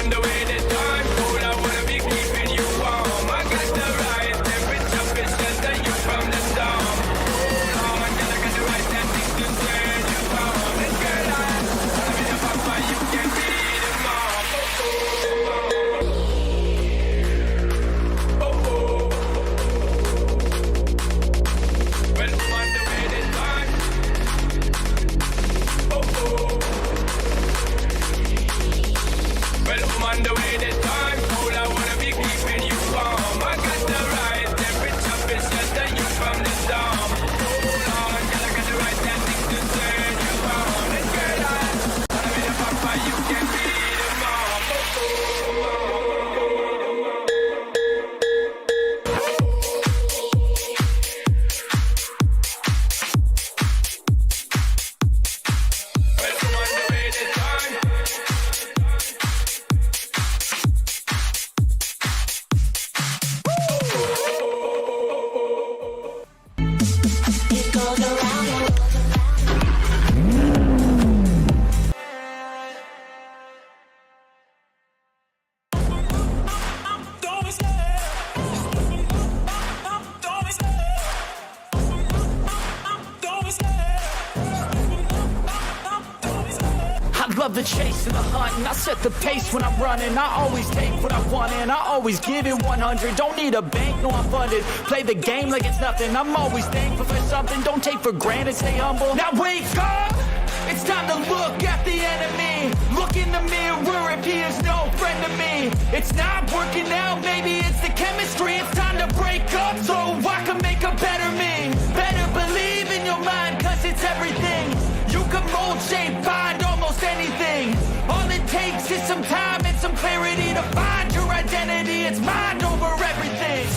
on the way this time. Cool, I wanna be keeping you warm. I got the right temperature, bitch, shelter you from the storm. Hold on, girl, I got the right tactics to turn you on. And girl, I be the papa, you can be the mom. Well, I'm on the way this time. Well, I'm on the way this time. Cool, I wanna be keeping you warm. I got the right temperature, bitch, shelter you from the storm. Hold on, girl, I got the right tactics to turn you on. And girl, I wanna be the papa, you can be the mom. Well, I'm on the way this time. It goes around and I love the chase and the hunt, and I set the pace when I'm running. I always take what I want and I always give it 100. Don't need a bank, no, I'm funded. Play the game like it's nothing. I'm always thankful for something. Don't take for granted, stay humble. Now wake up! It's time to look at the enemy. Look in the mirror if he is no friend to me. It's not working out, maybe it's the chemistry. It's time to break up so I can make a better me. Better believe in your mind, cause it's everything. You can mold, shape, find almost anything. All it takes is some time and some clarity to find your identity. It's mind over everything.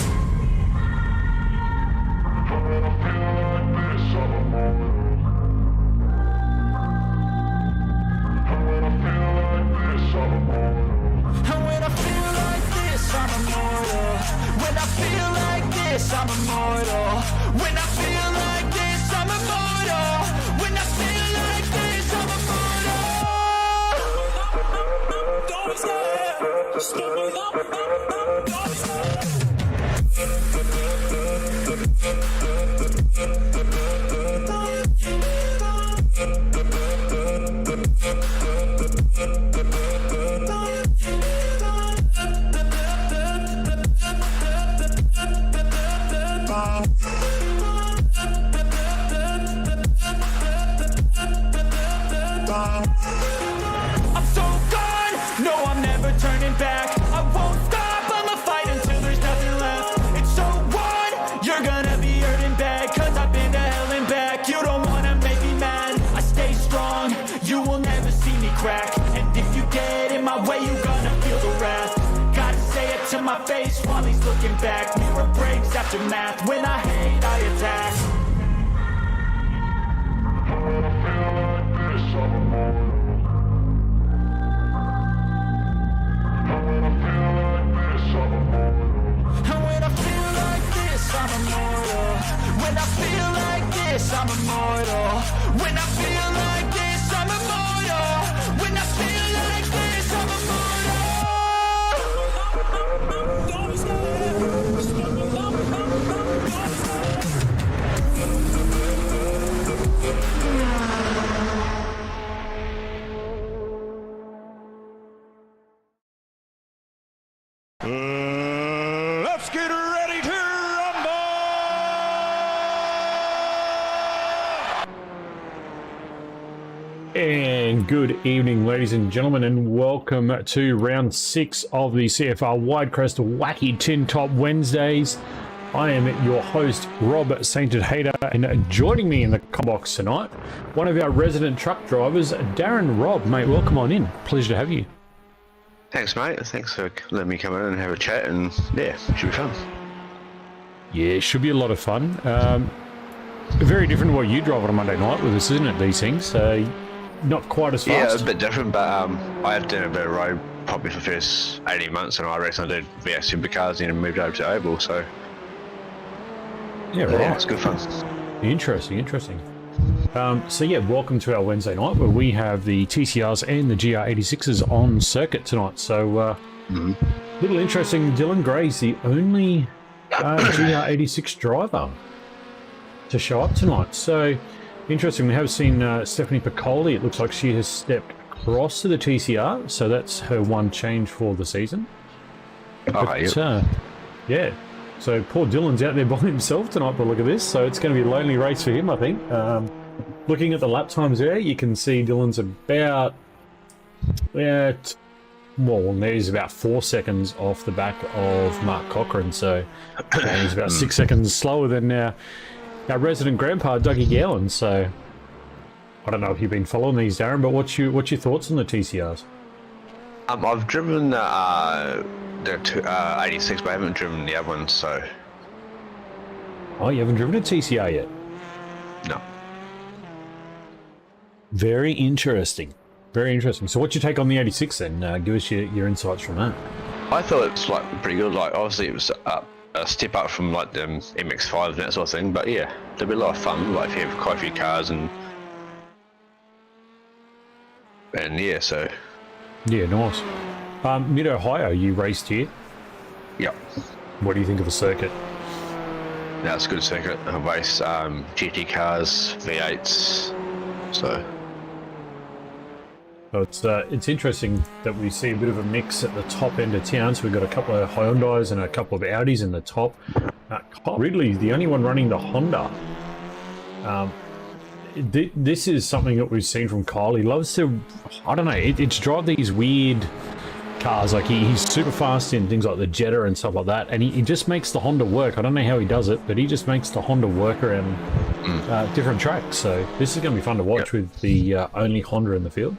And when I feel like this, I'm immortal. When I feel like this, I'm immortal. When I feel like this, I'm immortal. When I feel like this, I'm immortal. Don't stop. Just stop it up. Don't stop. I'm so gone, no, I'm never turning back. I won't stop, I'ma fight until there's nothing left. It's so on, you're gonna be hurting bad, cause I've been to hell and back. You don't wanna make me mad, I stay strong. You will never see me crack. And if you get in my way, you're gonna feel the wrath. Gotta say it to my face while he's looking back. Mirror breaks after math, when I hate, I attack. And when I feel like this, I'm immortal. When I feel like this, I'm immortal. When I feel like this, I'm immortal. When I feel like this, I'm immortal. Don't Let's get ready to rumble! And good evening, ladies and gentlemen, and welcome to round 6 of the CFR Widecrest Wacky Tin Top Wednesdays. I am your host, Rob Sainted Hayter, and joining me in the box tonight, one of our resident truck drivers, Darren. Rob, mate, welcome on in. Pleasure to have you. Thanks, mate. Thanks for letting me come in and have a chat, and yeah, should be fun. Yeah, it should be a lot of fun. Very different to what you drive on a Monday night with us, isn't it, these things? Not quite as fast. Yeah, a bit different, but I have done a bit of road probably for the first 18 months, and I recently did V8 supercars and moved over to Oval, so yeah, right. yeah, it's good fun. Interesting. So yeah, welcome to our Wednesday night where we have the TCRs and the GR86s on circuit tonight. So little interesting, Dylan Gray's the only GR86 driver to show up tonight. So interesting, we have seen Stephanie Piccoli. It looks like she has stepped across to the TCR, so that's her one change for the season. Yeah, so poor Dylan's out there by himself tonight by the look of this, so it's going to be a lonely race for him, I think. Looking at the lap times there, you can see Dylan's about, he's about 4 seconds off the back of Mark Cochran, so he's about 6 seconds slower than our resident grandpa, Dougie Gowan. So I don't know if you've been following these, Darren, but what's your thoughts on the TCRs? I've driven the 86, but I haven't driven the other one, so... Oh, you haven't driven a TCR yet? No. Very interesting. Very interesting. So what's your take on the 86 then? Give us your insights from that. I thought it's like pretty good. Like obviously it was a step up from like the MX-5 and that sort of thing. But yeah, there'll be a lot of fun. Like if you have quite a few cars and yeah, so yeah, nice. Mid Ohio, you raced here. Yep. What do you think of the circuit? No, it's a good circuit. I race GT cars, V8s, so. So it's interesting that we see a bit of a mix at the top end of town. So we've got a couple of Hyundais and a couple of Audis in the top. Ridley's the only one running the Honda. This is something that we've seen from Kyle. He loves to, I don't know, it's drive these weird cars. Like he's super fast in things like the Jetta and stuff like that. And he just makes the Honda work. I don't know how he does it, but he just makes the Honda work around different tracks. So this is going to be fun to watch with the only Honda in the field.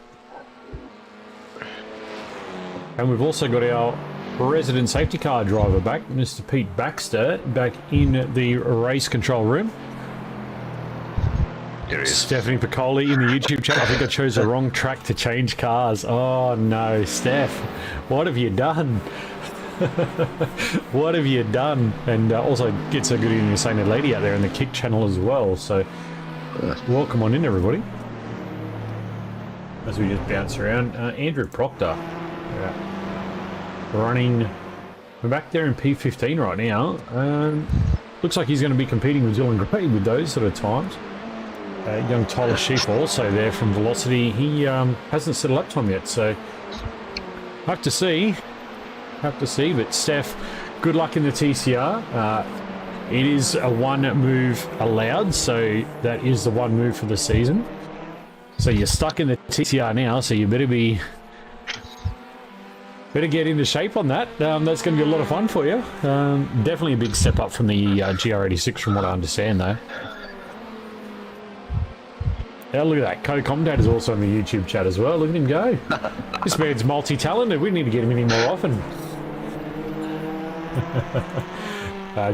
And we've also got our resident safety car driver back, Mr. Pete Baxter, back in the race control room. There is Stephanie Piccoli in the YouTube chat. I think I chose the wrong track to change cars. Oh no, Steph, what have you done? What have you done? And also gets a good insane lady out there in the kick channel as well. So welcome on in, everybody. As we just bounce around, Andrew Proctor. Running, we're back there in P15 right now. Looks like he's going to be competing with Dylan Gray with those sort of times. Young Tyler Sheaf also there from Velocity. He hasn't set a lap time yet, so have to see. But Steph, good luck in the TCR. It is a one move allowed, so that is the one move for the season. So you're stuck in the TCR now, so you better get into shape on that. That's going to be a lot of fun for you. Definitely a big step up from the GR86 from what I understand though. Yeah, look at that. Co-commentator's also in the YouTube chat as well. Look at him go. This man's multi-talented. We need to get him in more often.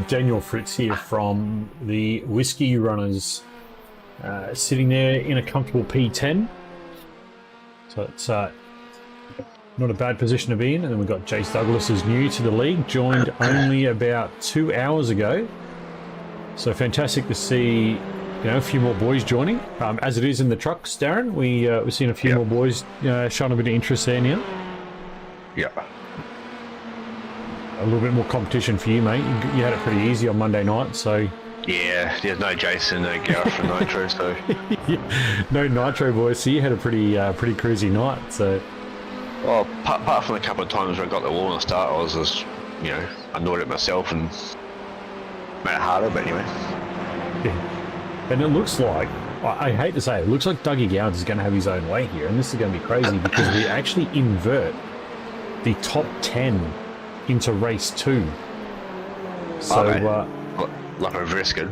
Daniel Fritz here from the Whiskey Runners. Sitting there in a comfortable P10. So it's not a bad position to be in. And then we've got Jace Douglas is new to the league, joined only about 2 hours ago. So fantastic to see, a few more boys joining. As it is in the trucks, Darren, we've seen a few more boys showing a bit of interest there now. Yeah. A little bit more competition for you, mate. You had it pretty easy on Monday night, so... Yeah, there's no Jason, no Gareth and Nitro, so... No Nitro, boys, so you had a pretty cruisy night, so... Well, apart from a couple of times where I got the wall on the start, I was just, annoyed at myself and made it harder, but anyway. Yeah. And it looks like, I hate to say it looks like Dougie Gowans is going to have his own way here, and this is going to be crazy because we actually invert the top 10 into race 2. So, like a reverse grid?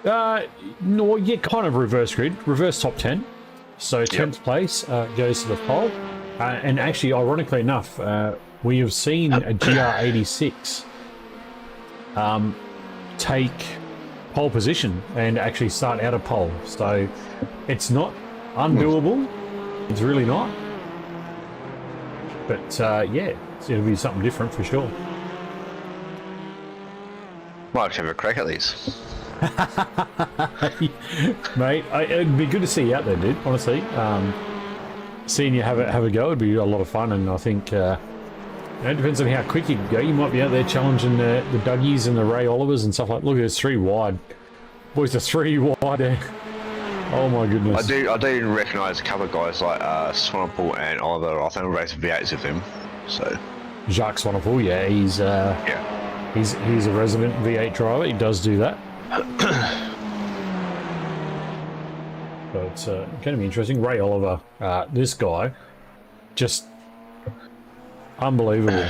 No, yeah, kind of reverse grid, reverse top 10. So 10th place goes to the pole. And actually, ironically enough, we have seen a GR86 take pole position and actually start out of pole. So it's not undoable. It's really not. But yeah, it'll be something different for sure. Might have to have a crack at these. Mate, it'd be good to see you out there, dude. Honestly, seeing you have a go would be a lot of fun, and I think it depends on how quick you can go. You might be out there challenging the Dougies and the Ray Olivers and stuff like. Look, it's 3 wide. Boys are 3 wide there. Oh my goodness. I do recognise a couple of guys like Swanepoel and Oliver. I think I raced V8s with him. So Jacques Swanepoel, yeah, he's he's a resident V8 driver. He does do that. So it's going to be interesting. Ray Oliver, this guy, just unbelievable.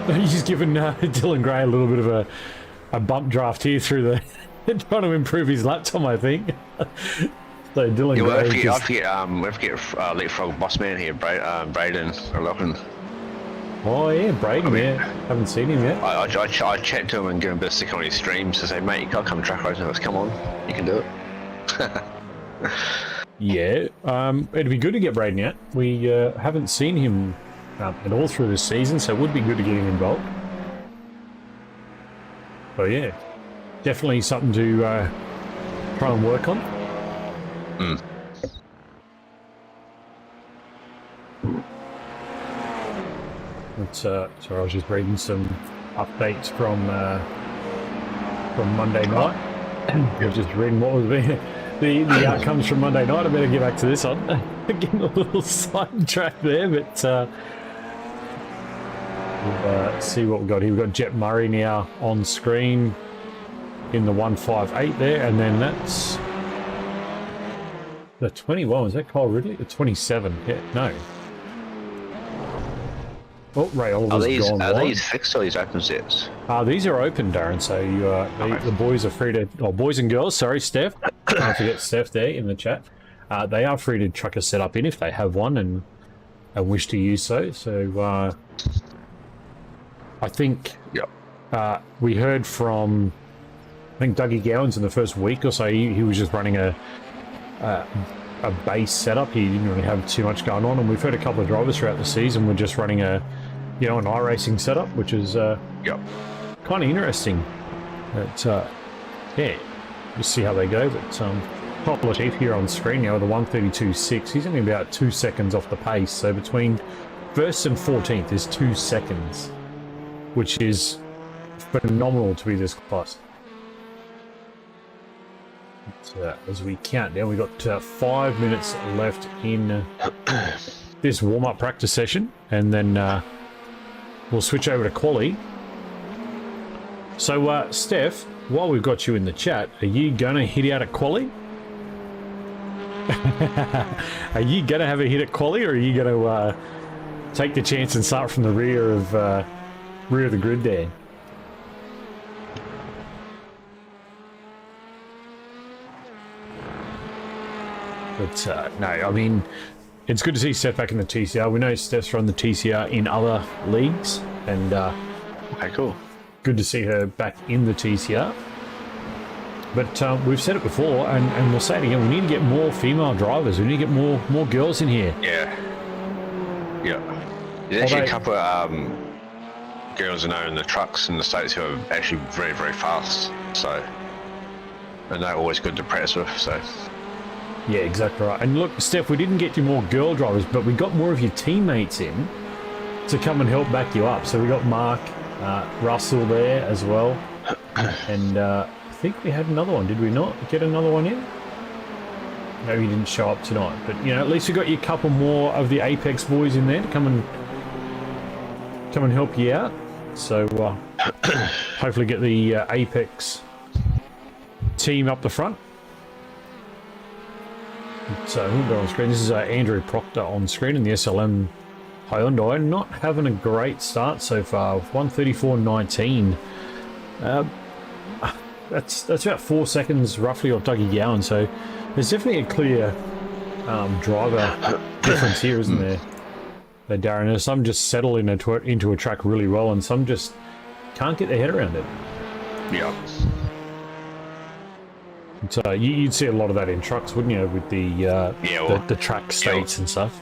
He's given Dylan Gray a little bit of a bump draft here through the trying to improve his lap time, I think. So Dylan Gray. I forget Leapfrog boss man here, Braden O'Loughlin. Oh yeah, Braden. Yeah, haven't seen him yet. I chat to him and give him a bit of stick on his streams to say, mate, you can't come track racing with us. Come on, you can do it. Yeah, it'd be good to get Braden out. We haven't seen him at all through this season, so it would be good to get him involved. But yeah, definitely something to try and work on. So I was just reading some updates from Monday night. I was just reading what was the outcomes from Monday night. I better get back to this one. Getting a little sidetracked there, but we'll see what we've got here. We've got Jet Murray now on screen in the 158 there, and then that's the 21. Is that Kyle Ridley? The 27. Yeah, no. Oh, Ray Oliver's gone. Are these fixed or these open sets? These are open, Darren. So you, the boys are free to, or boys and girls. Sorry, Steph. Don't forget Steph there in the chat. They are free to chuck a setup in if they have one and wish to use so. So I think we heard from Dougie Gowans in the first week or so. He was just running a base setup. He didn't really have too much going on, and we've heard a couple of drivers throughout the season were just running an iRacing setup, which is kind of interesting. But yeah, we'll see how they go. But Top Latif here on screen now with a 132.6. He's only about 2 seconds off the pace. So between first and 14th is 2 seconds, which is phenomenal to be this close. As we count down, we've got 5 minutes left in this warm-up practice session, and then we'll switch over to quali. So, Steph, while we've got you in the chat, are you going to hit out at quali? Are you going to have a hit at quali, or are you going to take the chance and start from the rear of the grid there? But no, I mean, it's good to see Steph back in the TCR. We know Steph's run the TCR in other leagues, and okay, cool. Good to see her back in the TCR. But we've said it before, and we'll say it again. We need to get more female drivers. We need to get more girls in here. Yeah. There's actually a couple of girls I know in the trucks in the States who are actually very, very fast. So, and they're always good to practice with. So. Yeah, exactly right. And look, Steph, we didn't get you more girl drivers, but we got more of your teammates in to come and help back you up. So we got Mark, Russell there as well. And I think we had another one. Did we not get another one in? Maybe he didn't show up tonight. But, at least we got you a couple more of the Apex boys in there to come and help you out. So hopefully get the Apex team up the front. So on screen, this is Andrew Proctor on screen in the SLM Hyundai, not having a great start so far. 134.19. That's about 4 seconds roughly off Dougie Gowan. So there's definitely a clear driver difference here, isn't there? Darren, some just settle into a track really well, and some just can't get their head around it. Yeah. So you'd see a lot of that in trucks, wouldn't you, with the track states and stuff?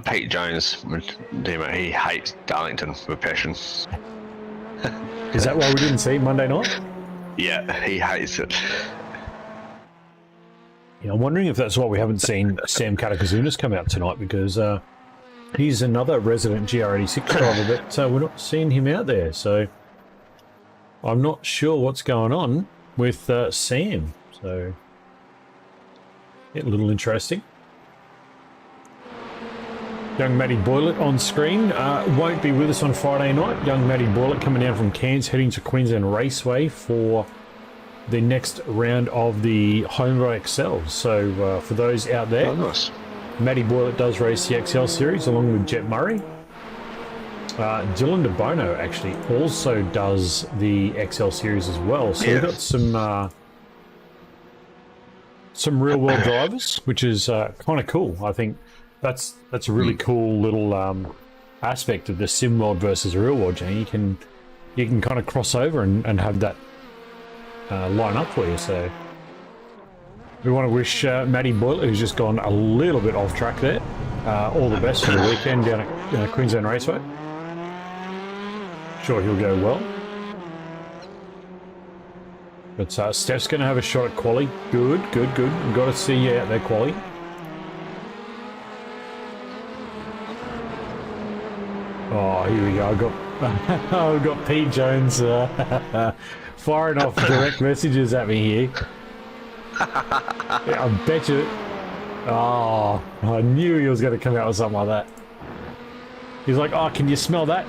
Pete Jones, he hates Darlington with passion. Is that why we didn't see Monday night? Yeah, he hates it. Yeah, I'm wondering if that's why we haven't seen Sam Katakazunas come out tonight, because he's another resident GR86 driver, but we're not seeing him out there. So I'm not sure what's going on with Sam. So yeah, a little interesting. Young Matty Boylett on screen. Won't be with us on Friday night. Young Matty Boylett coming down from Cairns, heading to Queensland Raceway for the next round of the Homebrew XL. So for those out there, Oh, nice. Matty Boylett does race the XL Series along with Jet Murray. Dylan De Bono actually also does the XL Series as well. So we've got some real world drivers, which is kind of cool. I think that's a really cool little aspect of the sim world versus real world. You can kind of cross over and have that line up for you. So we want to wish Matty Boylett, who's just gone a little bit off track there, all the best for the weekend down at Queensland Raceway. Sure, he'll go well. But Steph's going to have a shot at quali. Good. We've got to see you out there, quali. Oh, here we go. I've got Pete Jones firing off direct messages at me here. Yeah, I bet you. Oh, I knew he was going to come out with something like that. He's like, oh, can you smell that?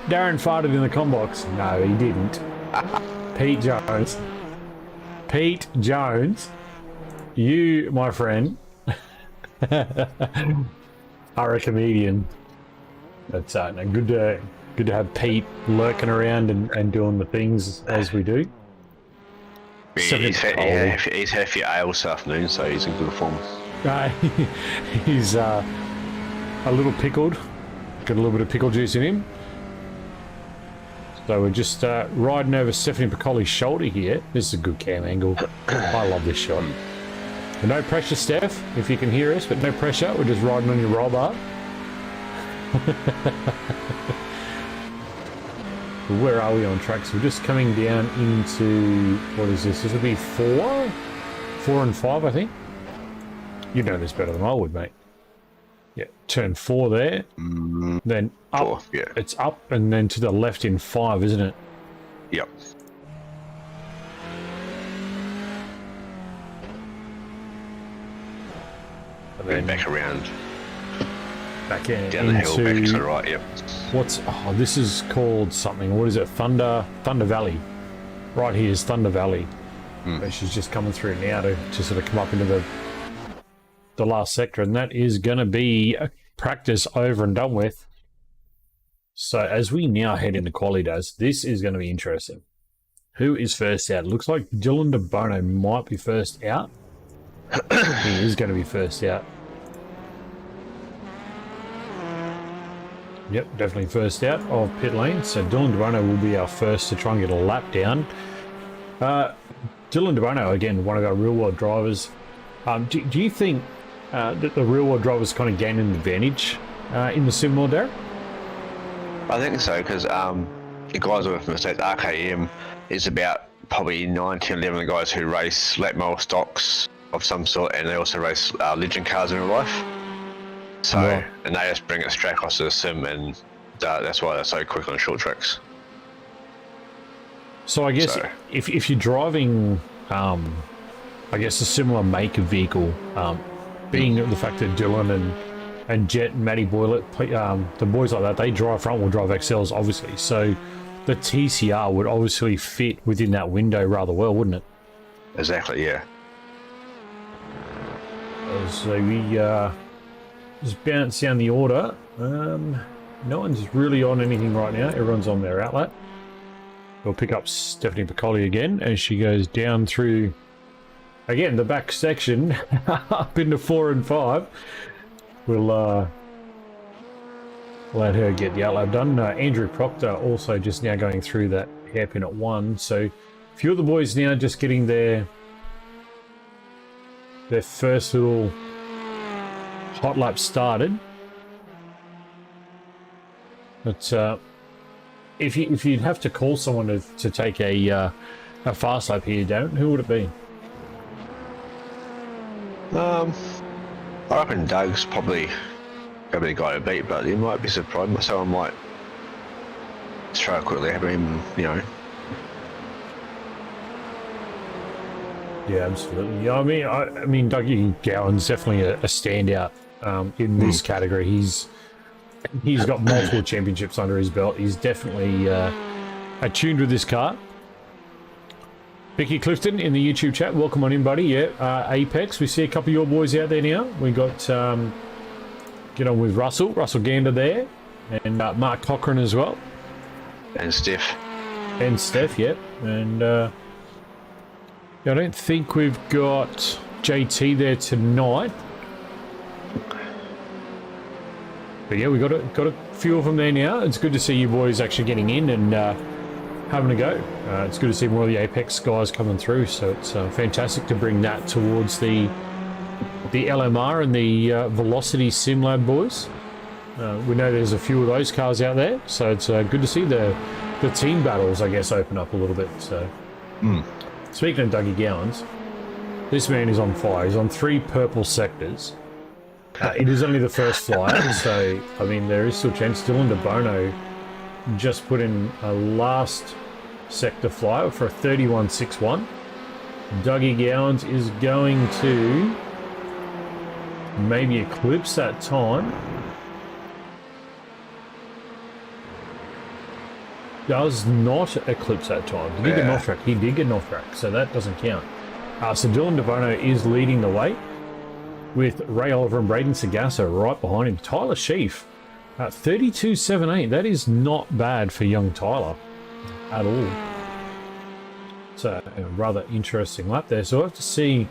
Darren farted in the comm box. No, he didn't. Pete Jones. Pete Jones. You, my friend, are a comedian. But no, good to have Pete lurking around and doing the things as we do. He's had a few ale this afternoon, so he's in good form. He's a little pickled. Got a little bit of pickle juice in him. So we're just riding over Stephanie Piccoli's shoulder here. This is a good cam angle. I love this shot. But no pressure, Steph, if you can hear us, but no pressure. We're just riding on your roll bar. Where are we on track? So we're just coming down into, what is this? This will be 4 and 5, I think. You know this better than I would, mate. Yeah, turn 4 there. Then up. 4, yeah. It's up and then to the left in 5, isn't it? Yep. And Then back around. back in, Down the hill, back to the right, yep. This is called something. What is it? Thunder Valley. Right here is Thunder Valley. So she's just coming through now to sort of come up into the last sector, and that is going to be practice over and done with. So as we now head into quali days, this is going to be interesting. Who is first out? It looks like Dylan De Bono might be first out. He is going to be first out. Yep, definitely first out of pit lane. So Dylan De Bono will be our first to try and get a lap down. Dylan De Bono, again, one of our real-world drivers. Do you think that the real-world drivers kind of gain an advantage in the sim world, Derek? I think so, because the guys with mistakes, RKM is about probably 9, 10, 11 of the guys who race late model stocks of some sort, and they also race legend cars in real life. So, and they just bring it straight across to the sim, and that's why they're so quick on short tracks. So I guess if you're driving, I guess a similar make of vehicle, being the fact that Dylan and Jet and Matty Boylett, the boys like that, they drive front-wheel drive XLs, obviously. So the TCR would obviously fit within that window rather well, wouldn't it? Exactly, yeah. So we just bounce down the order. No one's really on anything right now. Everyone's on their outlet. We'll pick up Stephanie Piccoli again as she goes down through, again, the back section up into 4 and 5. We'll let her get the outlap done. Andrew Proctor also just now going through that hairpin at 1. So a few of the boys now just getting their first little hot lap started. But if you'd have to call someone to take a a fast lap here, Darren, who would it be? I reckon Doug's probably going to be the guy to beat, but he might be surprised. Someone might throw a quick lap at him, you know. Yeah, absolutely. Yeah, I mean, Dougie Gowan's definitely a standout in this category. He's got multiple championships under his belt. He's definitely attuned with this car. Vicky Clifton in the YouTube chat, welcome on in, buddy. Yeah, Apex. We see a couple of your boys out there now. We got get on with Russell Gander there, and Mark Cochran as well, And Steph. yeah, and. I don't think we've got JT there tonight. But yeah, we got a few of them there now. It's good to see you boys actually getting in and having a go. It's good to see more of the Apex guys coming through. So it's fantastic to bring that towards the LMR and the Velocity SimLab boys. We know there's a few of those cars out there, so it's good to see the team battles, I guess, open up a little bit. So. Speaking of Dougie Gowans, this man is on fire. He's on 3 purple sectors. It is only the first flyer, so, I mean, there is still a chance. Dylan DeBono just put in a last sector flyer for a 31.61. Dougie Gowans is going to maybe eclipse that time. Does not eclipse that time. Did he get an off track? He did get an off track, so that doesn't count. So Dylan DeBono is leading the way with Ray Oliver and Braden Sagasso right behind him. Tyler Sheaf at 32.78. That is not bad for young Tyler at all. So a rather interesting lap there. So we'll have to see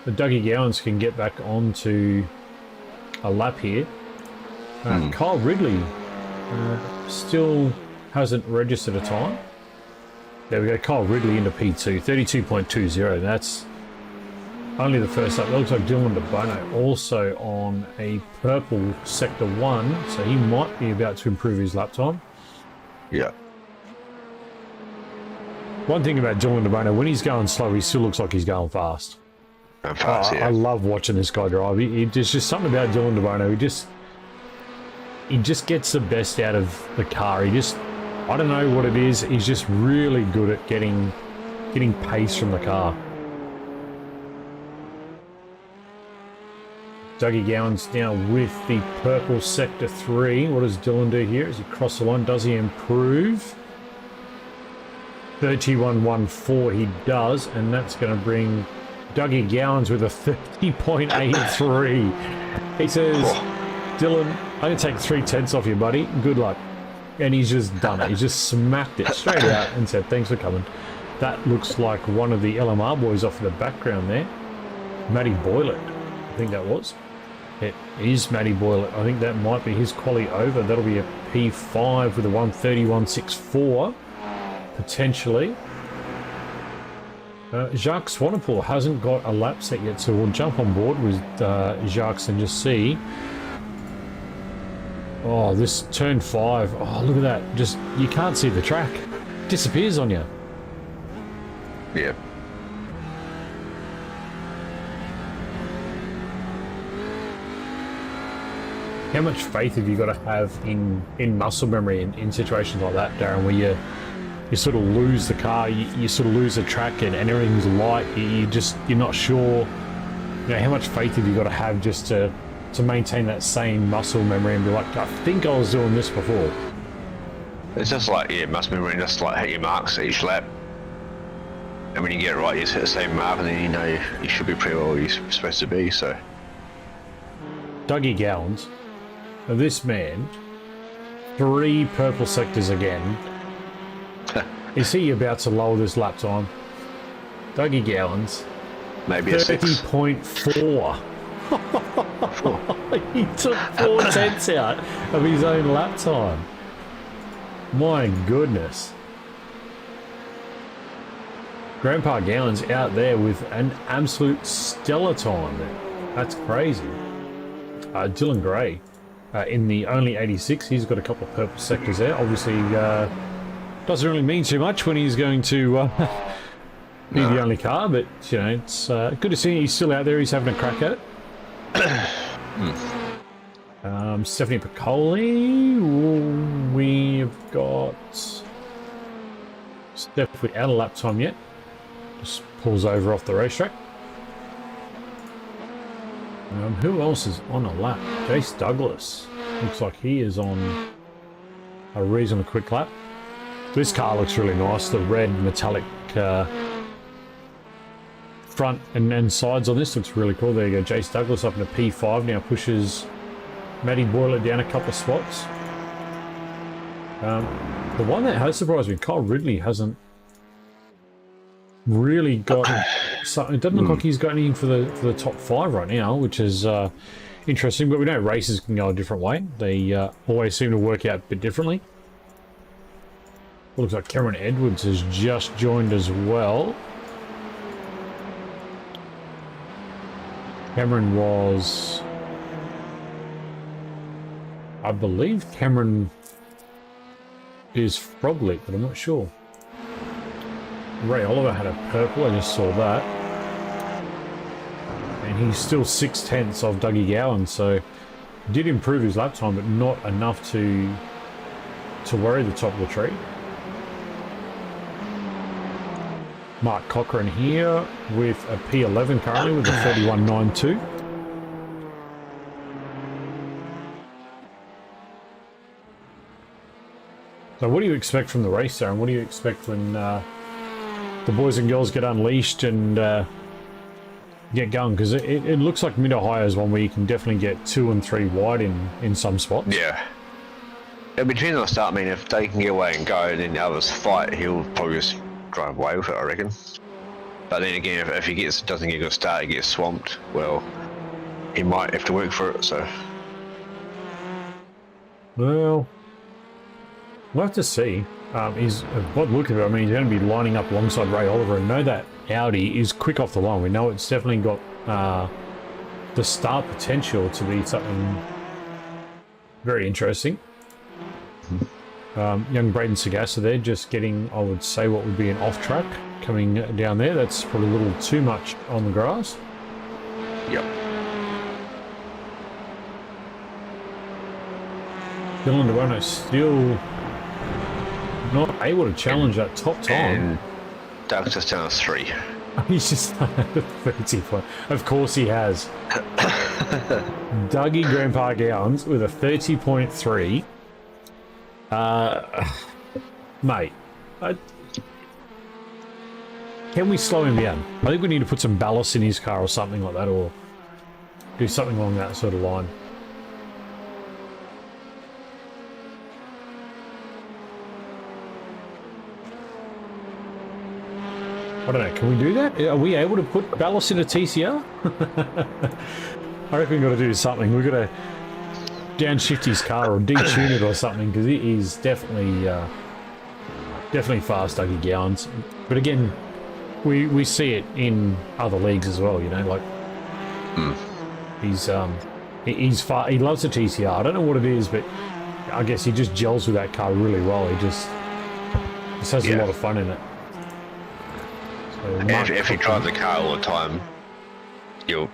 if Dougie Gowans can get back onto a lap here. Kyle Ridley still hasn't registered a time. There we go, Kyle Ridley into P2, 32.20. That's only the first lap. It looks like Dylan DeBono also on a purple sector 1, so he might be about to improve his lap time. Yeah. One thing about Dylan DeBono, when he's going slow, he still looks like he's going fast. I love watching this guy drive. There's just something about Dylan DeBono. He just gets the best out of the car. I don't know what it is. He's just really good at getting pace from the car. Dougie Gowans now with the purple sector 3. What does Dylan do here? As he crosses the line, does he improve? 31.14 he does, and that's going to bring Dougie Gowans with a 30.83. He says, Dylan, I'm going to take 3/10 off you, buddy. Good luck. And he's just done it. He's just smacked it straight out and said, thanks for coming. That looks like one of the LMR boys off in the background there. Matty Boylett, I think that was. It is Matty Boylett. I think that might be his quali over. That'll be a P5 with a 131.64, potentially. Jacques Swanepoel hasn't got a lap set yet, so we'll jump on board with Jacques and just see. Oh, this turn 5. Oh, look at that. Just, you can't see the track. It disappears on you. Yeah. How much faith have you got to have in muscle memory in situations like that, Darren, where you sort of lose the car, you sort of lose the track and everything's light, you're not sure, how much faith have you got to have just to maintain that same muscle memory and be like, I think I was doing this before. It's just like, muscle memory, just like hit your marks each lap. And when you get it right, you just hit the same mark, and then you know you should be pretty well where you're supposed to be, so. Dougie Gowans, this man, 3 purple sectors again. Is he about to lower this lap time? Dougie Gowans, maybe a 30.4. He took 4/10 out of his own lap time. My goodness. Grandpa Gowans out there with an absolute stellar time there. That's crazy. Dylan Gray in the only 86. He's got a couple of purple sectors there. Obviously, doesn't really mean too much when he's going to be the only car, but you know, it's good to see he's still out there. He's having a crack at it. Stephanie Piccoli, we've got Steph without a lap time yet. Just pulls over off the racetrack. Who else is on a lap? Jace Douglas. Looks like he is on a reasonably quick lap. This car looks really nice. The red metallic front and sides on this looks really cool. There you go. Jace Douglas up in a P5 now, pushes Matty Boiler down a couple of spots. The one that has surprised me, Kyle Ridley hasn't really got something. It doesn't look like he's got anything for the top 5 right now, which is interesting. But we know races can go a different way. They always seem to work out a bit differently. Looks like Cameron Edwards has just joined as well. Cameron was, I believe Cameron is Frogley, but I'm not sure. Ray Oliver had a purple, I just saw that. And he's still 6/10 of Dougie Gowan, so did improve his lap time, but not enough to worry the top of the tree. Mark Cochran here with a P11 currently with a 31.92. So what do you expect from the race, Darren? What do you expect when the boys and girls get unleashed and get going? Because it looks like mid-Ohio is one where you can definitely get 2 and 3 wide in some spots. Yeah. It'll be depending on the start. I mean, if they can get away and go and then the others fight, he'll probably just drive away with it, I reckon. But then again, if he doesn't get a good start, he gets swamped, well, he might have to work for it, so... Well, we'll have to see. He's, what look at it, I mean, he's going to be lining up alongside Ray Oliver, and know that Audi is quick off the line. We know it's definitely got the start potential to be something very interesting. Young Braden Sagassa there, just getting, I would say, what would be an off-track coming down there. That's probably a little too much on the grass. Yep. Dylan DeBono still not able to challenge that top time. And Doug's just down a 3. He's just 30 point. Of course he has. Dougie Grandpa Gowans with a 30.3. Mate, can we slow him down? I think we need to put some ballast in his car or something like that, or do something along that sort of line. I don't know, can we do that? Are we able to put ballast in a TCR? I reckon we've got to do something. We've got to downshift his car or detune it or something, because it is definitely fast, Dougie Gowans. But again, we see it in other leagues as well, you know, like he's far, he loves the TCR. I don't know what it is, but I guess he just gels with that car really well. He just has a lot of fun in it. So if you drive the car all the time, you're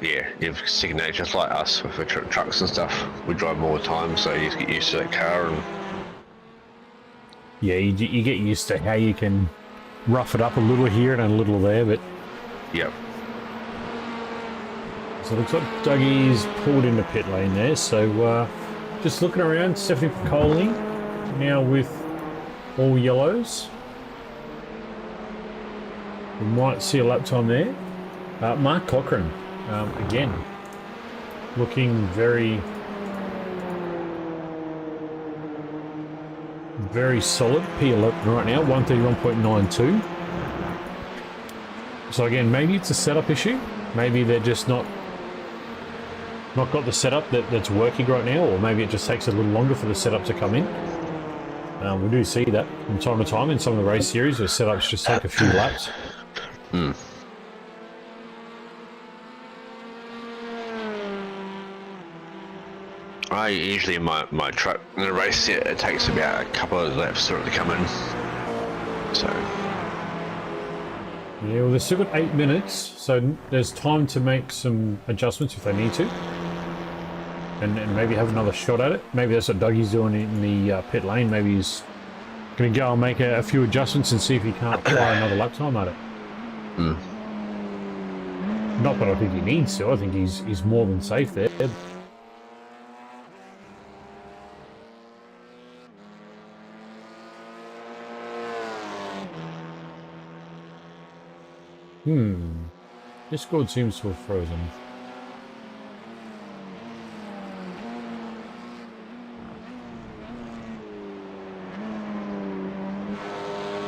second nature, just like us with the trucks and stuff. We drive them all the time, so you just get used to that car. And yeah, you get used to how you can rough it up a little here and a little there, but yep. So it looks like Dougie's pulled into pit lane there. So just looking around, Stephanie Piccoli now with all yellows. We might see a lap time there. Mark Cochran, again, looking very solid. P11 right now, 131.92. So again, maybe it's a setup issue. Maybe they're just not got the setup that's working right now, or maybe it just takes a little longer for the setup to come in. We do see that from time to time in some of the race series where setups just take a few laps. I usually my truck in a race set, it takes about a couple of laps for it to come in. So Yeah, well, they've still got 8 minutes, so there's time to make some adjustments if they need to. And maybe have another shot at it. Maybe that's what Dougie's doing in the pit lane. Maybe he's going to go and make a few adjustments and see if he can't try another lap time at it. Not that I think he needs to. I think he's more than safe there. Discord seems to have frozen.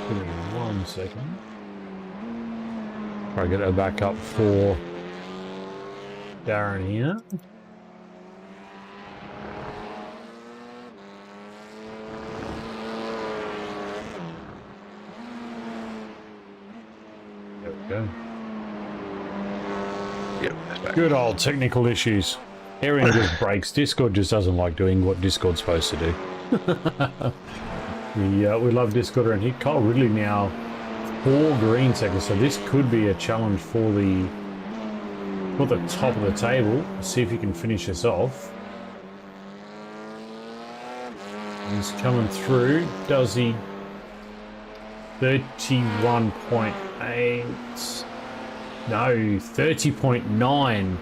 Give me 1 second. Try to get her back up for Darren here. There we go. Yep, that's back. Good old technical issues. Aaron just breaks. Discord just doesn't like doing what Discord's supposed to do. We love Discord around here. Kyle Ridley now 4 green seconds, so this could be a challenge for the top of the table. See if he can finish this off. He's coming through. Does he? 31.8. No, 30.9.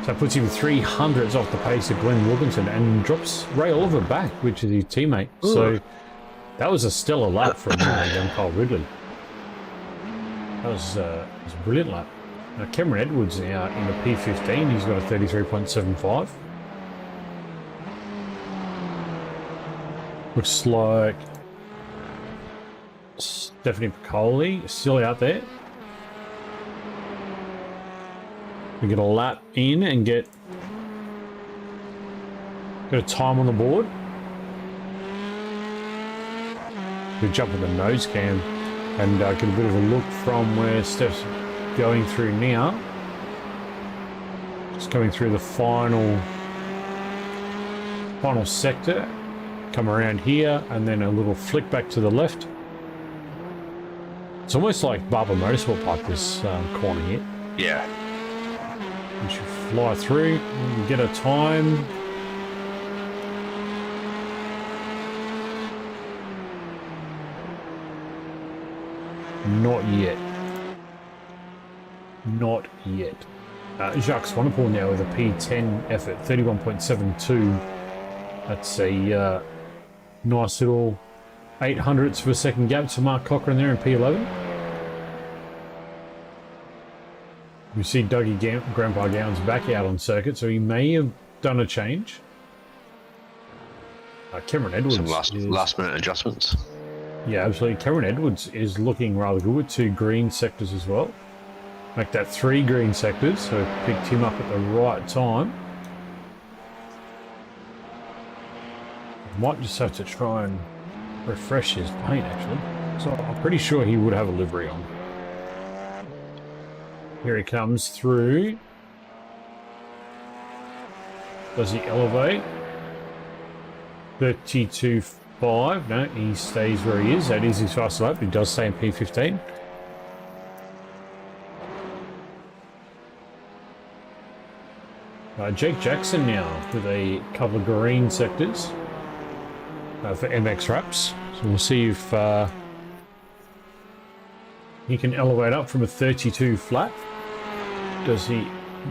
So it puts him 300s off the pace of Glenn Wilkinson and drops Ray Oliver back, which is his teammate. Ooh. So that was a stellar lap from young Kyle Ridley. That was a brilliant lap. Now Cameron Edwards now in the P15. He's got a 33.75. Looks like Stephanie Piccoli still out there. We get a lap in and get a time on the board. We jump with the nose cam and get a bit of a look from where Steph's going through now. Just coming through the final sector. Come around here and then a little flick back to the left. It's almost like Barber Motorsport Park, this corner here. Yeah. We should fly through and get a time. Not yet. Not yet. Jacques Swanepoel now with a P10 effort, 31.72. That's a nice little 800ths of a second gap to Mark Cochran there in P11. We see Dougie Grandpa Gowan's back out on circuit, so he may have done a change. Cameron Edwards. Some last minute adjustments. Yeah, absolutely. Cameron Edwards is looking rather good with 2 green sectors as well. Make that 3 green sectors, so picked him up at the right time. Might just have to try and refresh his paint actually. So I'm pretty sure he would have a livery on. Here he comes through. Does he elevate? 32.5. No, he stays where he is. That is his fast lap. He does stay in P15. Jake Jackson now with a couple of green sectors for MX wraps. So we'll see if he can elevate up from a 32 flat. Does he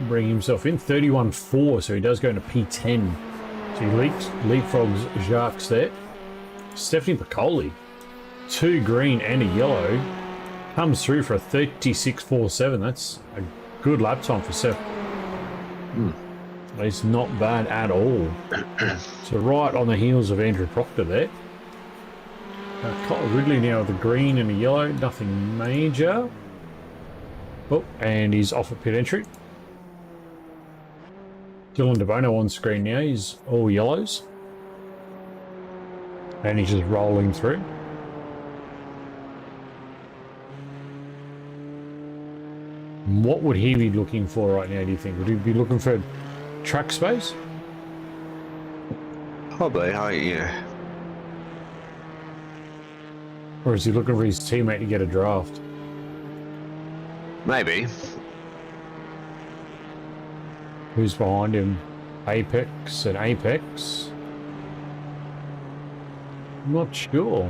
bring himself in? 31.4, so he does go into P10. So he leapfrogs Jacques there. Stephanie Piccoli, 2 green and a yellow, comes through for a 36.47. That's a good lap time for Steph. It's not bad at all. So right on the heels of Andrew Proctor there. Kyle Ridley now with a green and a yellow, nothing major. Oh, and he's off at pit entry. Dylan DeBono on screen now, he's all yellows. And he's just rolling through. What would he be looking for right now, do you think? Would he be looking for track space? Probably, yeah. Or is he looking for his teammate to get a draft? Maybe. Who's behind him? Apex and Apex? I'm not sure.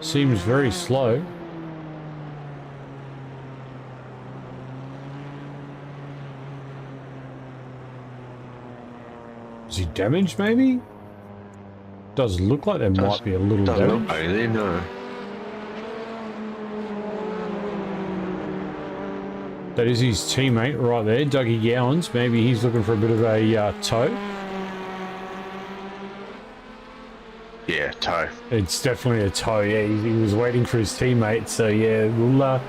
Seems very slow. Is he damaged, maybe? Does look like there might be a little Doesn't damage. look like it, no. That is his teammate right there, Dougie Gowans. Maybe he's looking for a bit of a tow. Yeah, toe. It's definitely a tow, yeah. He was waiting for his teammate, so yeah, we'll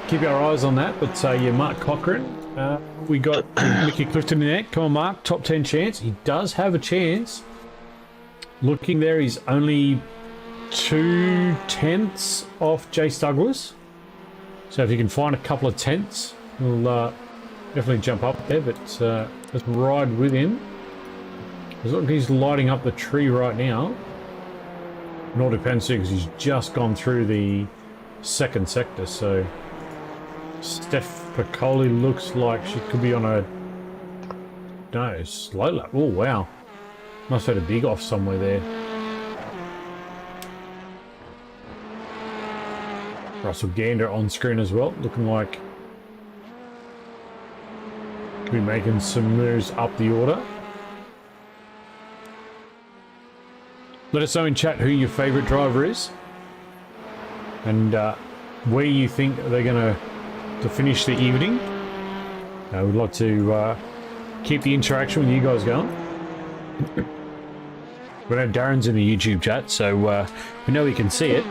keep our eyes on that. But yeah, Mark Cochran, we got Mickey Clifton in there. Come on, Mark, top 10 chance. He does have a chance. Looking there, he's only 2/10 off Jace Douglas. So if you can find a couple of tenths, we'll definitely jump up there. But let's ride with him. As long as he's lighting up the tree right now. It all depends too, because he's just gone through the second sector. So Steph Piccoli looks like she could be on a slow lap. Oh wow, must have had a big off somewhere there. Russell Gander on screen as well, looking like could be making some moves up the order. Let us know in chat who your favourite driver is and where you think they're going to finish the evening. We'd like to keep the interaction with you guys going. We know Darren's in the YouTube chat, so we know he can see it.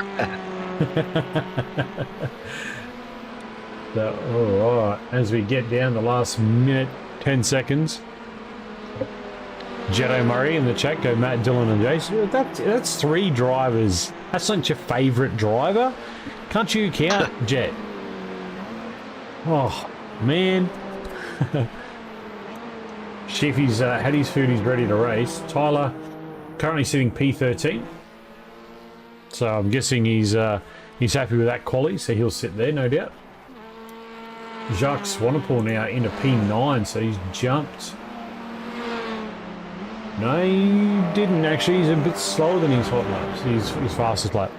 So, all right, as we get down the last minute, 10 seconds. Jet O'Murray in the chat, go Matt, Dylan and Jason. That's 3 drivers. That's not your favourite driver? Can't you count, Jet? Oh, man. Shifty's had his food, he's ready to race. Tyler currently sitting P13. So I'm guessing he's happy with that quality, so he'll sit there, no doubt. Jacques Swanepoel now into P9, so he's jumped. No, he didn't actually. He's a bit slower than his hot laps. His fastest lap.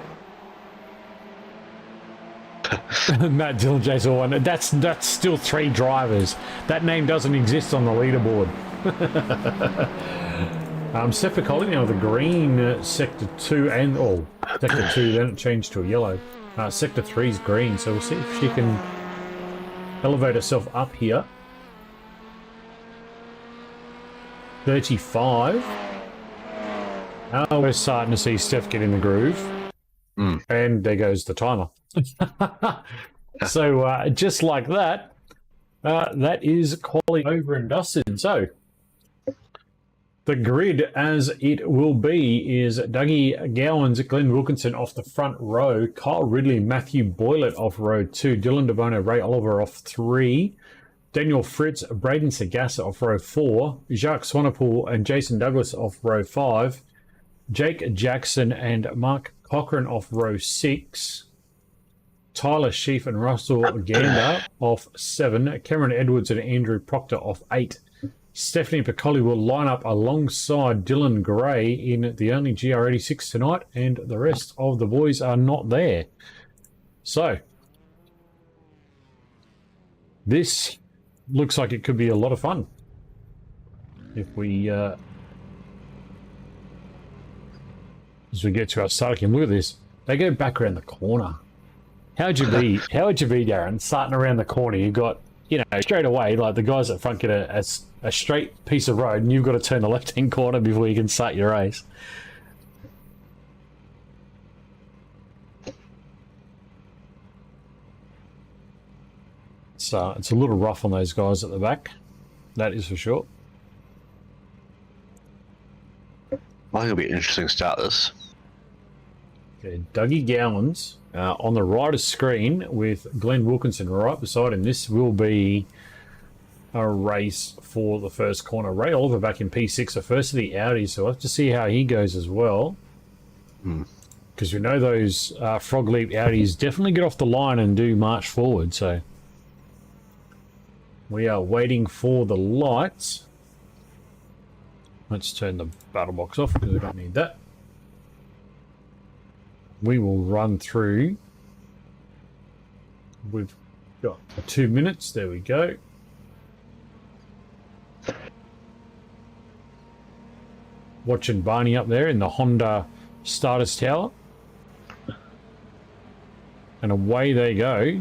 Matt, Dylan, Jason, one. That's still 3 drivers. That name doesn't exist on the leaderboard. Steph Piccoli now with a green sector 2 and sector 2. Then it changed to a yellow. Sector 3's green, so we'll see if she can elevate herself up here. 35. We're starting to see Steph get in the groove. And there goes the timer. So just like that, that is quality over and dusted. So the grid as it will be is Dougie Gowans, Glenn Wilkinson off the front row, Kyle Ridley, Matthew Boylett off row 2, Dylan DeBono, Ray Oliver off 3, Daniel Fritz, Braden Sagassa off row 4, Jacques Swanepoel and Jason Douglas off row 5, Jake Jackson and Mark Cochran off row 6, Tyler Sheaf and Russell Gander off 7, Cameron Edwards and Andrew Proctor off 8. Stephanie Piccoli will line up alongside Dylan Gray in the only GR86 tonight, and the rest of the boys are not there. So, this looks like it could be a lot of fun. If we, as we get to our start again, look at this. They go back around the corner. How'd you be, Darren, starting around the corner? You got, straight away, like the guys at front get a straight piece of road, and you've got to turn the left-hand corner before you can start your race. So it's a little rough on those guys at the back. That is for sure. I think it'll be an interesting start this. Okay, Dougie Gowans on the right of screen with Glenn Wilkinson right beside him. This will be a race for the first corner. Ray Oliver back in P6, the first of the Audi, so we'll have to see how he goes as well. because we know those Frog Leap Audis definitely get off the line and do march forward. So we are waiting for the lights. Let's turn the battle box off because we don't need that. We will run through. We've got 2 minutes. There we go. Watching Barney up there in the Honda Starters Tower. And away they go.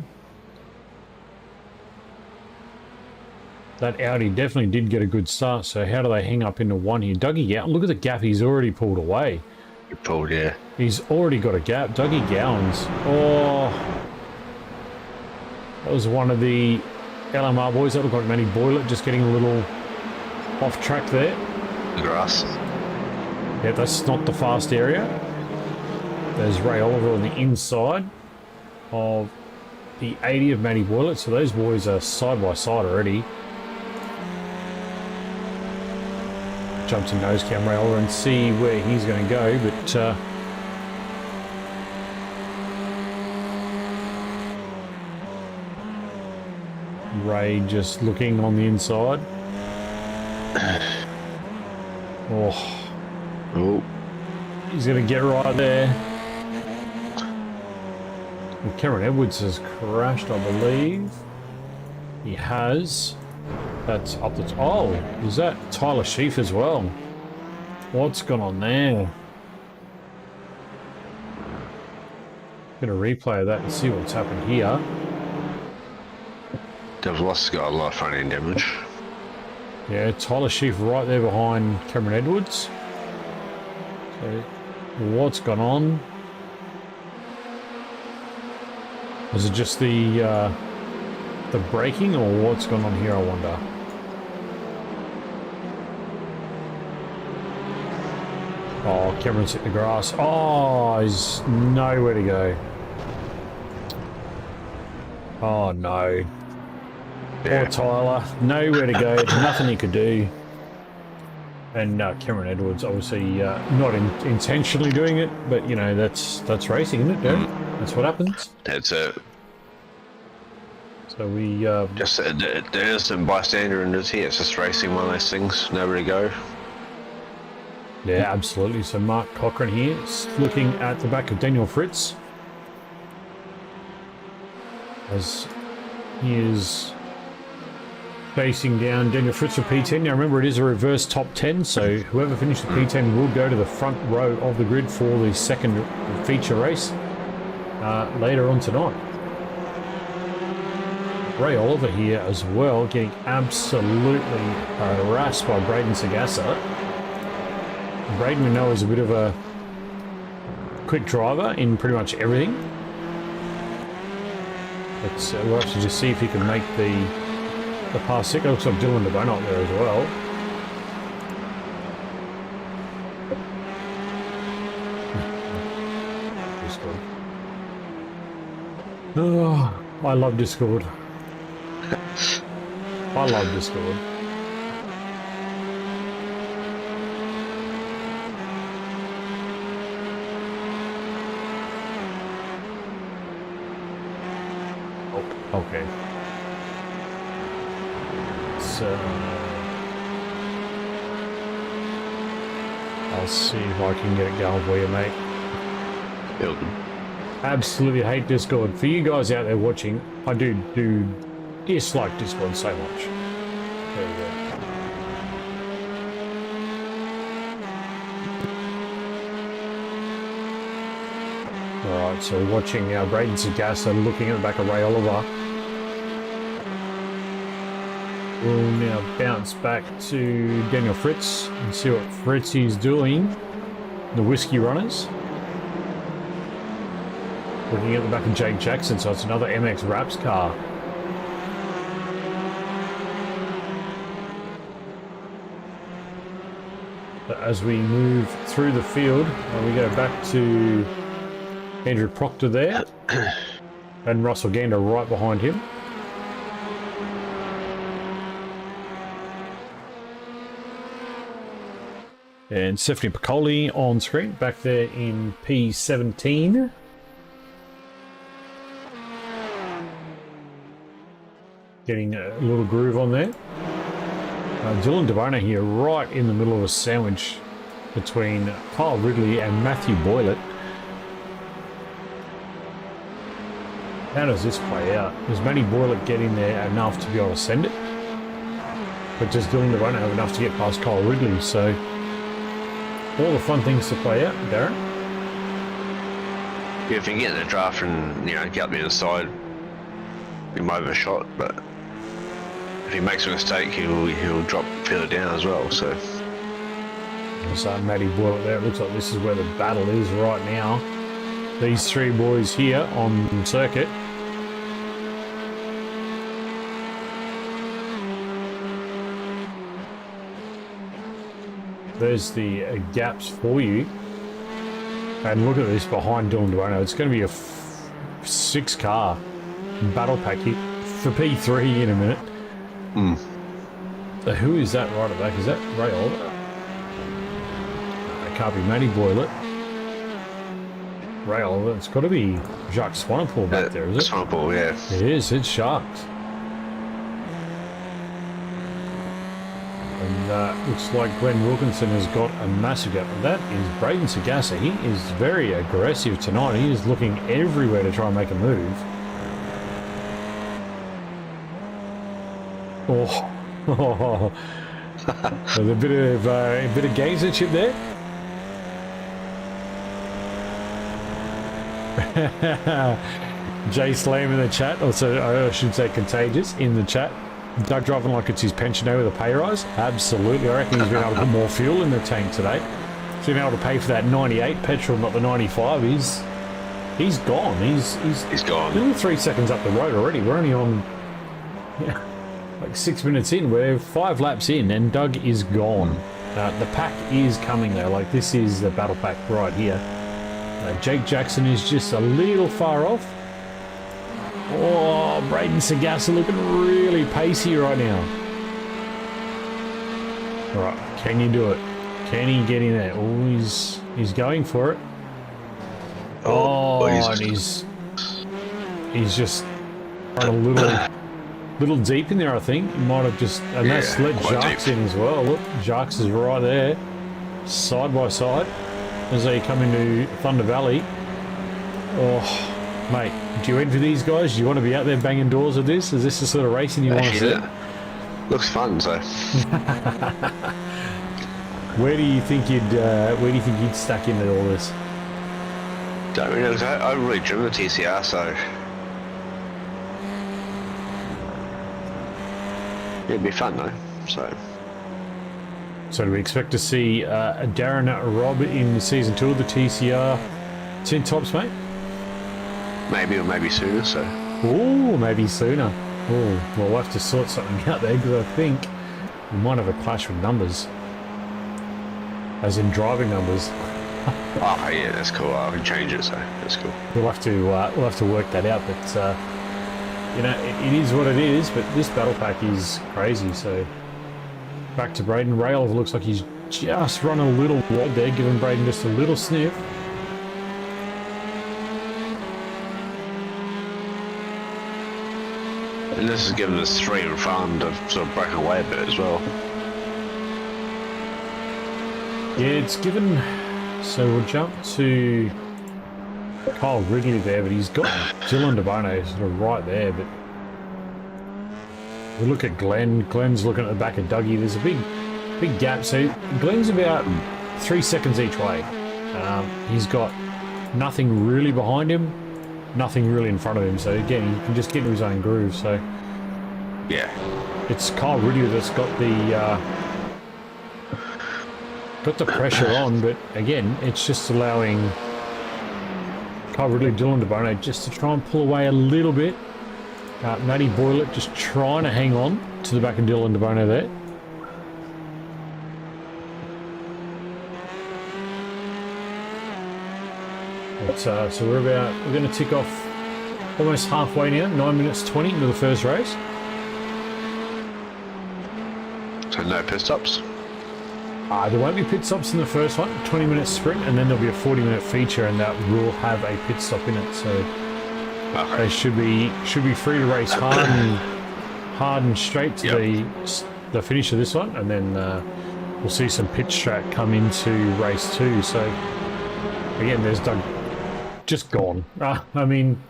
That Audi definitely did get a good start. So how do they hang up into one here? Dougie Gowan, look at the gap he's already pulled away. He pulled, yeah. He's already got a gap. Dougie Gowans. Oh. That was one of the LMR boys. That looked like Matty Boylet just getting a little off track there. The grass. Yeah, that's not the fast area. There's Ray Oliver on the inside of the 80 of Matty Boylet. So those boys are side by side already. Jump to nose cam Ray Oliver and see where he's going to go, but Ray just looking on the inside. Oh. Oh. He's going to get right there. Well, Cameron Edwards has crashed, I believe. He has. That's up the... Oh, is that Tyler Sheaf as well? What's gone on there? Going to replay that and see what's happened here. Devlos got a lot of front end damage. Yeah, Tyler Sheaf right there behind Cameron Edwards. So, what's gone on? Is it just the braking, or what's gone on here, I wonder? Oh, Cameron's hit the grass. Oh, he's nowhere to go. Oh, no. Yeah. Poor Tyler. Nowhere to go. Nothing he could do. And Cameron Edwards, obviously not intentionally doing it, but, you know, that's racing, isn't it, dude? That's what happens. That's it. So we... Just the innocent bystander in this here. It's just racing, one of those things. Nowhere to go. Yeah, absolutely. So Mark Cochran here is looking at the back of Daniel Fritz. As he is facing down Daniel Fritz for P10. Now remember, it is a reverse top 10, so whoever finished the P10 will go to the front row of the grid for the second feature race later on tonight. Ray Oliver here as well, getting absolutely harassed by Braden Sagassa. Braden, we know, is a bit of a quick driver in pretty much everything. But we'll have to just see if he can make the pass six. It looks like Dylan DeBonot there as well. Discord. Oh, I love Discord. I love Discord. Oh, okay. So I'll see if I can get it going for you, mate. Building. Absolutely hate Discord. For you guys out there watching, I do dislike Discord so much. There we go. Alright, so watching now Braden Sagassa looking at the back of Ray Oliver. We'll now bounce back to Daniel Fritz and see what Fritz is doing. The Whiskey Runners. Looking at the back of Jake Jackson, so it's another MX Raps car. But as we move through the field, we go back to Andrew Proctor there, and Russell Gander right behind him. And Stephanie Piccoli on screen, back there in P17. Getting a little groove on there. Dylan DeBona here, right in the middle of a sandwich between Kyle Ridley and Matthew Boylett. How does this play out? Does Matty Boylett get in there enough to be able to send it? But does Dylan DeBona have enough to get past Kyle Ridley? So, all the fun things to play out, Darren. Yeah, if you can get in the draft and, get up the inside, he might have a shot, but if he makes a mistake, he'll drop further down as well, so. So Matty Boylett there, it looks like this is where the battle is right now. These three boys here on circuit. There's the gaps for you. And look at this behind Dylan DeBona. It's going to be a 6-car battle pack here for P3 in a minute. So who is that right at the back? Is that Ray Oliver? It can't be Matty Boylett. Ray Oliver. It's got to be Jacques Swanepoel back there, is it? Swanepoel, yeah. It is. It's Sharks. And looks like Glenn Wilkinson has got a massive gap. And that is Braden Sagassa. He is very aggressive tonight. He is looking everywhere to try and make a move. Oh, there's a bit of gamesmanship there. Jay Slam in the chat, also I should say Contagious in the chat. Doug driving like it's his pension day with a pay rise. Absolutely, I reckon he's been able to put more fuel in the tank today. He's been able to pay for that 98 petrol, not the 95. He's gone. He's gone. We're 3 seconds up the road already. We're only on like 6 minutes in. We're 5 laps in, and Doug is gone. The pack is coming though. Like this is the battle pack right here. Jake Jackson is just a little far off. Oh, Braden Sagassa looking really pacey right now. All right, can you do it? Can he get in there? Oh, he's going for it. Oh, and he's just run a little deep in there, I think. He might have just, and that's let Jacques in as well. Look, Jacques is right there, side by side, as they come into Thunder Valley. Oh, mate, do you envy these guys? Do you want to be out there banging doors with this? Is this the sort of racing you want to see? Looks fun, so. Where do you think you'd stack into all this? Don't really know, 'cause I really driven the TCR, so it'd be fun though. So do we expect to see Darren Robb in season 2 of the TCR 10 tops, mate? Maybe, or maybe sooner. So. Oh, maybe sooner. Oh, well, we'll have to sort something out there because I think we might have a clash with numbers, as in driving numbers. Oh yeah, that's cool. I can change it, so that's cool. We'll have to work that out, but it is what it is. But this battle pack is crazy. So back to Braden. Rail looks like he's just run a little wide there, giving Braden just a little sniff. And this has given us 3 in front of sort of broken away a bit as well. Yeah, it's given. So we'll jump to Kyle Ridley there, but he's got Dylan DeBona sort of right there. But we look at Glenn. Glenn's looking at the back of Dougie. There's a big gap. So Glenn's about 3 seconds each way. He's got nothing really behind him, nothing really in front of him. So again, he can just get into his own groove. So yeah, it's Kyle Ridley that's got the pressure on, but again, it's just allowing Kyle Ridley, Dylan DeBona just to try and pull away a little bit. Matty Boylett just trying to hang on to the back of Dylan DeBona there. But, so we're going to tick off almost halfway now, 9 minutes 20 into the first race. So no pit stops. There won't be pit stops in the first one, 20-minute sprint, and then there'll be a 40-minute feature, and that will have a pit stop in it. So they should be free to race hard and straight to the finish of this one, and then we'll see some pit strat come into race 2. So again, there's Doug just gone. I mean,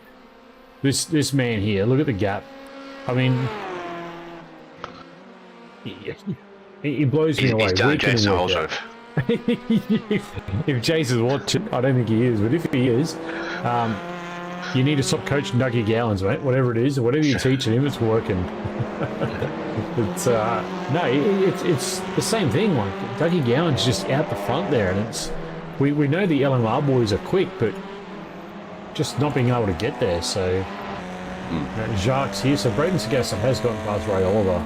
this man here, look at the gap. I mean, he blows me away. He's done week in and Jason week also. out. If Jason's watching, I don't think he is, but if he is, you need to stop coaching Dougie Gowans, mate. Whatever it is, or whatever you're teaching him, it's working. But no, it's the same thing. Like Dougie Gowans just out the front there, and it's we know the LMR boys are quick, but just not being able to get there. So Jacques here. So Braden Sagassa has gotten past Ray Oliver.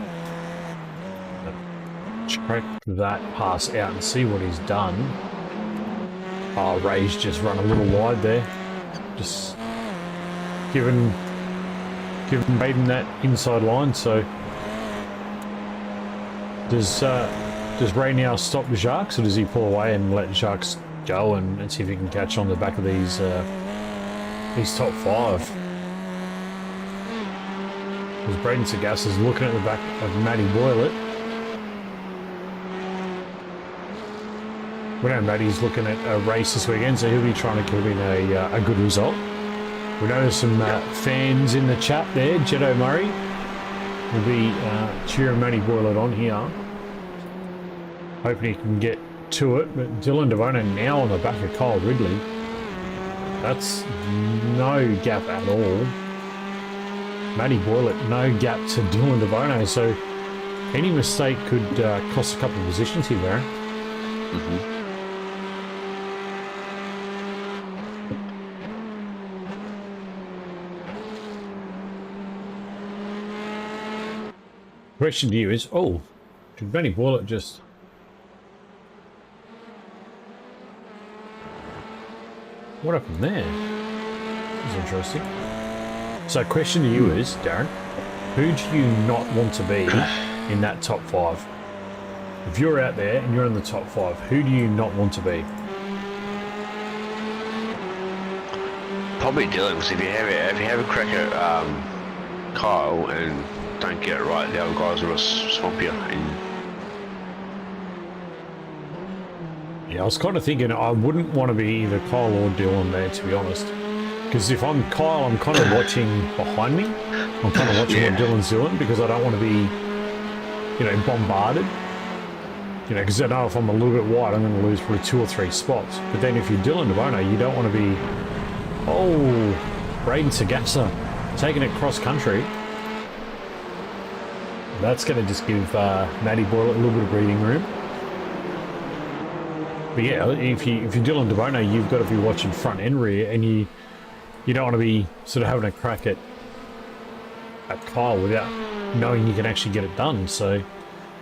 Check that pass out and see what he's done. Oh, Ray's just run a little wide there. Just giving Braden that inside line. So does Ray now stop Jacques, or does he pull away and let Jacques go and see if he can catch on the back of these top 5? Because Braden Sagassa is looking at the back of Matty Boylett. We know Matty's looking at a race this weekend, so he'll be trying to give in a good result. We know there's some fans in the chat there. Jeddo Murray will be cheering Matty Boylett on here. Hoping he can get to it. But Dylan Devono now on the back of Kyle Ridley. That's no gap at all. Matty Boylett, no gap to Dylan Devono. So any mistake could cost a couple of positions here, Baron. Question to you is, did Matty Boylett just... What happened there? That's interesting. So question to you is, Darren, who do you not want to be in that top 5? If you're out there and you're in the top 5, who do you not want to be? Probably Dylan, because if you have a crack at Kyle and don't get it right, the other guys will swamp you. Yeah, I was kind of thinking I wouldn't want to be either Kyle or Dylan there, to be honest. Because if I'm Kyle, I'm kind of watching behind me. I'm kind of watching what Dylan's doing, because I don't want to be, bombarded. Because I know if I'm a little bit wide, I'm going to lose probably 2 or 3 spots. But then if you're Dylan Devono, you don't want to be... Braden Sagassa taking it cross country. That's going to just give Matty Boylett a little bit of breathing room. But yeah, if you're Dylan Devono, you've got to be watching front and rear, and you don't want to be sort of having a crack at Kyle without knowing you can actually get it done. So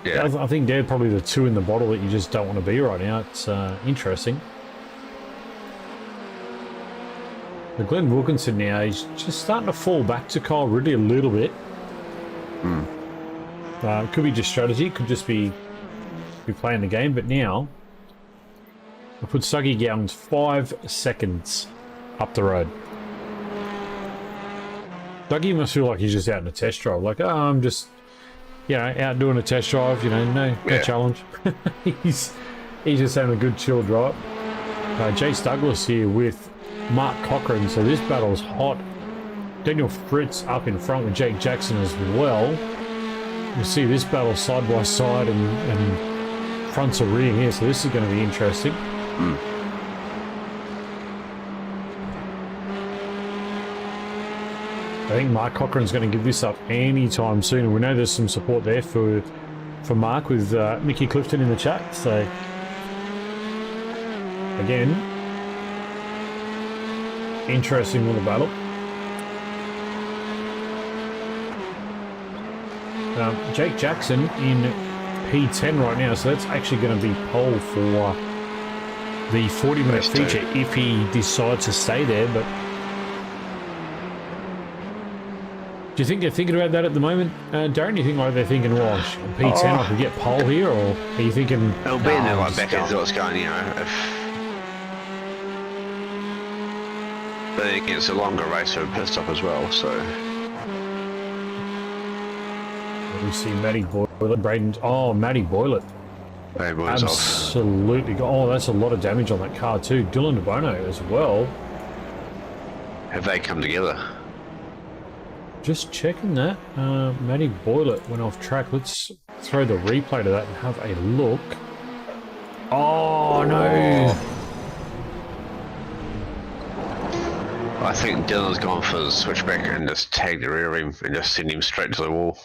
yeah, I think they're probably the 2 in the bottle that you just don't want to be right now. It's interesting. But Glenn Wilkinson now, he's just starting to fall back to Kyle Ridley a little bit. Could be just strategy, could just be playing the game, but now I put Dougie Gowans 5 seconds up the road. Dougie must feel like he's just out in a test drive, like, I'm just, out doing a test drive, no challenge. He's just having a good chill drive. Jace Douglas here with Mark Cochran, so this battle's hot. Daniel Fritz up in front with Jake Jackson as well. We'll see this battle side by side and front to rear here, so this is going to be interesting. I think Mark Cochran's going to give this up anytime soon, and we know there's some support there for Mark with Mickey Clifton in the chat. So again, interesting little battle. Jake Jackson in P10 right now, so that's actually going to be pole for the 40-minute feature if he decides to stay there. But Do you think they're thinking about that at the moment, Darren? Do you think like they're thinking, well, P10 I could get pole here, or are you thinking? It'll be in there like back end what's going, you know. But then again, it's a longer race for a pit stop as well, so. We see Matty Boylet, Braden. Oh, Matty Boylet. Absolutely. Oh, that's a lot of damage on that car too. Dylan DeBono as well. Have they come together? Just checking that. Matty Boylet went off track. Let's throw the replay to that and have a look. Oh, no. I think Dylan's gone for the switchback and just tagged the rear of him and just send him straight to the wall.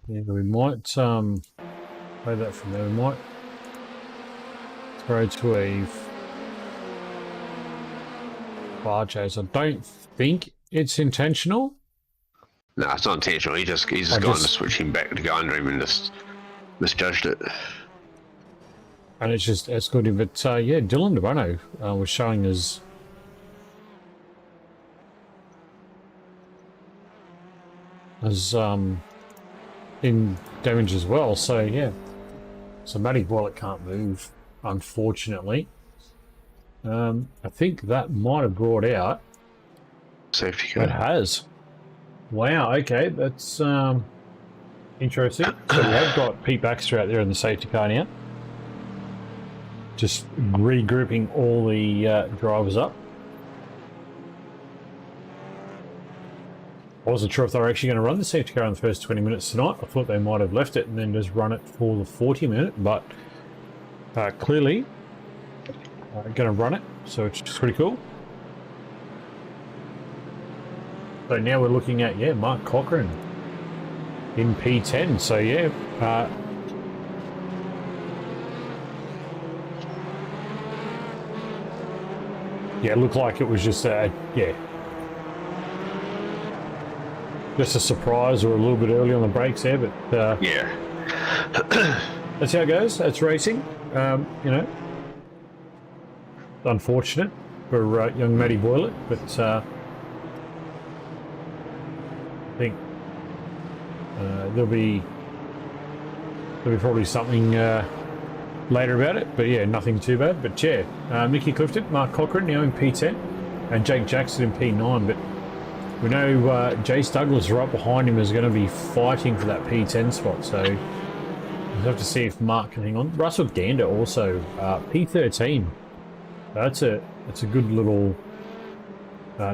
Yeah, we might play that from there. We might throw to a bar chase. I don't think it's intentional. No, it's not intentional. He's just gone to switch him back to go under him and just misjudged it. And it's just escorting. But yeah, Dylan DeBono was showing as in damage as well. So yeah, so Matty Boylet can't move, unfortunately. I think that might have brought out safety car. It has. Wow. Okay, that's interesting. So we have got Pete Baxter out there in the safety car now, just regrouping all the drivers up. I wasn't sure if they were actually going to run the safety car in the first 20 minutes tonight. I thought they might have left it and then just run it for the 40-minute, but clearly going to run it, so it's just pretty cool. So now we're looking at, yeah, Mark Cochran in P10. So yeah, yeah, it looked like it was just yeah, just a surprise or a little bit early on the brakes there, but yeah, that's how it goes. That's racing. You know, unfortunate for young Matty Boylet, but I think there'll be probably something later about it, but yeah, nothing too bad. But yeah, Mickey Clifton, Mark Cochran now in P10, and Jake Jackson in P9. But we know Jace Douglas right behind him is going to be fighting for that P10 spot. So we'll have to see if Mark can hang on. Russell Gander also P13. That's a good little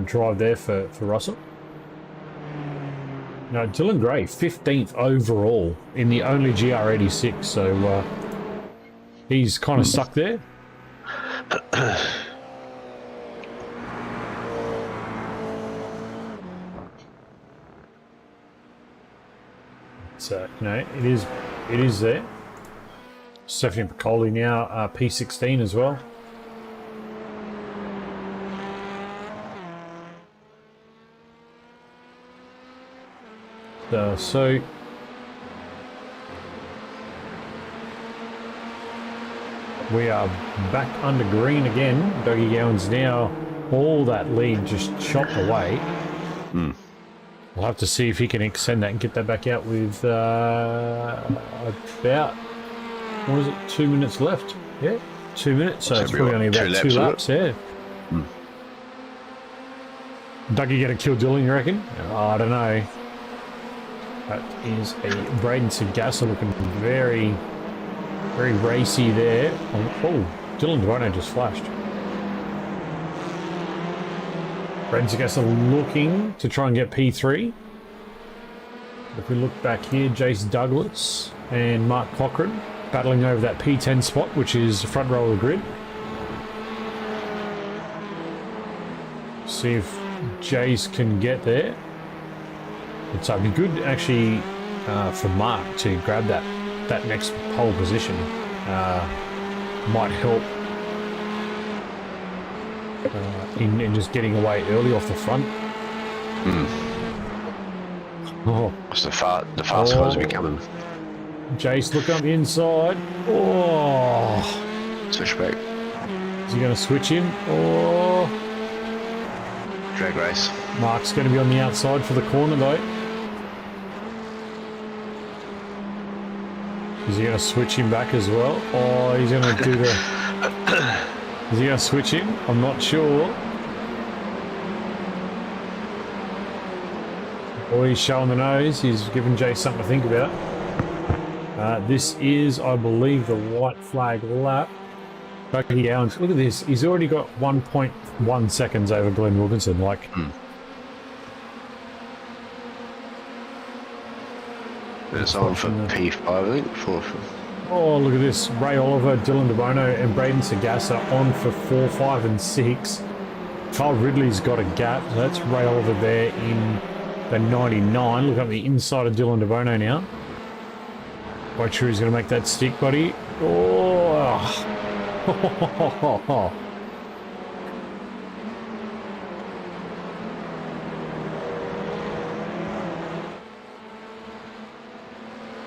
drive there for Russell. No, Dylan Gray, 15th overall in the only GR86, so he's kind of stuck there. So, you know, it is there. Stephanie Piccoli now, P16 as well. So we are back under green again. Dougie Gowan's now all that lead just chopped away. We'll have to see if he can extend that and get that back out with about, what is it, 2 minutes left? Yeah, 2 minutes. So it's probably only about two laps. Yeah. Dougie going to kill Dylan, you reckon? I don't know. That is a Braden Sagassa looking very, very racy there. Oh, Dylan DeBono just flashed. Braden Sagassa looking to try and get P3. If we look back here, Jace Douglas and Mark Cochran battling over that P10 spot, which is the front row of the grid. See if Jace can get there. It's be good actually for Mark to grab that next pole position. Might help in just getting away early off the front. Oh, it's the fast cars are becoming. Jace, look up inside. Oh, Switch back. is he going to switch him? Oh, drag race. Mark's going to be on the outside for the corner though. Is he going to switch him back as well? Oh, he's going to do the... Is he going to switch him? I'm not sure. Oh, he's showing the nose. He's giving Jay something to think about. This is, I believe, the white flag lap. Bucky Gowans, look at this. He's already got 1.1 seconds over Glenn Wilkinson. Like, It's on for P5, I think. oh, look at this. Ray Oliver, Dylan DeBono, and Braden Sagassa on for 4, 5, and 6. Kyle Ridley's got a gap. So that's Ray Oliver there in the 99. Look up the inside of Dylan DeBono now. Quite sure he's going to make that stick, buddy. Oh.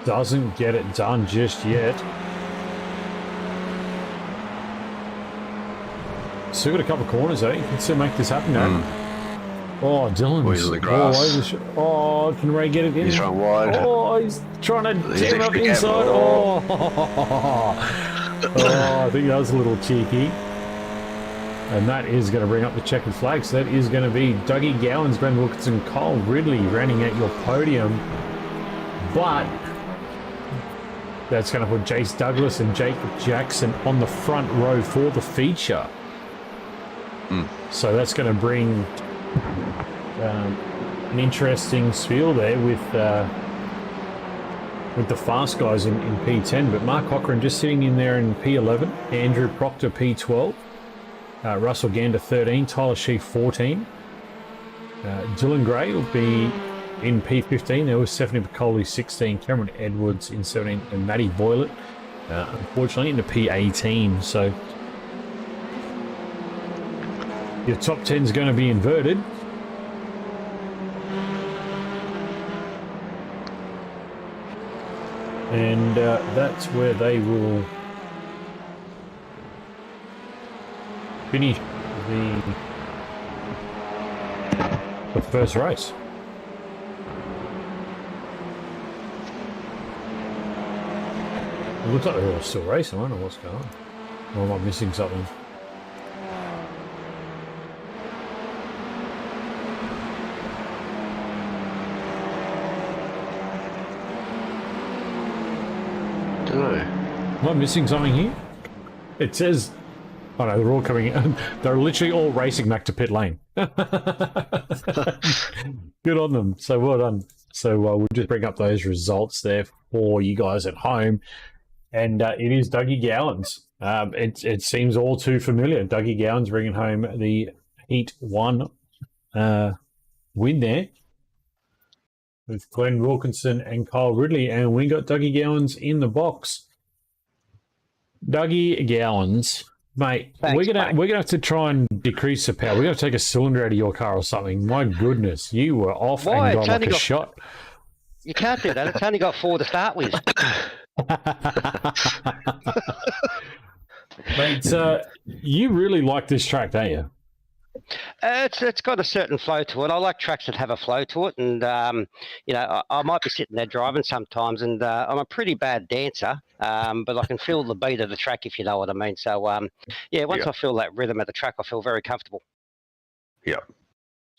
Doesn't get it done just yet. Still got a couple of corners though. You can still make this happen now. Oh, Dylan's the grass. Oh, can Ray get it in? He's run wide. Oh, he's trying to jam up actually inside. oh. I think that was a little cheeky. And that is going to bring up the checkered flag. So that is going to be Dougie Gowans, Glenn Wilkinson, Kyle Ridley rounding out your podium. But that's going to put Jace Douglas and Jake Jackson on the front row for the feature. So that's going to bring an interesting spiel there with the fast guys in P10. But Mark Cochran just sitting in there in P11, Andrew Proctor P12, Russell Gander 13, Tyler Sheaf 14, Dylan Gray will be in P15. There was Stephanie Piccoli 16, Cameron Edwards in 17, and Maddie Boylett unfortunately into P18. So your top 10 is going to be inverted. And that's where they will finish the first race. It looks like they're all still racing. I don't know what's going on. Or am I missing something? Am I missing something here? It says... Oh no, they're all coming in. They're literally all racing back to pit lane. Good on them. So well done. So we'll just bring up those results there for you guys at home. And it is Dougie Gowans. It seems all too familiar. Dougie Gowans bringing home the Heat 1 win there with Glenn Wilkinson and Kyle Ridley. And we got Dougie Gowans in the box. Dougie Gowans, mate, Thanks, we're gonna have to try and decrease the power. We're gonna take a cylinder out of your car or something. My goodness, you were off Why? and It's got only like a got- shot. You can't do that. It's only got 4 to start with. Mate, you really like this track, don't you? It's got a certain flow to it. I like tracks that have a flow to it, and you know, I might be sitting there driving sometimes, and I'm a pretty bad dancer, but I can feel the beat of the track, if you know what I mean. So yeah, once I feel that rhythm of the track, I feel very comfortable. Yeah.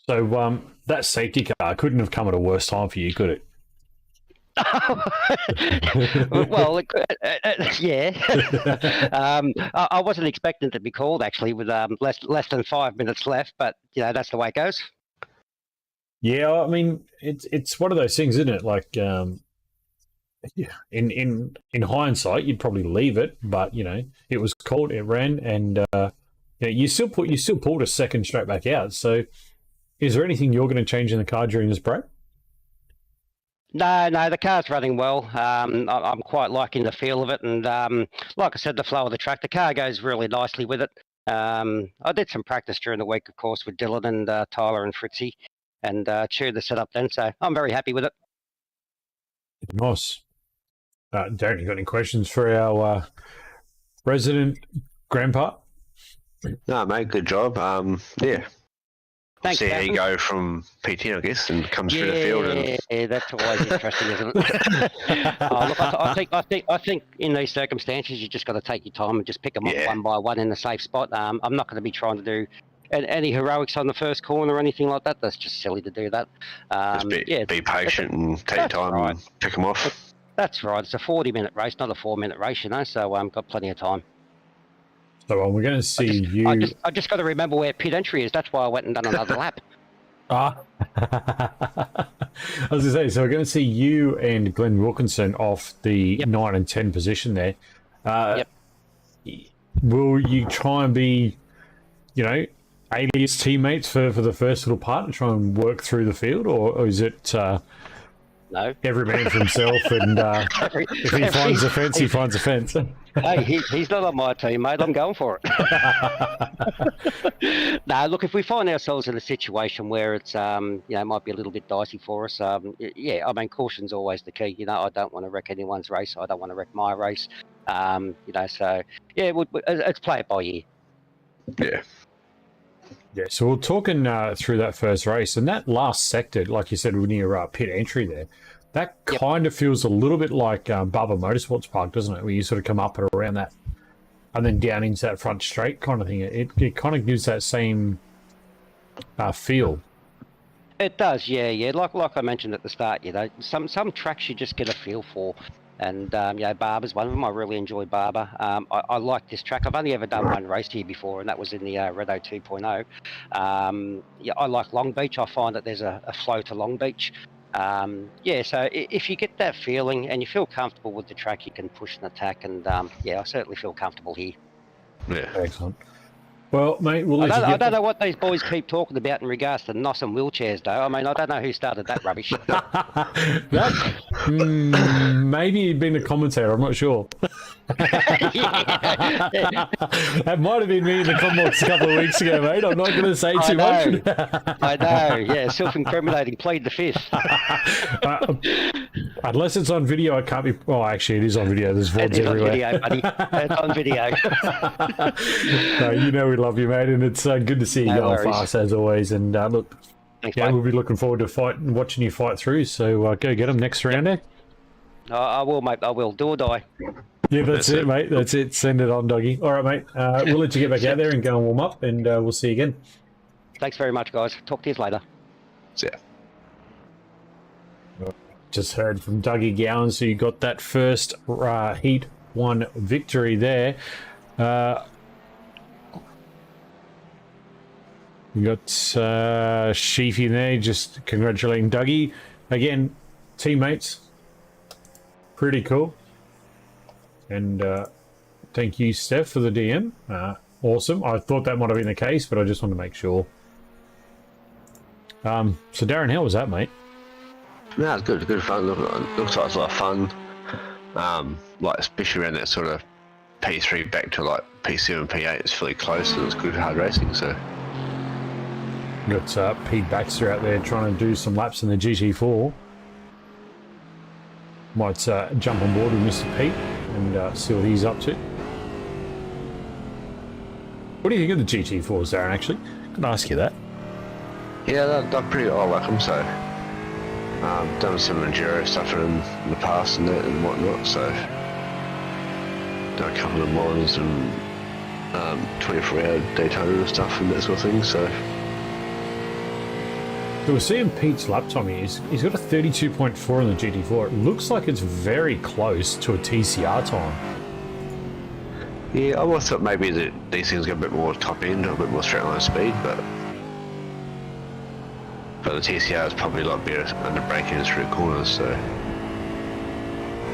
So that safety car couldn't have come at a worse time for you, could it? Well, yeah. I wasn't expecting it to be called, actually, with less than 5 minutes left, but you know, that's the way it goes. Yeah, I mean, it's one of those things, isn't it? Like, yeah, in hindsight, you'd probably leave it, but you know, it was called, it ran, and yeah, you still pulled a second straight back out. So, is there anything you're going to change in the car during this break? No, the car's running well. I'm quite liking the feel of it, and like I said, the flow of the track, the car goes really nicely with it. I did some practice during the week, of course, with Dylan and Tyler and Fritzy, and chewed the setup then, so I'm very happy with it. Nice. Darren, you got any questions for our resident grandpa? No, mate, good job. Yeah, Thanks, see how you Captain. go from P10, I guess, and comes through the field. And Yeah, that's always interesting, isn't it? Oh, look, I think in these circumstances, you just got to take your time and just pick them up Yeah. one by one in a safe spot. I'm not going to be trying to do any heroics on the first corner or anything like that. That's just silly to do that. just Yeah, be patient and take your that's time right. and pick them off. That's right. It's a 40-minute race, not a 4-minute race, you know. So got plenty of time. So we're going to see you. I just got to remember where pit entry is. That's why I went and done another lap. I was going to say, so we're going to see you and Glenn Wilkinson off the 9 and 10 position there. Yep. Will you try and be, alias teammates for the first little part and try and work through the field, or is it No. every man for himself and if he finds a fence, he finds a fence? Hey, he's not on my team, mate. I'm going for it. No, look, if we find ourselves in a situation where it's, might be a little bit dicey for us, caution's always the key. I don't want to wreck anyone's race. I don't want to wreck my race. So, yeah, let's play it by ear. Yeah. Yeah, so we're talking through that first race, and that last sector, like you said, near pit entry there, that kind of feels a little bit like Barber Motorsports Park, doesn't it? Where you sort of come up and around that, and then down into that front straight kind of thing. It kind of gives that same feel. It does, yeah. Like I mentioned at the start, some tracks you just get a feel for. And, Barber's one of them. I really enjoy Barber. I like this track. I've only ever done one race here before, and that was in the Redo 2.0. I like Long Beach. I find that there's a flow to Long Beach. So if you get that feeling and you feel comfortable with the track, you can push and attack. And, I certainly feel comfortable here. Yeah. Excellent. Well, mate, I don't know what these boys keep talking about in regards to NOS and wheelchairs, though. I mean, I don't know who started that rubbish. Maybe he'd been a commentator, I'm not sure. That might have been me in the comments a couple of weeks ago, mate. I'm not going to say too much. I know, yeah, self-incriminating, plead the fifth. Unless it's on video, it can't be. Oh, actually, it is on video. There's VODs everywhere. It's on video, buddy. It's on video. No, we love you, mate, and it's good to see you going fast as always. And look, Thanks, we'll mate. be looking forward to watching you fight through. So go get them next round, eh? I will, mate. I will. Do or die. Yeah, that's it, mate. That's it. Send it on, doggy. All right, mate. We'll let you get back out there and go and warm up, and we'll see you again. Thanks very much, guys. Talk to you later. Yeah. Just heard from Dougie Gowan, so you got that first Heat 1 victory there. You got Sheafy there, just congratulating Dougie. Again, teammates. Pretty cool. And thank you, Steph, for the DM. Awesome. I thought that might have been the case, but I just wanted to make sure. So, Darren, how was that, mate? No, it's good. Good fun. Looks like it's a lot of fun. Especially around that sort of P3 back to like P7, P8. It's fairly close, and it's good hard racing. So. Got Pete Baxter out there trying to do some laps in the GT4. Might jump on board with Mr. Pete and see what he's up to. What do you think of the GT4s, Darren, actually? Can I ask you that? Yeah, they're pretty. I like them, so. Done some enduro stuff in the past and that and whatnot, so. Done a couple of mines and 24-hour Daytona stuff and that sort of thing, so. So we're seeing Pete's lap time here. He's got a 32.4 on the GT4. It looks like it's very close to a TCR time. Yeah, I would have thought maybe that these things got a bit more top end or a bit more straight line speed, but the TCR is probably a lot better under braking through corners, so.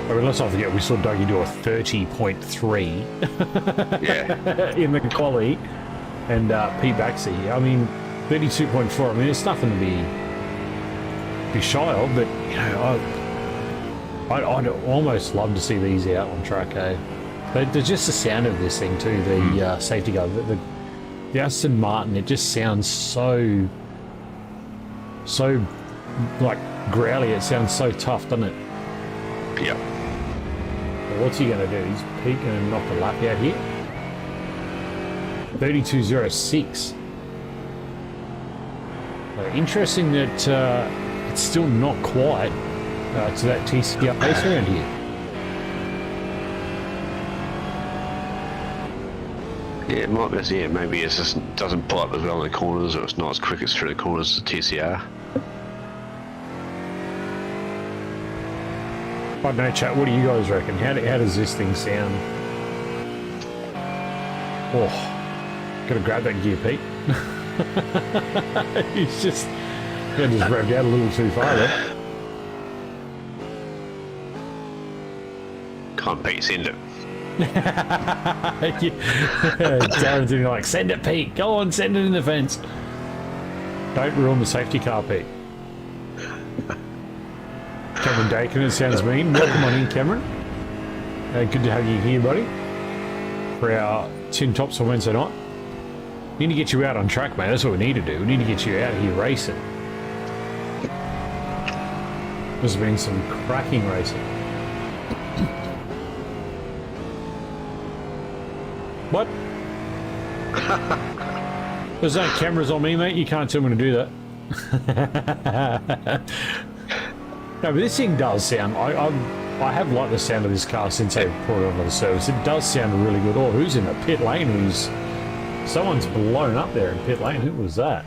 I mean, let's not forget, we saw Dougie do a 30.3 Yeah. in the quali, and Pete Baxter here. I mean, 32.4, I mean, it's nothing to be shy of, but, I'd almost love to see these out on track, eh? But there's just the sound of this thing, too, the safety car. The Aston Martin, it just sounds so like growly. It sounds so tough, doesn't it? Yeah. Well, what's he going to do? Is Pete going to knock a lap out here? 32.06. Interesting that it's still not quite to that TCR pace around here. Yeah, it might be. Yeah, maybe it just doesn't pull up as well in the corners, or it's not as quick as through the corners as the TCR. I don't know, chat. What do you guys reckon? How does this thing sound? Oh, gotta grab that gear, Pete. He's just revved out a little too far there. Can't Pete, send it. Darren's in like, send it, Pete. Go on, send it in the fence. Don't ruin the safety car, Pete. Cameron Dakin, it sounds mean. Welcome on in, Cameron. Good to have you here, buddy, for our Tin Tops on Wednesday night. We need to get you out on track, mate. That's what we need to do. We need to get you out here racing. There's been some cracking racing. What? There's no cameras on me, mate. You can't tell me to do that. No, but this thing does sound... I have liked the sound of this car since I brought it onto the service. It does sound really good. Oh, who's in the pit lane? Someone's blown up there in pit lane. Who was that?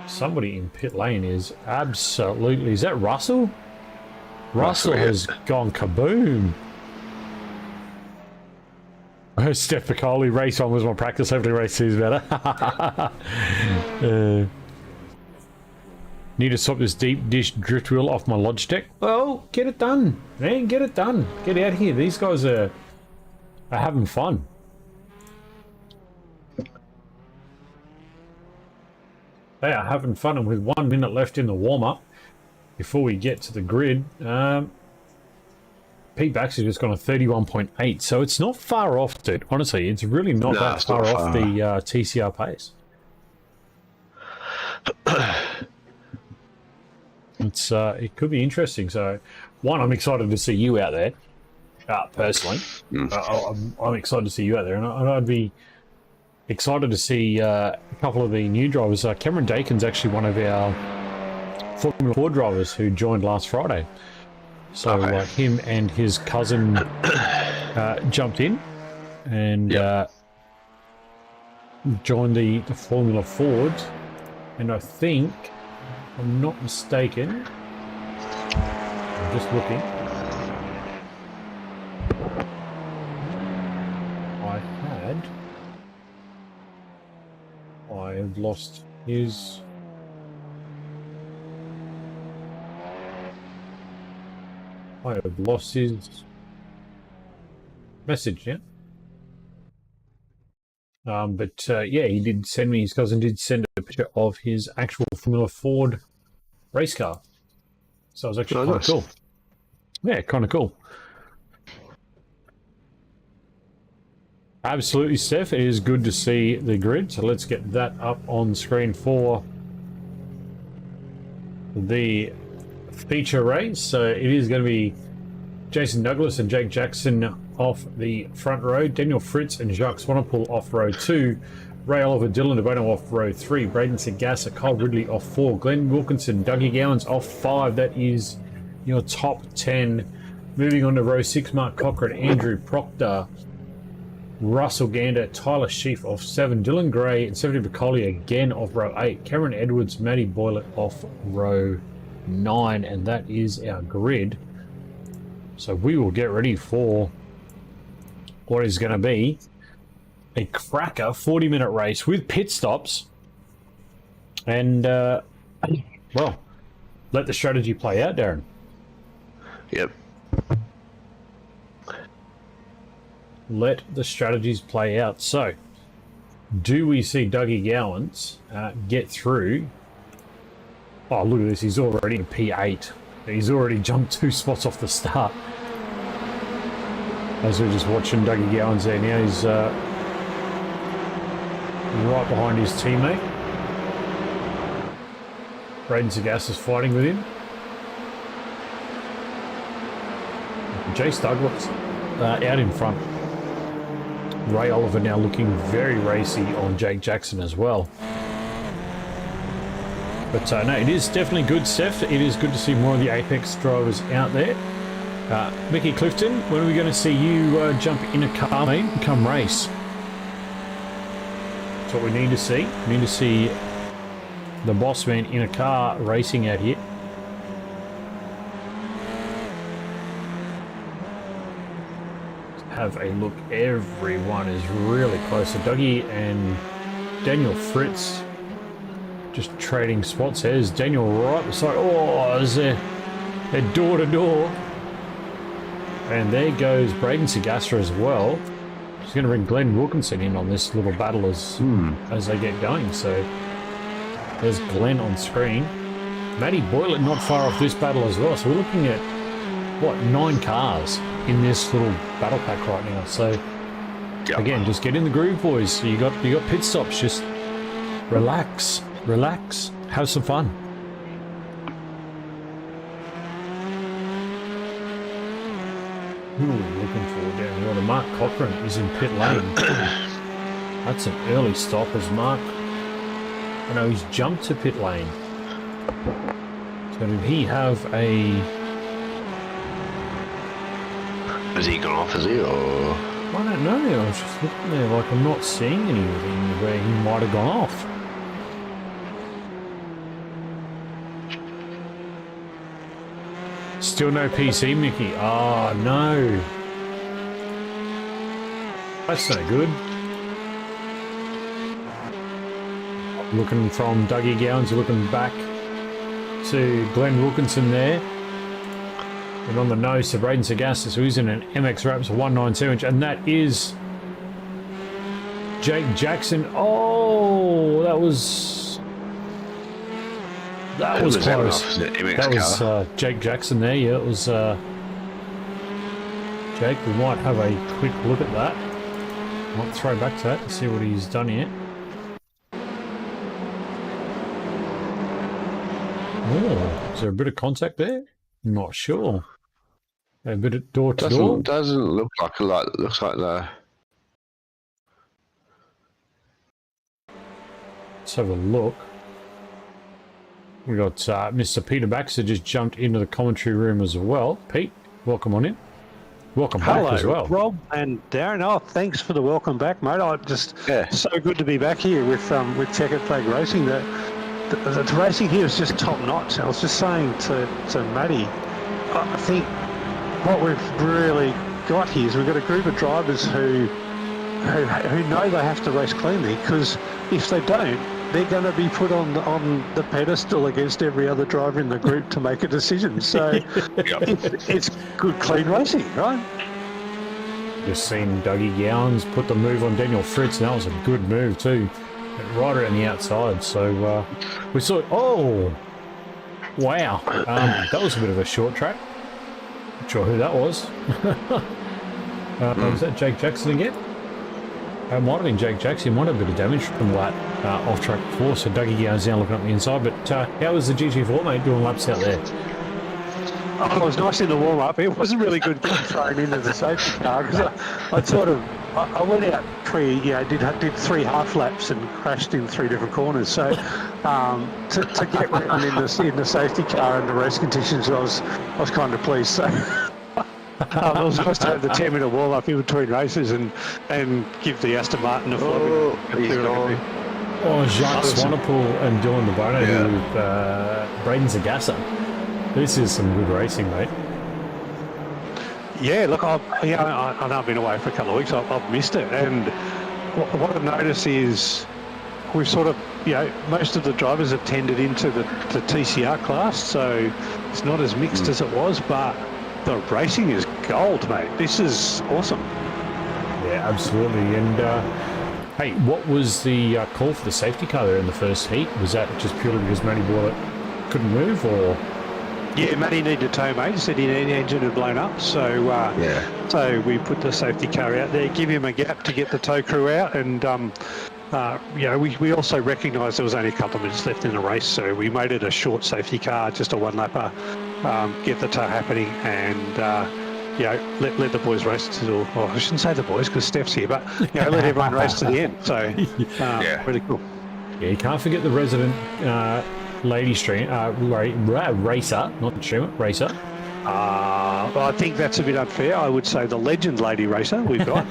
Somebody in pit lane is absolutely... Is that Russell? Russell has gone kaboom. Steph Piccoli, race 1 was my practice. Hopefully race 2 is better. Need to swap this deep dish drift wheel off my Logitech. Well, get it done, man. Get it done. Get out of here. These guys are having fun. They are having fun, and with 1 minute left in the warm-up before we get to the grid, Pete Baxter's just gone a 31.8, so it's not far off, dude. Honestly, it's really not that far off the TCR pace. It could be interesting. So, one, I'm excited to see you out there. Personally, I'm excited to see you out there, and I'd be excited to see a couple of the new drivers. Cameron Dakin's actually one of our Formula 4 drivers who joined last Friday. So him and his cousin jumped in and joined the Formula Ford. And I think, if I'm not mistaken, I'm just looking. I have lost his... I have lost his message, yeah. Yeah, he did send me, his cousin did send a picture of his actual Formula Ford race car. So it was actually kind of cool. Yeah, kind of cool. Absolutely, Steph. It is good to see the grid. So let's get that up on screen for the feature race. So it is going to be Jason Douglas and Jake Jackson off the front row, Daniel Fritz and Jacques Swanepoel off row 2, Ray Oliver, Dylan DeBono off row 3, Braden Sagassa, Kyle Ridley off 4, Glenn Wilkinson, Dougie Gowans off 5. That is your top 10. Moving on to row 6, Mark Cochran, Andrew Proctor, Russell Gander, Tyler Sheaf off 7, Dylan Gray and Stephanie Piccoli again off row 8, Cameron Edwards, Matty Boylett off row 9, and that is our grid. So we will get ready for what is going to be a cracker 40-minute race with pit stops. And, well, let the strategy play out, Darren. Yep. Let the strategies play out. So, do we see Dougie Gowans get through? Oh, look at this. He's already in P8. He's already jumped 2 spots off the start. As we're just watching Dougie Gowans there now, he's right behind his teammate. Braden Sagas is fighting with him. Jace Douglas out in front. Ray Oliver now looking very racy on Jake Jackson as well. But no, it is definitely good, Steph. It is good to see more of the Apex drivers out there. Mickey Clifton, when are we going to see you jump in a car, mate, and come race? That's what we need to see. We need to see the boss man in a car racing out here. Have a look. Everyone is really close. So Dougie and Daniel Fritz just trading spots. There's Daniel right beside. Oh, there's they're door to door. And there goes Braden Sagasta as well. She's going to bring Glenn Wilkinson in on this little battle as they get going. So there's Glenn on screen. Matty Boylan not far off this battle as well. So we're looking at, what, 9 cars in this little battle pack right now. So again, just get in the groove, boys. So you got pit stops. Just relax, have some fun. Who are we looking for down here? The Mark Cochran is in pit lane. That's an early stop as Mark. I know he's jumped to pit lane. So did he have a... Has he gone off, is he, or...? I don't know. I was just looking there like I'm not seeing anything where he might have gone off. Still no PC, Mickey. Oh, no. That's no good. Looking from Dougie Gowans, looking back to Glenn Wilkinson there. And on the nose to Braden Sagasta, so he's in an MX Raps 192-inch, and that is Jake Jackson. Oh, that was close. That was Jake Jackson there. Yeah, it was Jake. We might have a quick look at that. Might throw back to that and see what he's done here. Oh, is there a bit of contact there? Not sure. A bit of door to door. Doesn't look like a lot. It looks like the. Let's have a look. We got Mr. Peter Baxter just jumped into the commentary room as well. Pete, welcome on in. Welcome back as well. Rob and Darren. Oh, thanks for the welcome back, mate. So good to be back here with Checkered Flag Racing. The racing here is just top notch. I was just saying to Matty, I think what we've really got here is we've got a group of drivers who know they have to race cleanly, because if they don't, they're going to be put on the pedestal against every other driver in the group to make a decision. So it's good, clean racing, right? Just seen Dougie Gowans put the move on Daniel Fritz, and that was a good move too. Right around the outside. So we saw it. Oh, wow. That was a bit of a short track. Not sure who that was. Was that Jake Jackson again? It might have been Jake Jackson. He might have a bit of damage from that off track before. So Dougie Gowans now looking up the inside. But how was the GT4, mate, doing laps out there? Oh, it was nice in the warm up. It wasn't really good throwing into the safety car, because I went out did 3 half laps and crashed in 3 different corners. So to get written in the safety car under race conditions, I was kind of pleased. So it was nice to have the 10-minute warm up in between races and give the Aston Martin a flog. Jacques Swanepoel and Dylan DeBono with Braden Sagasta. This is some good racing, mate. Yeah, look, I know I've been away for a couple of weeks. I've missed it, and what I've noticed is we've sort of, most of the drivers have tended into the TCR class, so it's not as mixed as it was, but the racing is gold, mate. This is awesome. Yeah, absolutely. And hey, what was the call for the safety car there in the first heat? Was that just purely because Matty Boylan couldn't move, or...? Yeah, Matty needed a tow, mate. He said the engine had blown up, so we put the safety car out there, give him a gap to get the tow crew out, and we also recognised there was only a couple of minutes left in the race, so we made it a short safety car, just a one-lapper, get the tow happening, and let the boys race to, well, I shouldn't say the boys because Steph's here, but let everyone race to the end. So really cool. Yeah, you can't forget the resident lady racer, not streamer, racer. Well, I think that's a bit unfair. I would say the legend lady racer we've got.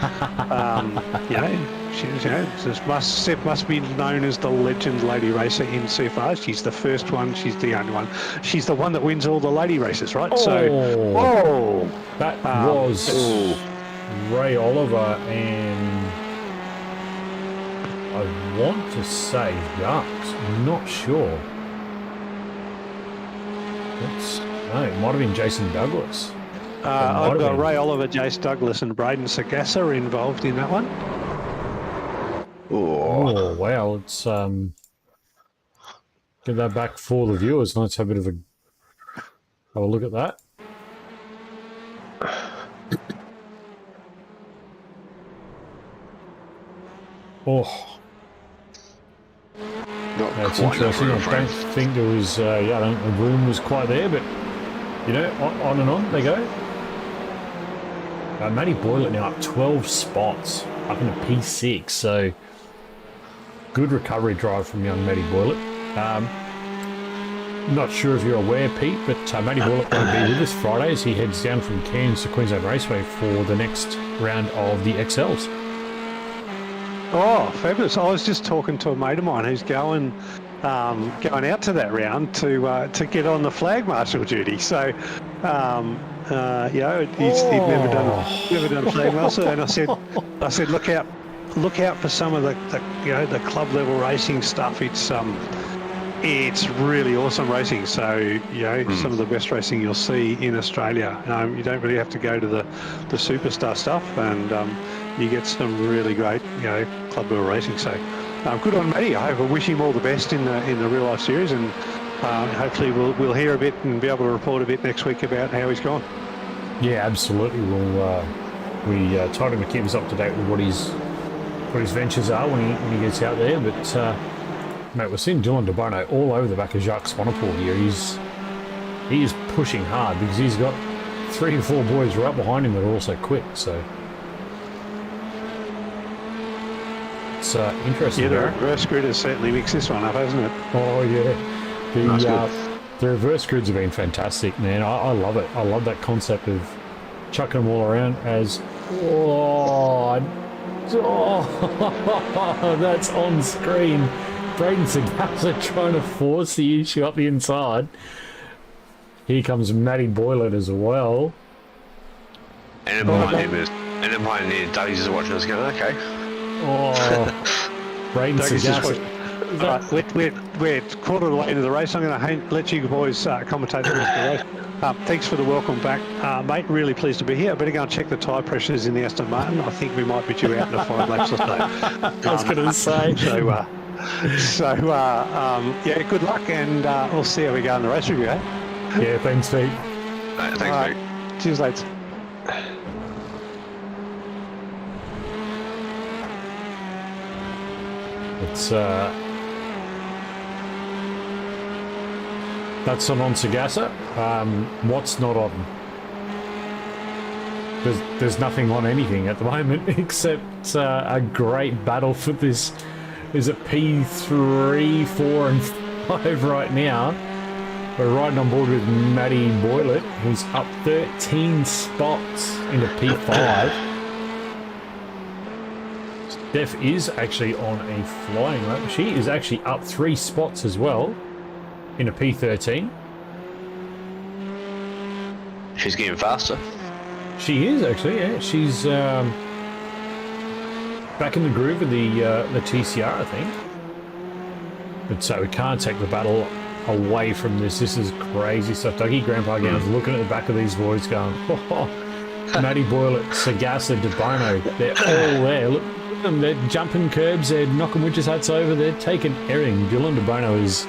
Steph must be known as the legend lady racer in CFR. She's the first one. She's the only one. She's the one that wins all the lady races, right? That was Ray Oliver and I want to say Yucks. I'm not sure. No, it might have been Jason Douglas. I've got Ray Oliver, Jace Douglas, and Braden Sagassa involved in that one. Oh wow! Let's get that back for the viewers. Let's have a bit of have a look at that. Oh, that's interesting. I don't think there was. I don't think the room was quite there, but you know, on and on they go. Matty Boylett now up 12 spots, up into P6. So good recovery drive from young Matty Boylett. Not sure if you're aware, Pete, but Matty Boylett won't be with us Friday as he heads down from Cairns to Queensland Raceway for the next round of the XLs. Oh, fabulous! I was just talking to a mate of mine who's going out to that round to get on the flag marshal duty. So, he'd never done flag marshal, and I said, look out for some of the club level racing stuff. It's really awesome racing. So, some of the best racing you'll see in Australia. You don't really have to go to the superstar stuff, and you get some really great, club level racing. So, good on Matty. I wish him all the best in the real life series, and hopefully we'll hear a bit and be able to report a bit next week about how he's gone. Yeah, absolutely. We told him to keep us up to date with what his ventures are when he gets out there. But mate, we're seeing Dylan DeBono all over the back of Jacques Swanepoel here. He is pushing hard because he's got 3 or 4 boys right behind him that are also quick. So it's interesting. Yeah, the reverse grid has certainly mixed this one up, hasn't it? Oh yeah, the reverse grids have been fantastic, man. I love it. I love that concept of chucking them all around as that's on screen. Braden Sagassa trying to force the issue up the inside. Here comes Matty Boylett as well. And behind him, Dougie's just watching us going, okay. Oh, Braden Sagassa. We're quarter of the way into the race. I'm going to let you boys commentate the rest of the race. Thanks for the welcome back, mate. Really pleased to be here. I better go and check the tyre pressures in the Aston Martin. I think we might be due out in a 5 laps or so. I was going to say. Good luck, and we'll see how we go in the race review. Yeah, thanks, Pete. Thanks, mate. Cheers, lads. It's that's on Sagassa. What's not on? There's nothing on anything at the moment except a great battle for this. Is it P3, 4 and 5 right now? We're riding on board with Matty Boylett, who's up 13 spots into P5. Steph is actually on a flying lap. She is actually up 3 spots as well into P13. She's getting faster. She is actually, yeah. She's back in the groove of the TCR, I think. But so we can't take the battle away from this. This is crazy stuff. Dougie Grandpa again is looking at the back of these boys going, Matty Boylett, Sagassa, DeBono, they're all there. Look at them, they're jumping curbs, they're knocking witches' hats over, they're taking everything. Dylan DeBono is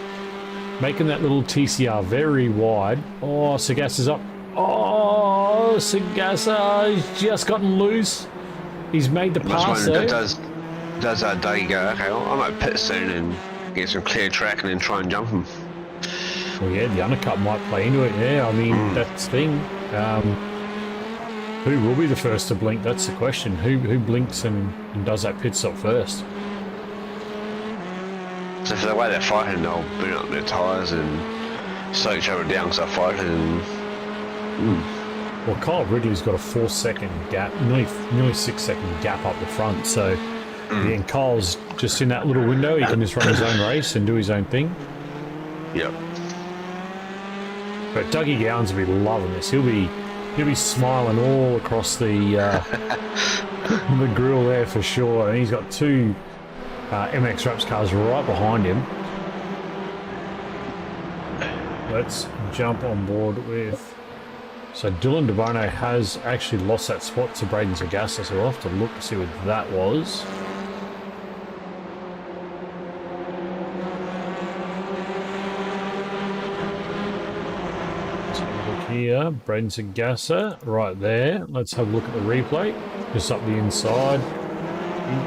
making that little TCR very wide. Oh, Sagassa's up. Oh, Sagassa has just gotten loose. He's made the pass there. Does Dougie go, okay, I might pit soon and get some clear track and then try and jump him? Well, yeah, the undercut might play into it. Yeah, I mean, that's the thing. Who will be the first to blink? That's the question. Who blinks and does that pit stop first? So for the way they're fighting, they'll boot up their tyres and slow each other down because they're fighting. And, Well, Kyle Ridley's got a 4-second gap, nearly 6-second gap up the front. So again, Kyle's just in that little window. He can just run his own race and do his own thing. Yep. But Dougie Gowans will be loving this. He'll be smiling all across the the grill there for sure. And he's got two MX Raps cars right behind him. Let's jump on board with. So Dylan DeBono has actually lost that spot to Braden Zagasa, so we'll have to look to see what that was. Let's have a look here. Braden Zagasa right there. Let's have a look at the replay. Just up the inside.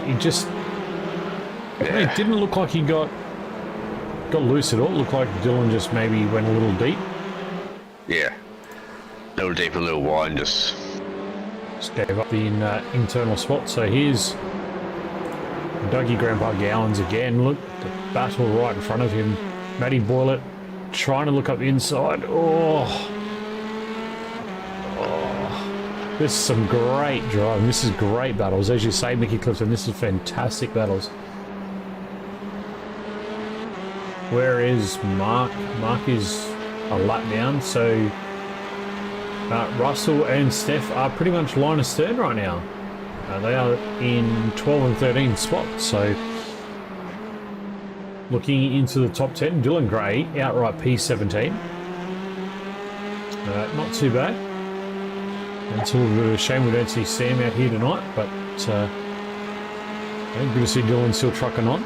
He just... It didn't look like he got loose at all. It looked like Dylan just maybe went a little deep. Yeah. A little deep, a little wide, just gave up the internal spot. So here's Dougie Grandpa Gowans again. Look, the battle right in front of him. Matty Boylett trying to look up the inside. Oh, this is some great driving. This is great battles. As you say, Mickey Clifton, this is fantastic battles. Where is Mark? Mark is a lap down, so Russell and Steph are pretty much line astern right now. They are in 12 and 13 spots, so looking into the top 10, Dylan Gray, outright P17. Not too bad. It's a little bit of a shame we don't see Sam out here tonight, but good to see Dylan still trucking on.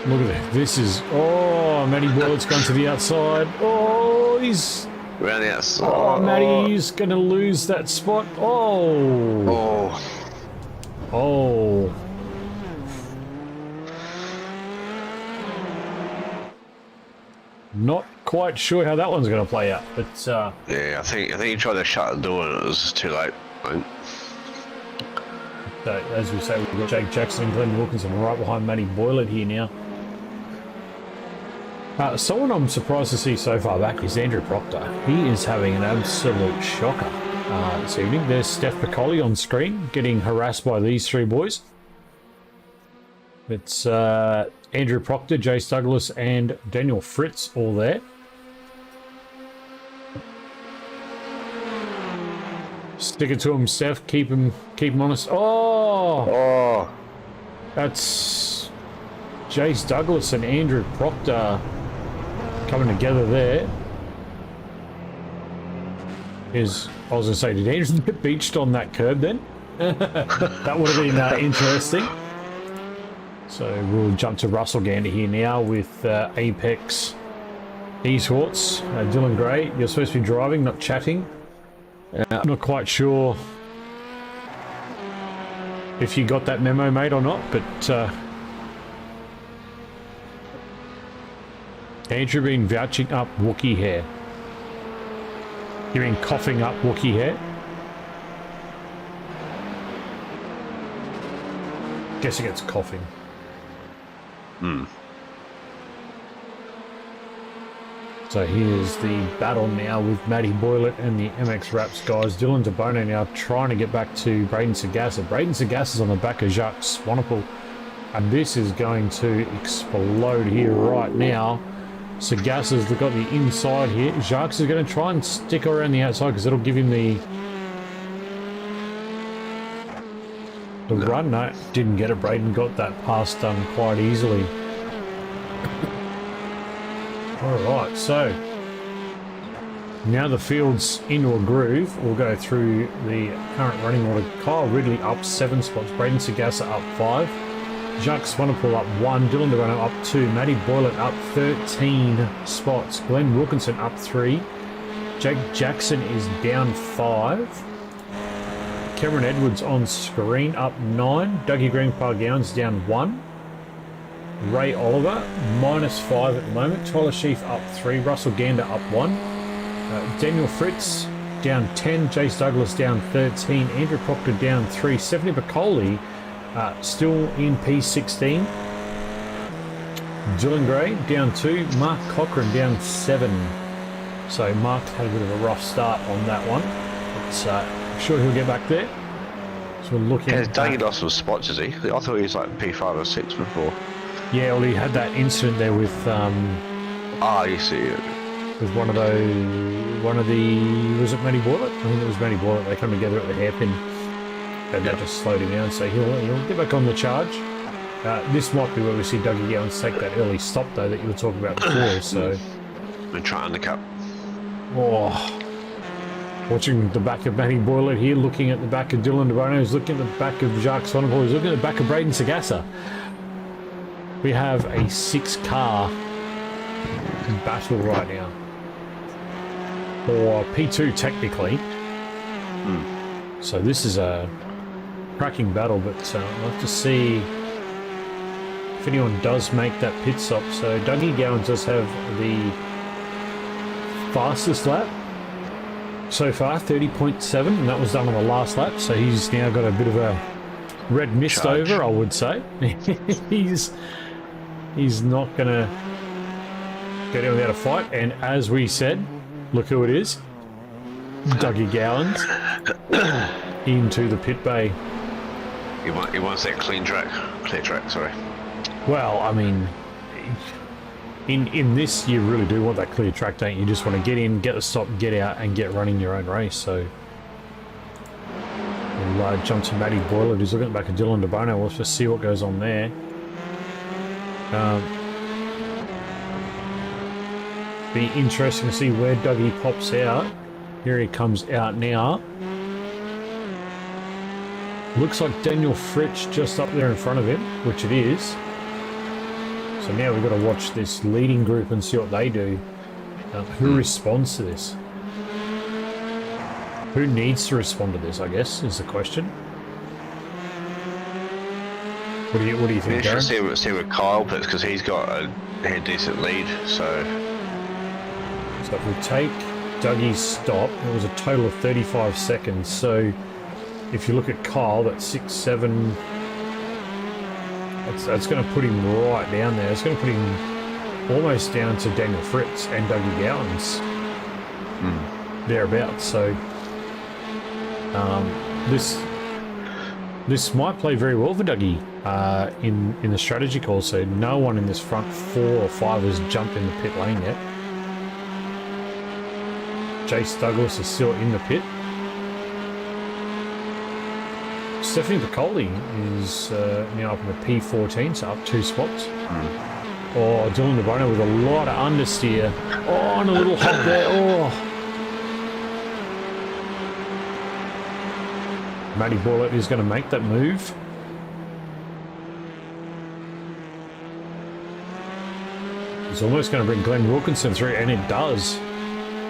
Look at that. This is... Oh, Matty Boylett's gone to the outside. Oh, he's... around the outside. Oh, Matty's going to lose that spot. Oh. Oh. Oh. Not quite sure how that one's going to play out, but... Yeah, I think he tried to shut the door and it was too late. So, as we say, we've got Jake Jackson and Glenn Wilkinson right behind Matty Boylett here now. Someone I'm surprised to see so far back is Andrew Proctor. He is having an absolute shocker this evening. There's Steph Piccoli on screen, getting harassed by these three boys. It's Andrew Proctor, Jace Douglas, and Daniel Fritz all there. Stick it to him, Steph. Keep him honest. Oh, that's Jace Douglas and Andrew Proctor coming together there. I was going to say, did Andrew get beached on that curb then? That would have been interesting. So we'll jump to Russell Gander here now with Apex Esports. Dylan Gray, you're supposed to be driving, not chatting. I'm not quite sure if you got that memo, mate, or not, but Andrew been vouching up Wookiee hair. You mean coughing up Wookiee hair? Guessing it's coughing. So here's the battle now with Matty Boylett and the MX Raps guys. Dylan DeBono now trying to get back to Braden Sagasa. Braden Sagasa's on the back of Jacques Swanepoel. And this is going to explode here right now. Sagasa's got the inside here. Jacques is going to try and stick around the outside because it'll give him the run. No, didn't get it. Braden got that pass done quite easily. Alright, so now the field's into a groove. We'll go through the current running order. Kyle Ridley up 7 spots, Braden Sagasa up 5, Jacques Swanepoel up 1, Dylan DeBono up 2, Matty Boylett up 13 spots, Glenn Wilkinson up 3, Jake Jackson is down 5, Cameron Edwards on screen up 9, Dougie Grandpa Gowans down 1, Ray Oliver -5 at the moment. Tyler Sheaf up 3. Russell Gander up 1. Daniel Fritz down 10, Jace Douglas down 13, Andrew Proctor down 3, Stephanie Piccoli still in P16, Dylan Gray down 2, Mark Cochran down 7. So Mark had a bit of a rough start on that one, but I'm sure he'll get back there. So we're looking Has at... Dougie lost some spots, is he? I thought he was like P5 or 6 before. Yeah, well, he had that incident there with You see it. with one of the, was it Matty Boylett? I think it was Matty Boylett. They come together at the hairpin, and that just slowed him down. So he'll get back on the charge. This might be where we see Dougie Gowans take that early stop though that you were talking about before. So And try undercut. Watching the back of Matty Boylett here, looking at the back of Dylan DeBono, who's looking at the back of Jacques Sonnenhall, who's looking at the back of Braden Sagassa. We have a 6-car battle right now. Or P2 technically. So this is a cracking battle, but I'll have to see if anyone does make that pit stop. So Dougie Gowans does have the fastest lap so far, 30.7, and that was done on the last lap. So he's now got a bit of a red mist over, I would say. he's not gonna go down without a fight. And as we said, look who it is, Dougie Gowans into the pit bay. He wants that clear track, sorry. Well, I mean, in this you really do want that clear track, don't you? You just want to get in, get the stop, get out, and get running your own race. So we'll jump to Matty Boylett, who's looking at the back of Dylan DeBono. We'll just see what goes on there. Be interesting to see where Dougie pops out. Here he comes out now. Looks like Daniel Fritsch just up there in front of him, which it is. So now we've got to watch this leading group and see what they do. Who responds to this? Who needs to respond to this, I guess, is the question. What do you think, Darren? See where Kyle puts, because he's got a decent lead, so if we take Dougie's stop, it was a total of 35 seconds. So if you look at Kyle, that's 6, 7... That's going to put him right down there. It's going to put him almost down to Daniel Fritz and Dougie Gowans. Thereabouts. So this might play very well for Dougie in the strategy call. So no one in this front 4 or 5 has jumped in the pit lane yet. Jace Douglas is still in the pit. Stephanie Piccoli is now up in the P14, so up 2 spots. Oh, Dylan DeBono with a lot of understeer. Oh, and a little hop there. Oh. Matty Boylett is going to make that move. He's almost going to bring Glenn Wilkinson through, and it does.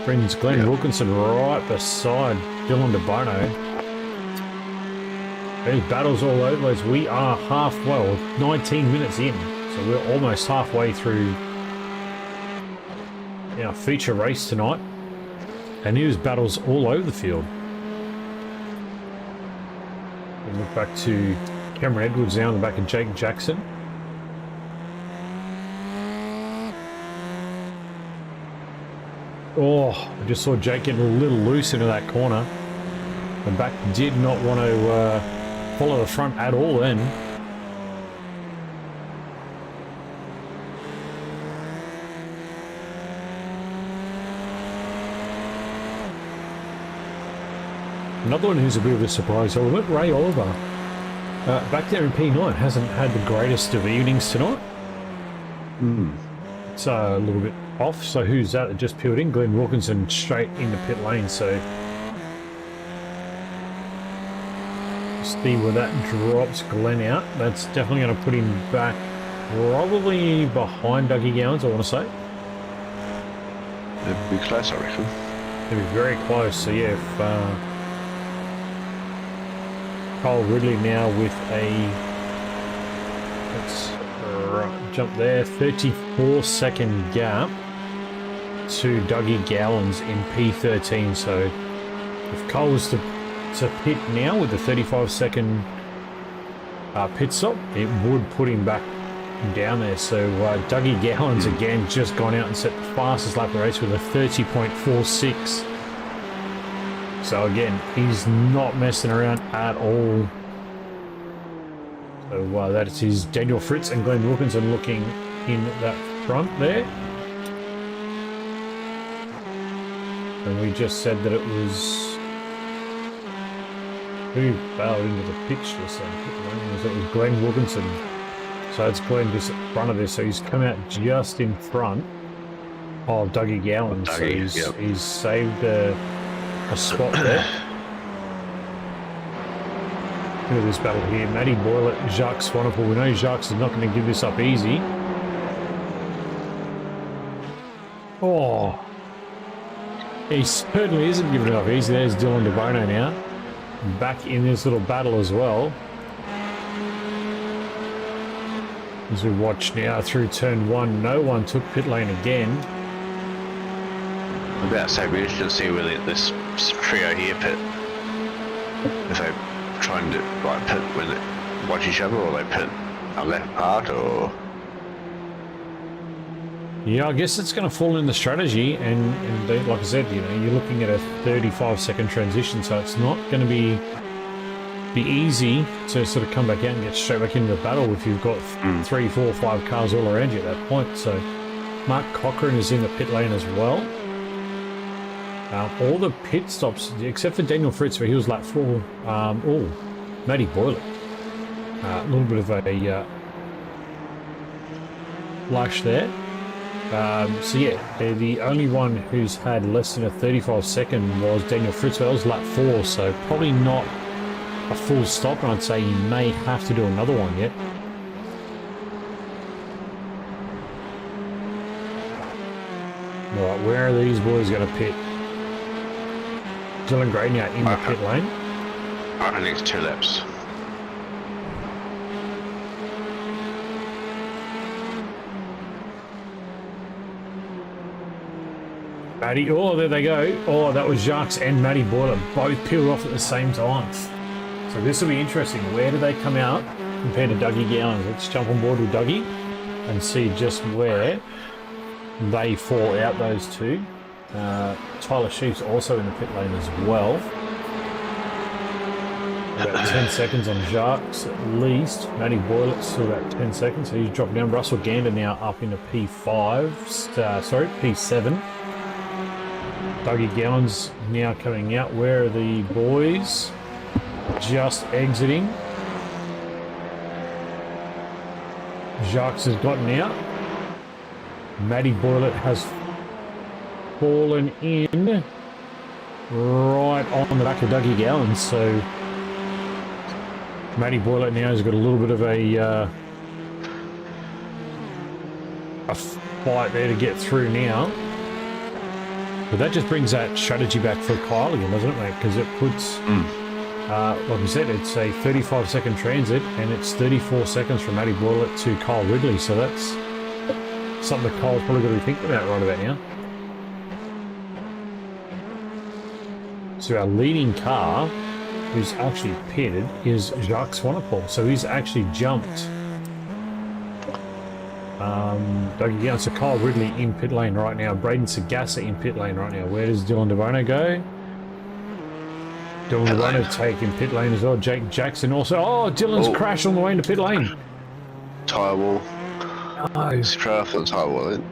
Brings Glenn Wilkinson right beside Dylan DeBono. There's battles all over us. We are 19 minutes in, so we're almost halfway through our feature race tonight, and there's battles all over the field. We'll look back to Cameron Edwards now on the back of Jake Jackson. Oh, I just saw Jake getting a little loose into that corner. The back did not want to follow the front at all then. Another one who's a bit of a surprise, so we'll let Ray Oliver back there in P9 hasn't had the greatest of evenings tonight. It's a little bit off, so who's that just peeled in? Glenn Wilkinson straight in the pit lane, so see where that drops Glenn out. That's definitely going to put him back probably behind Dougie Gowans, I want to say. it'd be close, I reckon. It'll be very close, so yeah, if Cole Ridley now with a, let's jump there, 34-second gap to Dougie Gowans in P13, so If Cole was to pit now with the 35-second pit stop, it would put him back down there. So Dougie Gowans again just gone out and set the fastest lap of the race with a 30.46. So again, he's not messing around at all. So that is his Daniel Fritz and Glenn Wilkinson looking in that front there. And we just said that it was who bailed into the pitch just then? It was Glenn Wilkinson. So it's Glenn just in front of this. So he's come out just in front of Dougie Gowan. So he's saved a spot there. Look at this battle here. Matty Boyle at Jacques Swanepoel. We know Jacques is not going to give this up easy. Oh. He certainly isn't giving it up easy. There's Dylan De Bono now. Back in this little battle as well. As we watch now through turn 1, no one took pit lane again. I'm about to say, we should see whether this trio here pit, if they try and like pit when they watch each other, or they pit a left part, or... Yeah, I guess it's going to fall in the strategy, and they, like I said, you know, you're looking at a 35-second transition, so it's not going to be easy to sort of come back out and get straight back into the battle if you've got 3, 4, 5 cars all around you at that point. So Mark Cochran is in the pit lane as well. All the pit stops, except for Daniel Fritz, where he was lap 4. Matty Boyle. A little bit of a lush there. So yeah, the only one who's had less than a 35-second was Daniel Fritz. That was lap 4, so probably not a full stop, and I'd say he may have to do another one yet. Right, where are these boys going to pit? Dylan Gray now in the pit lane. I think it's 2 laps. Matty, oh, there they go. Oh, that was Jacques and Matty Boyle both peeled off at the same time. So this will be interesting. Where do they come out compared to Dougie Gowan? Let's jump on board with Dougie and see just where they fall out, those two. Tyler Sheep's also in the pit lane as well. About 10 seconds on Jacques at least. Matty Boyle still about 10 seconds, so he's dropping down. Russell Gander now up into P7. Dougie Gowan's now coming out. Where are the boys? Just exiting. Jacques has gotten out. Matty Boyle has fallen in right on the back of Dougie Gowan. So Matty Boyle now has got a little bit of a fight there to get through now. But that just brings that strategy back for Kyle again, doesn't it, mate? Because it puts, like we said, it's a 35-second transit, and it's 34 seconds from Matty Boyle to Kyle Ridley. So that's something that Kyle's probably got to be thinking about right about now. So our leading car, who's actually pitted, is Jacques Swanepoel. So he's actually jumped Dougie Gowan. So Kyle Ridley in pit lane right now. Braden Sagassa in pit lane right now. Where does Dylan De Bono go? Dylan De Bono taking pit lane as well. Jake Jackson also. Oh, Dylan's crashed on the way into pit lane. Tyre wall. No. Straight off the tyre wall then.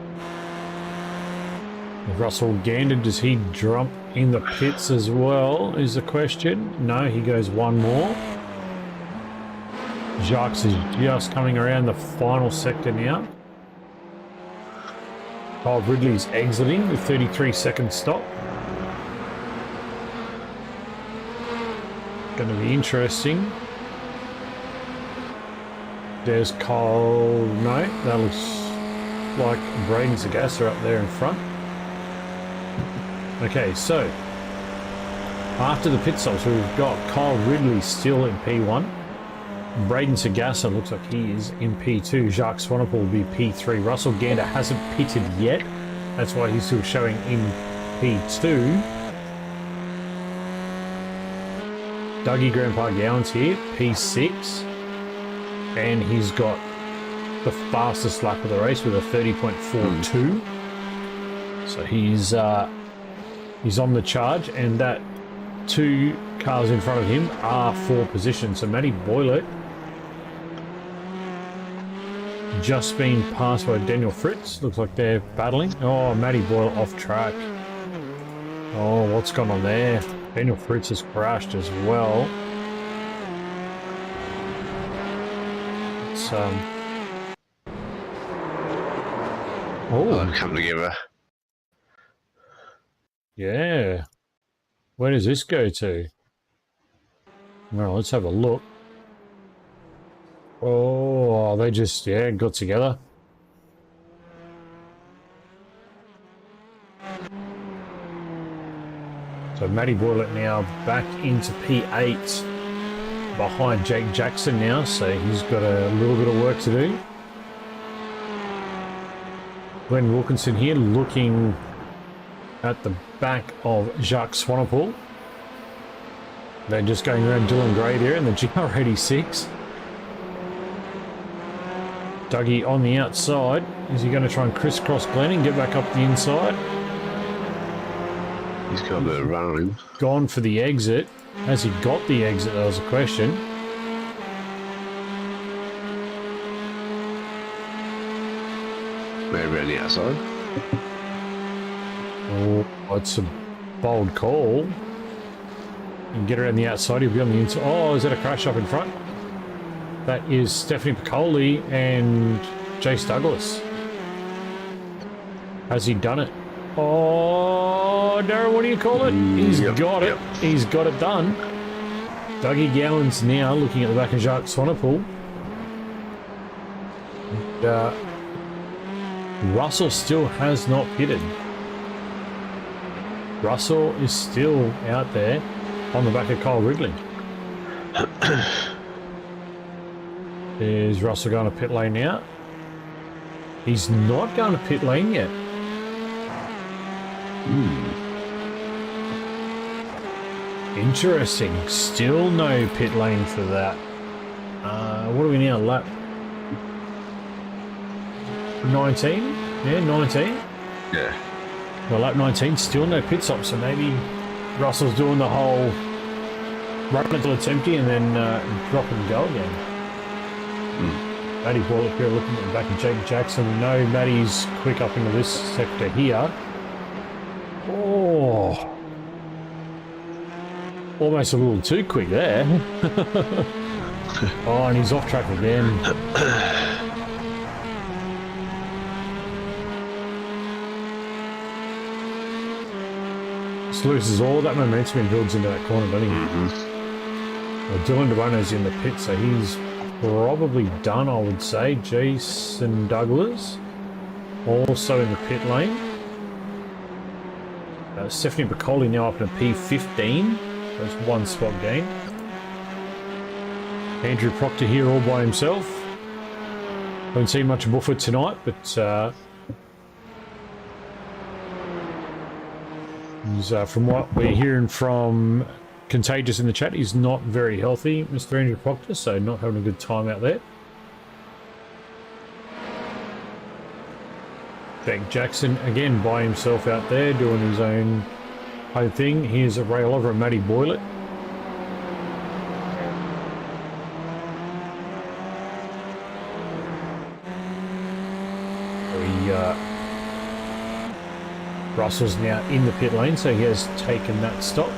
Russell Gander, does he jump in the pits as well, is the question. No, he goes one more. Jacques is just coming around the final sector now. Kyle Ridley's exiting with 33-second stop. Going to be interesting. There's Kyle. No, that looks like Braden Sagassa up there in front. Okay, so after the pit stops, we've got Kyle Ridley still in P1. Braden Sagassa looks like he is in P2. Jacques Swanepoel will be P3. Russell Gander hasn't pitted yet. That's why he's still showing in P2. Dougie Grandpa Gowans here, P6. And he's got the fastest lap of the race with a 30.42. So he's on the charge, and that 2 cars in front of him are for position. So Matty Boylett just been passed by Daniel Fritz. Looks like they're battling. Oh, Matty Boylett off track. Oh, what's gone on there? Daniel Fritz has crashed as well. It's They've come together. Yeah. Where does this go to? Well, let's have a look. Oh, they just, got together. So Matty Boylett now back into P8 behind Jake Jackson now, so he's got a little bit of work to do. Glenn Wilkinson here looking at the back of Jacques Swanepoel. They're just going around Dylan Gray there in the GR86. Dougie on the outside. Is he going to try and crisscross Glenn and get back up the inside? He's got a bit of run on him. Gone for the exit. Has he got the exit? That was a question. Maybe around the outside. Oh, it's a bold call. You can get around the outside, he'll be on the inside. Oh, is that a crash up in front? That is Stephanie Piccoli and Jace Douglas. Has he done it? Oh, Darren, what do you call it? He's got it. He's got it done. Dougie Gowans now looking at the back of Jacques Swanepoel. And, Russell still has not pitted. Russell is still out there on the back of Kyle Ridley. Is Russell going to pit lane now? He's not going to pit lane yet. Interesting. Still no pit lane for that. What are we now? Lap 19? Yeah, 19. Yeah. Well, lap 19, still no pit stop, so maybe Russell's doing the whole run until it's empty and then drop and go again. Matty Boylett here looking at the back of Jake Jackson. We know Matty's quick up into this sector here. Oh. Almost a little too quick there. Oh, and he's off track again. This loses all that momentum and builds into that corner, doesn't he? Well, Dylan DeBono's in the pit, so he's probably done, I would say. Jason Douglas also in the pit lane. Stephanie Piccoli now up in a P15. That's one spot gain. Andrew Proctor here all by himself. Haven't seen much of Buffett tonight, but he's, from what we're hearing from Contagious in the chat, he's not very healthy, Mr. Andrew Proctor, so not having a good time out there. Jake Jackson again by himself out there doing his own thing. Here's a Ray Oliver and Matty Boylett. Russell's now in the pit lane, so he has taken that stop.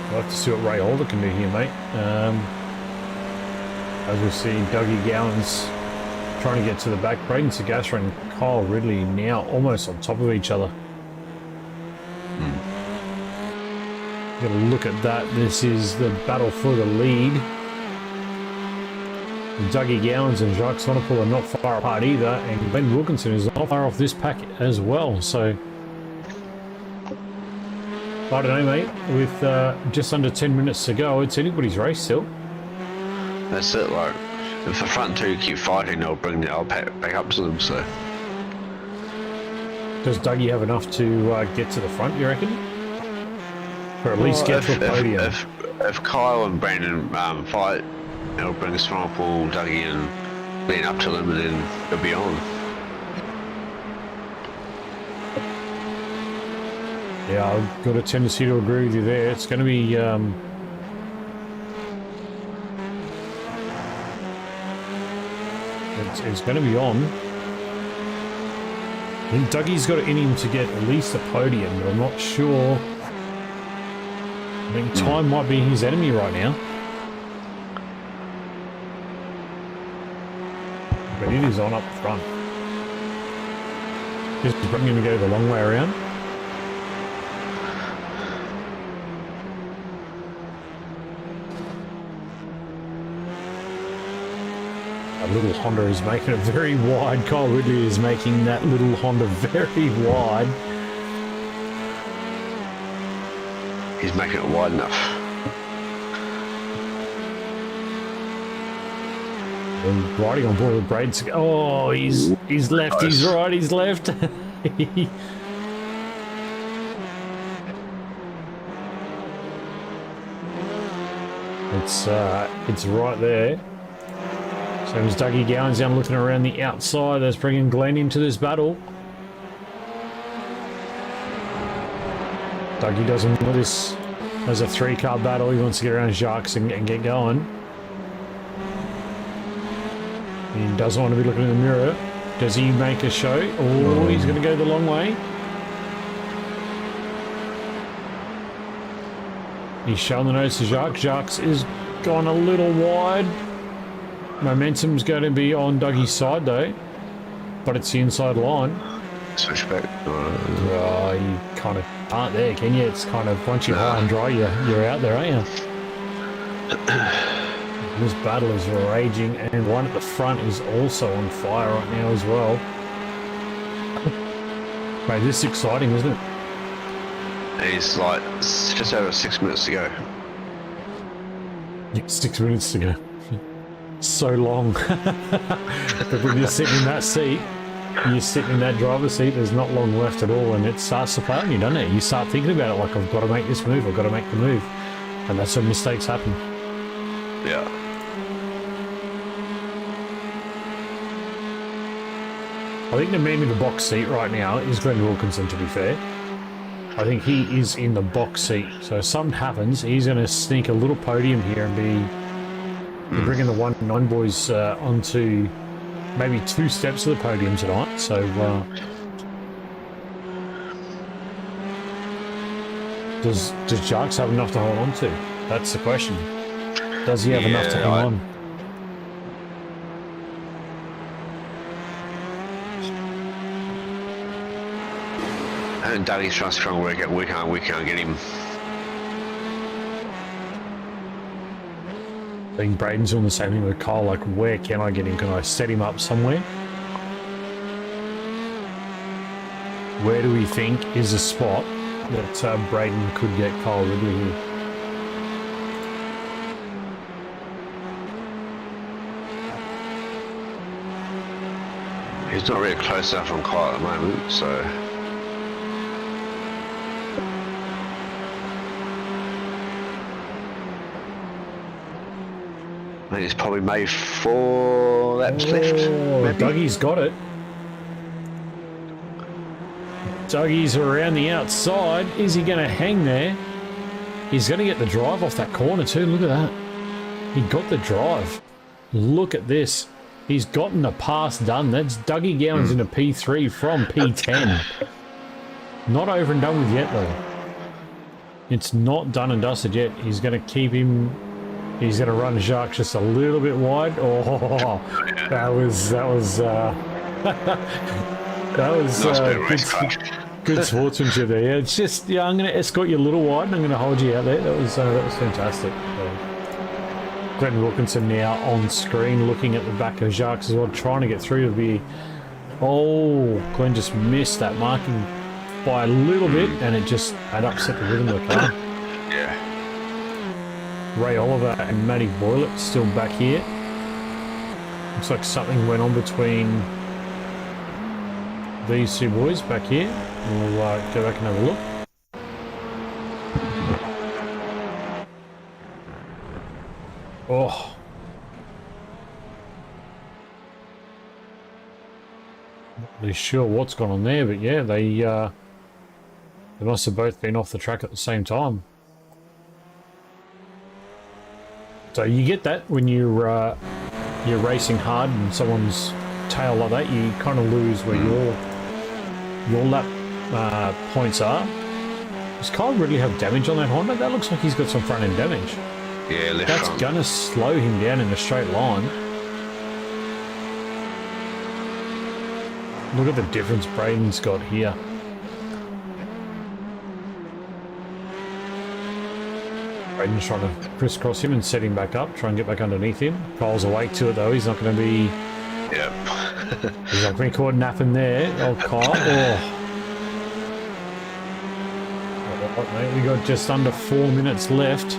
I'll have to see what Ray Holder can do here, mate. As we see, Dougie Gowans trying to get to the back. Braden Sagastra and Kyle Ridley now almost on top of each other. Got to look at that. This is the battle for the lead. Dougie Gowans and Jacques Swanepoel are not far apart either, and Glenn Wilkinson is not far off this pack as well. So I don't know, mate. With just under 10 minutes to go, it's anybody's race still. That's it. Like, if the front two keep fighting, they'll bring the old pack back up to them. So Does Dougie have enough to get to the front, you reckon? Or at least get to a podium? If Kyle and Brandon fight, it'll bring Swamppool, Dougie and Glenn up to them, and then they'll be on. Yeah, I've got a tendency to agree with you there. It's going to be... It's going to be on. I think Dougie's got it in him to get at least a podium, but I'm not sure. I think time might be his enemy right now. But it is on up front. Just bringing him to go the long way around. That little Honda is making it very wide. Kyle Ridley is making that little Honda very wide. He's making it wide enough. And riding on board with Braid's. Oh, he's left, he's right, he's left. It's right there. So as Dougie Gowan's down looking around the outside, that's bringing Glenn into this battle. Dougie doesn't want this as a 3-car battle. He wants to get around Jacques and get going. He doesn't want to be looking in the mirror. Does he make a show? Oh, he's going to go the long way. He's showing the nose to Jacques. Jacques is gone a little wide. Momentum's going to be on Dougie's side though, but it's the inside line. Switchback. You kind of aren't there, can you? It's kind of once you're high and dry, you're out there, aren't you? This battle is raging, and one at the front is also on fire right now as well. Mate, this is exciting, isn't it? He's like just over 6 minutes to go. 6 minutes to go. So long. But when you're sitting in that seat, you're sitting in that driver's seat, there's not long left at all, and it starts to play on you, doesn't it? You start thinking about it like, I've got to make this move, I've got to make the move. And that's when mistakes happen. Yeah. I think the man in the box seat right now is Glenn Wilkinson, to be fair. I think he is in the box seat. So if something happens, he's going to sneak a little podium here and be bringing the 1-9 boys onto maybe 2 steps of the podium tonight. So does Jacques have enough to hold on to? That's the question. Does he have enough to hang on? And Dougie's trying to strong work out. We can't get him. I think Braden's doing the same thing with Kyle, like, where can I get him? Can I set him up somewhere? Where do we think is a spot that Braden could get Kyle Ridley here? He's not really close enough on Kyle at the moment, so... I think it's probably maybe 4 laps left. Maybe. Dougie's got it. Dougie's around the outside. Is he going to hang there? He's going to get the drive off that corner too. Look at that. He got the drive. Look at this. He's gotten the pass done. That's Dougie Gowan's in a P3 from P10. Not over and done with yet though. It's not done and dusted yet. He's going to keep him... He's going to run Jacques just a little bit wide. Oh, that was good sportsmanship there. Yeah, it's just, yeah, I'm going to escort you a little wide and I'm going to hold you out there. That was fantastic. Glenn Wilkinson now on screen looking at the back of Jacques as well, trying to get through to the... Oh, Glenn just missed that marking by a little bit and it just had upset the rhythm of the car. Yeah. Ray Oliver and Matty Boylett still back here. Looks like something went on between these two boys back here. We'll go back and have a look. Oh. Not really sure what's gone on there, but yeah, they must have both been off the track at the same time. So you get that when you're racing hard and someone's tail like that, you kind of lose where your lap points are. Does Kyle really have damage on that Honda? That looks like he's got some front end damage. Yeah, left That's front. gonna slow him down in a straight line. Look at the difference Braden's got here. Braden's trying to crisscross him and set him back up, try and get back underneath him. Kyle's awake to it though, he's not going to be... Yep. He's not going to be caught napping there. Oh, Kyle. Oh, mate, we got just under 4 minutes left.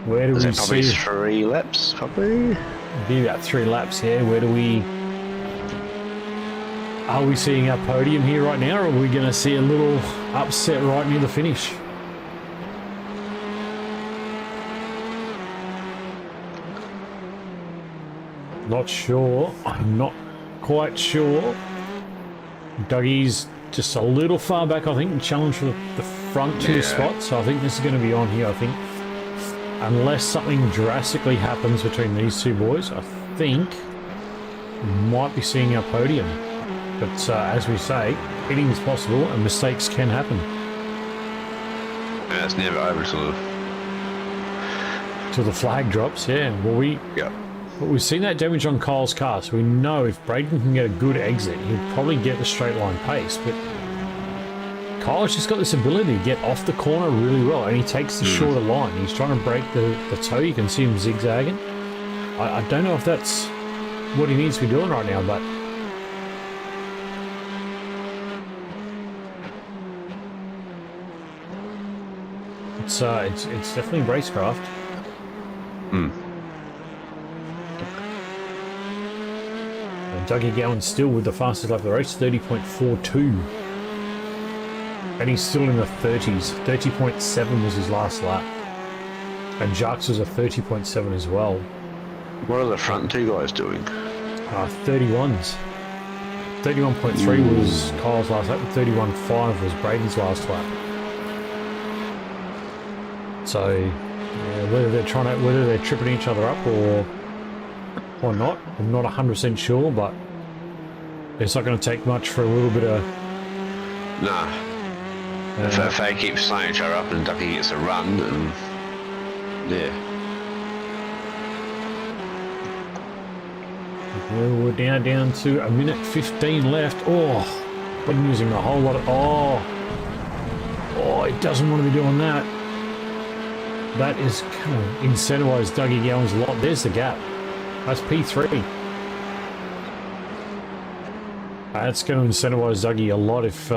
Where do we Probably see... 3 laps, probably. Be about 3 laps, yeah. Where do we... Are we seeing our podium here right now, or are we going to see a little upset right near the finish? Not sure. I'm not quite sure. Dougie's just a little far back, I think, and challenge for the front 2 spots. So I think this is going to be on here, I think. Unless something drastically happens between these 2 boys, I think we might be seeing our podium. But as we say, anything is possible and mistakes can happen. Yeah, it's never over Till the flag drops, yeah. Well, but we've seen that damage on Kyle's car, so we know if Braden can get a good exit, he'll probably get the straight line pace. But Kyle's just got this ability to get off the corner really well, and he takes the shorter line. He's trying to break the toe. You can see him zigzagging. I don't know if that's what he needs to be doing right now, but it's definitely racecraft. And Dougie Gowan's still with the fastest lap of the race, 30.42. And he's still in the 30s. 30.7 was his last lap. And Jacques was a 30.7 as well. What are the front 2 guys doing? 31s. 31.3 was Kyle's last lap, and 31.5 was Braden's last lap. So, yeah, whether they're tripping each other up or not, I'm not 100% sure, but it's not going to take much for a little bit of... Nah. If they keep slowing each other up and Ducky gets a run, and yeah. Well, we're down to a minute 15 left. Oh, been using a whole lot of... Oh, he doesn't want to be doing that. That is kind of incentivise Dougie Gowan's a lot. There's the gap. That's P3. That's going to incentivise Dougie a lot if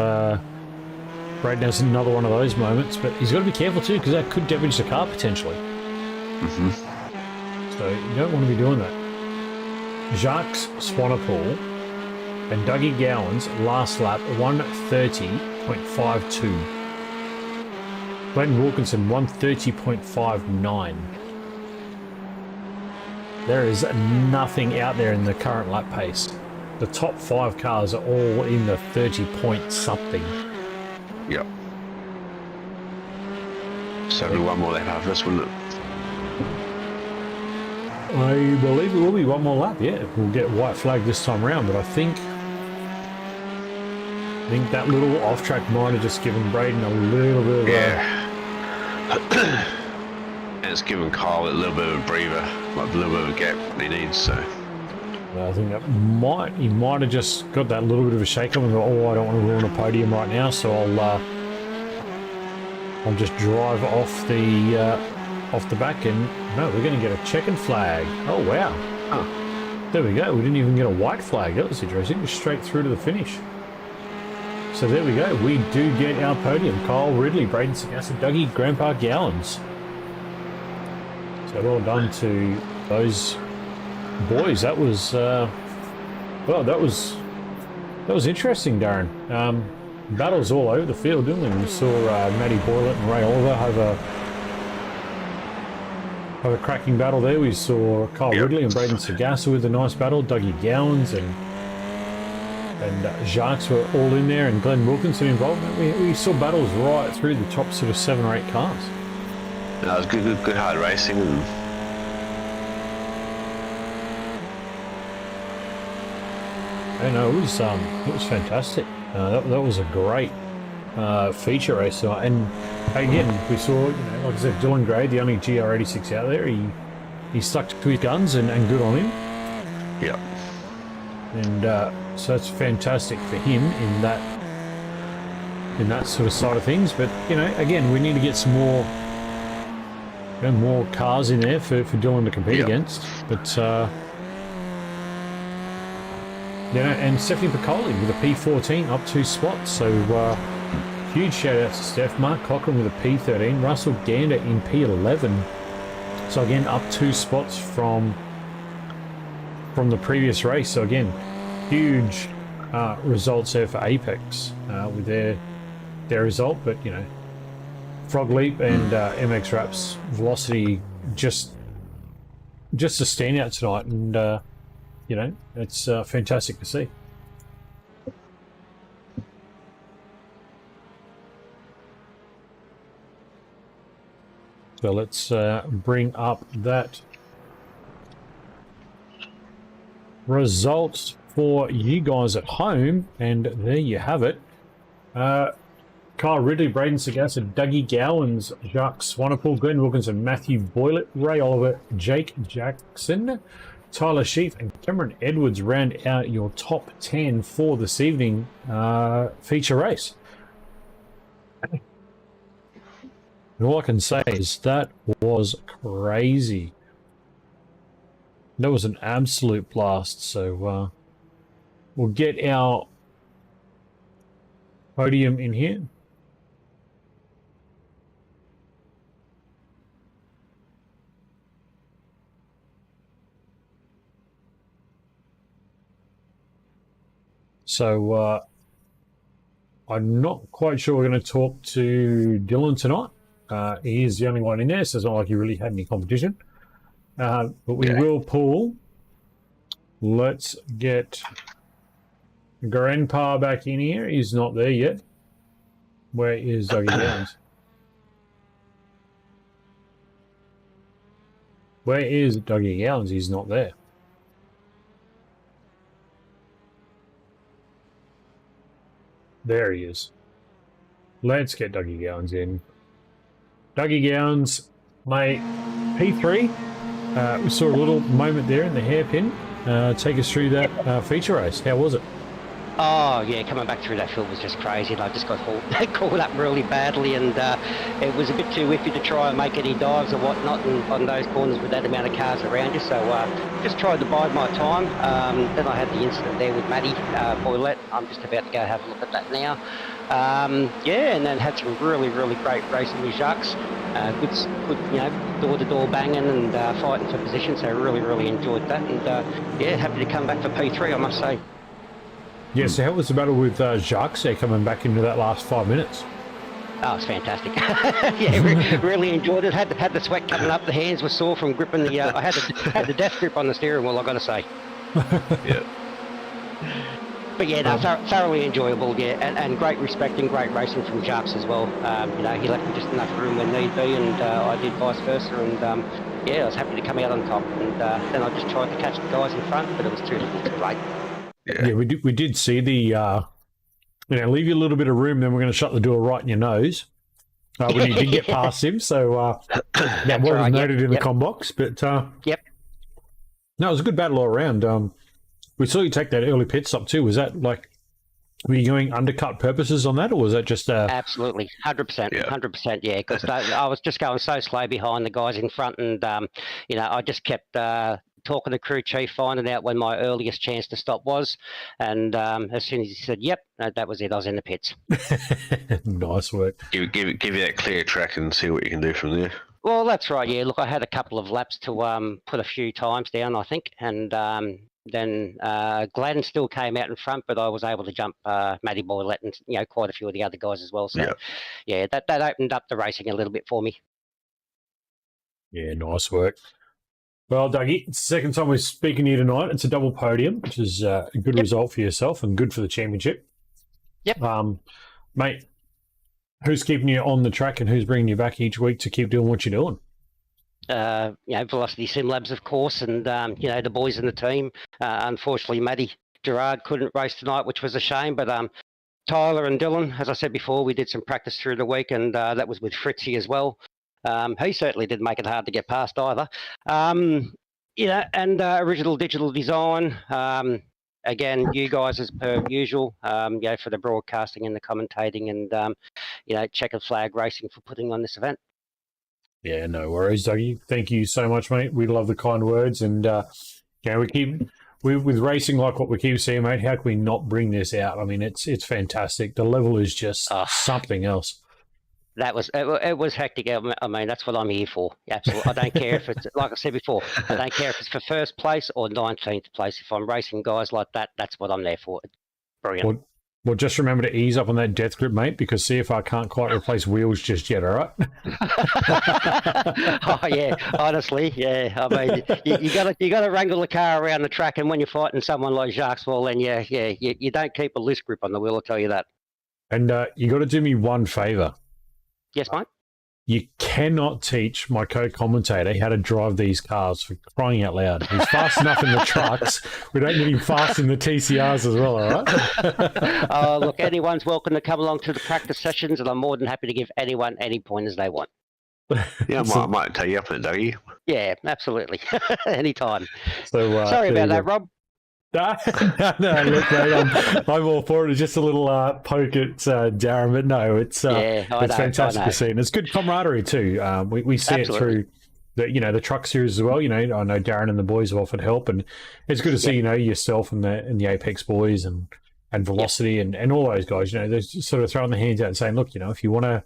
Braden has another one of those moments. But he's got to be careful too, because that could damage the car potentially. So you don't want to be doing that. Jacques Swanepoel and Dougie Gowan's last lap, 1:30.52. Glenn Wilkinson, 1:30.59. There is nothing out there in the current lap pace. The top 5 cars are all in the 30 point something. Yep. So it'll be one more lap after this, wouldn't it? I believe it will be one more lap, yeah. We'll get white flag this time around, but I think that little off-track might have just given Braden a little bit of and it's given Kyle a little bit of a breather, like a little bit of a gap he needs, so... I think that he might have just got that little bit of a shake-up and thought, oh, I don't want to ruin a podium right now, so I'll just drive off the back, and no, we're going to get a checkered flag. Oh, wow. Oh. There we go. We didn't even get a white flag. That was interesting. Just straight through to the finish. So there we go. We do get our podium. Kyle Ridley, Braden Sagassa, Dougie Grandpa Gowans. So well done to those boys. That was, well, that was That was interesting, Darren. Battles all over the field, didn't we? We saw Matty Boylett and Ray Oliver have a cracking battle there. We saw Kyle Ridley and Braden Sagassa with a nice battle. Dougie Gowans and Jacques were all in there, and Glenn Wilkinson involved. We saw battles right through the top sort of 7 or 8 cars. No, it was good hard racing. And I know it was fantastic. That was a great feature race, and again we saw, like I said, Dylan Gray, the only GR86 out there. He stuck to his guns, and good on him. Yeah. And so that's fantastic for him in that sort of side of things. But again, we need to get some more cars in there for Dylan to compete against. But and Stephanie Piccoli with a P14 up 2 spots. So huge shout out to Steph. Mark Cochran with a P13. Russell Gander in P11. So again, up 2 spots from the previous race. So again, huge results there for Apex with their result. But Frog Leap and MX Raps Velocity just a standout tonight, and it's fantastic to see. So let's bring up that results for you guys at home, and there you have it. Kyle Ridley, Braden Sagassa, Dougie Gowans, Jacques Swanepoel, Glenn Wilkinson, Matthew Boylett, Ray Oliver, Jake Jackson, Tyler Sheaf, and Cameron Edwards round out your top 10 for this evening feature race. And all I can say is that was crazy. That was an absolute blast. So we'll get our podium in here. So I'm not quite sure we're going to talk to Dylan tonight. He is the only one in there, so it's not like he really had any competition. But we will pull. Let's get Grandpa back in here. He's not there yet. Where is Dougie Gowans? Where is Dougie Gowans? He's not there. There he is. Let's get Dougie Gowans in. Dougie Gowans, mate, P3. We saw a little moment there in the hairpin. Take us through that feature race. How was it? Oh, yeah, coming back through that field was just crazy, and I just got caught up really badly, and it was a bit too iffy to try and make any dives or whatnot on those corners with that amount of cars around you, so just tried to bide my time. Then I had the incident there with Matty Boylett. I'm just about to go have a look at that now. Yeah, and then had some really, really great racing with Jacques. Good, door-to-door banging and fighting for position, so really, really enjoyed that, and yeah, happy to come back for P3, I must say. Yeah, so how was the battle with Jacques there coming back into that last 5 minutes? Oh, it's fantastic. Yeah, really enjoyed it. Had the sweat coming up. The hands were sore from gripping the... I had the death grip on the steering wheel, I've got to say. Yeah. But yeah, no, thoroughly enjoyable, yeah, and great respect and great racing from Jacques as well. He left me just enough room when need be, and I did vice versa, and yeah, I was happy to come out on top, and then I just tried to catch the guys in front, but it was too late. Yeah, we did see the, leave you a little bit of room, then we're going to shut the door right in your nose when you did get past him. So that was right, noted in the com box. But no, it was a good battle all around. We saw you take that early pit stop too. Was that like, were you going undercut purposes on that, or was that just Absolutely, 100%, 100%, yeah. Because I was just going so slow behind the guys in front, and I just kept talking to crew chief, finding out when my earliest chance to stop was, and as soon as he said, "Yep," that was it. I was in the pits. Nice work. Give you that clear track and see what you can do from there. Well, that's right. Yeah, look, I had a couple of laps to put a few times down, I think, and Then Glenn still came out in front, but I was able to jump Matty Boylett and quite a few of the other guys as well. So yeah, that opened up the racing a little bit for me. Yeah, nice work. Well, Dougie, it's the second time we're speaking here tonight. It's a double podium, which is a good result for yourself and good for the championship. Yep. Mate, who's keeping you on the track and who's bringing you back each week to keep doing what you're doing? Velocity Sim Labs, of course, and the boys in the team. Unfortunately, Matty Gerard couldn't race tonight, which was a shame. But Tyler and Dylan, as I said before, we did some practice through the week, and that was with Fritzy as well. He certainly didn't make it hard to get past either. And Original Digital Design. Again, you guys as per usual, for the broadcasting and the commentating, and Checkered Flag Racing for putting on this event. Yeah, no worries, Dougie. Thank you so much, mate. We love the kind words, and with racing like what we keep seeing, mate. How can we not bring this out? I mean, it's fantastic. The level is just something else. It was hectic. I mean, that's what I'm here for. Absolutely. I don't care if it's, like I said before, I don't care if it's for first place or 19th place. If I'm racing guys like that, that's what I'm there for. Brilliant. Well, just remember to ease up on that death grip, mate, because CFR can't quite replace wheels just yet, all right? Oh, yeah, honestly, yeah. I mean, you got to wrangle the car around the track, and when you're fighting someone like Jacques, well, then, you don't keep a loose grip on the wheel, I'll tell you that. And you got to do me one favour. Yes, mate? You cannot teach my co-commentator how to drive these cars, for crying out loud. He's fast enough in the trucks. We don't need him fast in the TCRs as well, all right? Look, anyone's welcome to come along to the practice sessions, and I'm more than happy to give anyone any pointers they want. Yeah, I might take you up on it, Dougie. Yeah, absolutely. Anytime. So, sorry about that, Rob. No, look, mate, I'm all for it. It's just a little poke at Darren, but no, it's fantastic to see, and it's good camaraderie too. We see Absolutely. it through the truck series as well. I know Darren and the boys have offered help, and it's good to see yourself and the Apex boys and Velocity and all those guys. They're just sort of throwing their hands out and saying, look, if you want to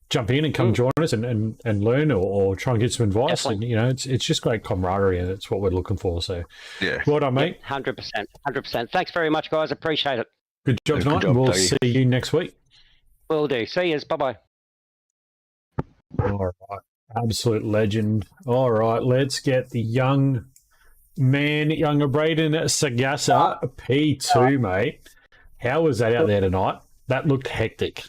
jump in and come join us and learn or try and get some advice. Definitely. And, it's just great camaraderie, and that's what we're looking for. So, yeah. Well done, mate. 100%. Thanks very much, guys. Appreciate it. Good job tonight, and we'll see you next week. Will do. See you. Bye-bye. All right. Absolute legend. All right. Let's get the younger Braden Sagassa, P2, mate. How was that out there tonight? That looked hectic.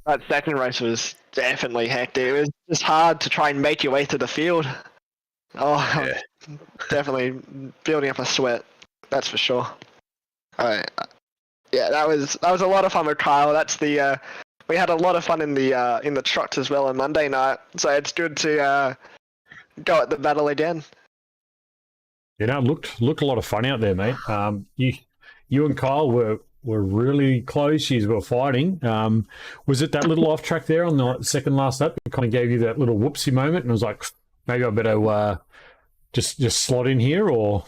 That second race was definitely hectic. It was just hard to try and make your way through the field. Oh, yeah. Definitely building up a sweat. That's for sure. Yeah, that was a lot of fun with Kyle. That's the we had a lot of fun in the trucks as well on Monday night. So it's good to go at the battle again. It looked a lot of fun out there, mate. You and Kyle were really close. You were fighting. Was it that little off track there on the second last lap that kind of gave you that little whoopsie moment and was like, maybe I better just slot in here, or?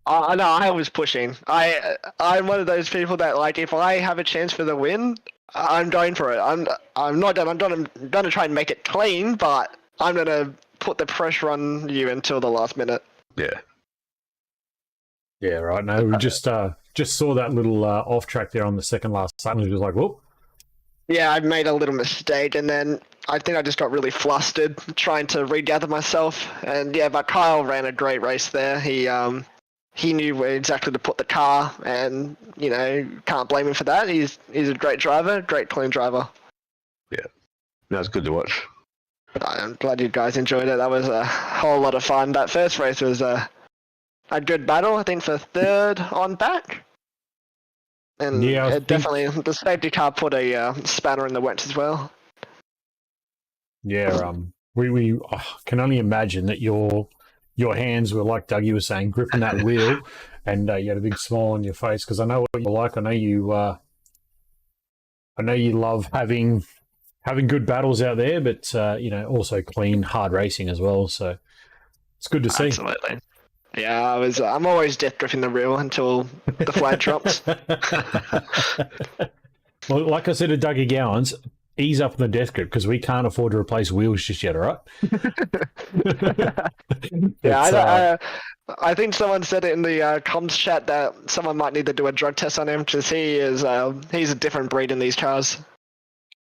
No, I was pushing. I'm one of those people that, like, if I have a chance for the win, I'm going for it. I'm not done. I'm gonna try and make it clean, but I'm gonna put the pressure on you until the last minute. Yeah. Yeah, right. No, we just saw that little off track there on the second last lap, and it was like, whoop. Yeah, I made a little mistake, and then I think I just got really flustered trying to regather myself. And yeah, but Kyle ran a great race there. He knew where exactly to put the car, and can't blame him for that. He's a great driver, great clean driver. Yeah, that was good to watch. I'm glad you guys enjoyed it. That was a whole lot of fun. That first race was a good battle, I think, for third on back. And yeah, definitely the safety car put a spanner in the works as well. Yeah, we can only imagine that your hands were, like Dougie was saying, gripping that wheel, and you had a big smile on your face, because I know what you're like. I know you love having good battles out there, but also clean, hard racing as well. So it's good to see. Absolutely. Yeah, I'm always death gripping the wheel until the flag drops. Well, like I said to Dougie Gowans, ease up on the death grip because we can't afford to replace wheels just yet, all right? Yeah, I think someone said it in the comms chat that someone might need to do a drug test on him because he's a different breed in these cars.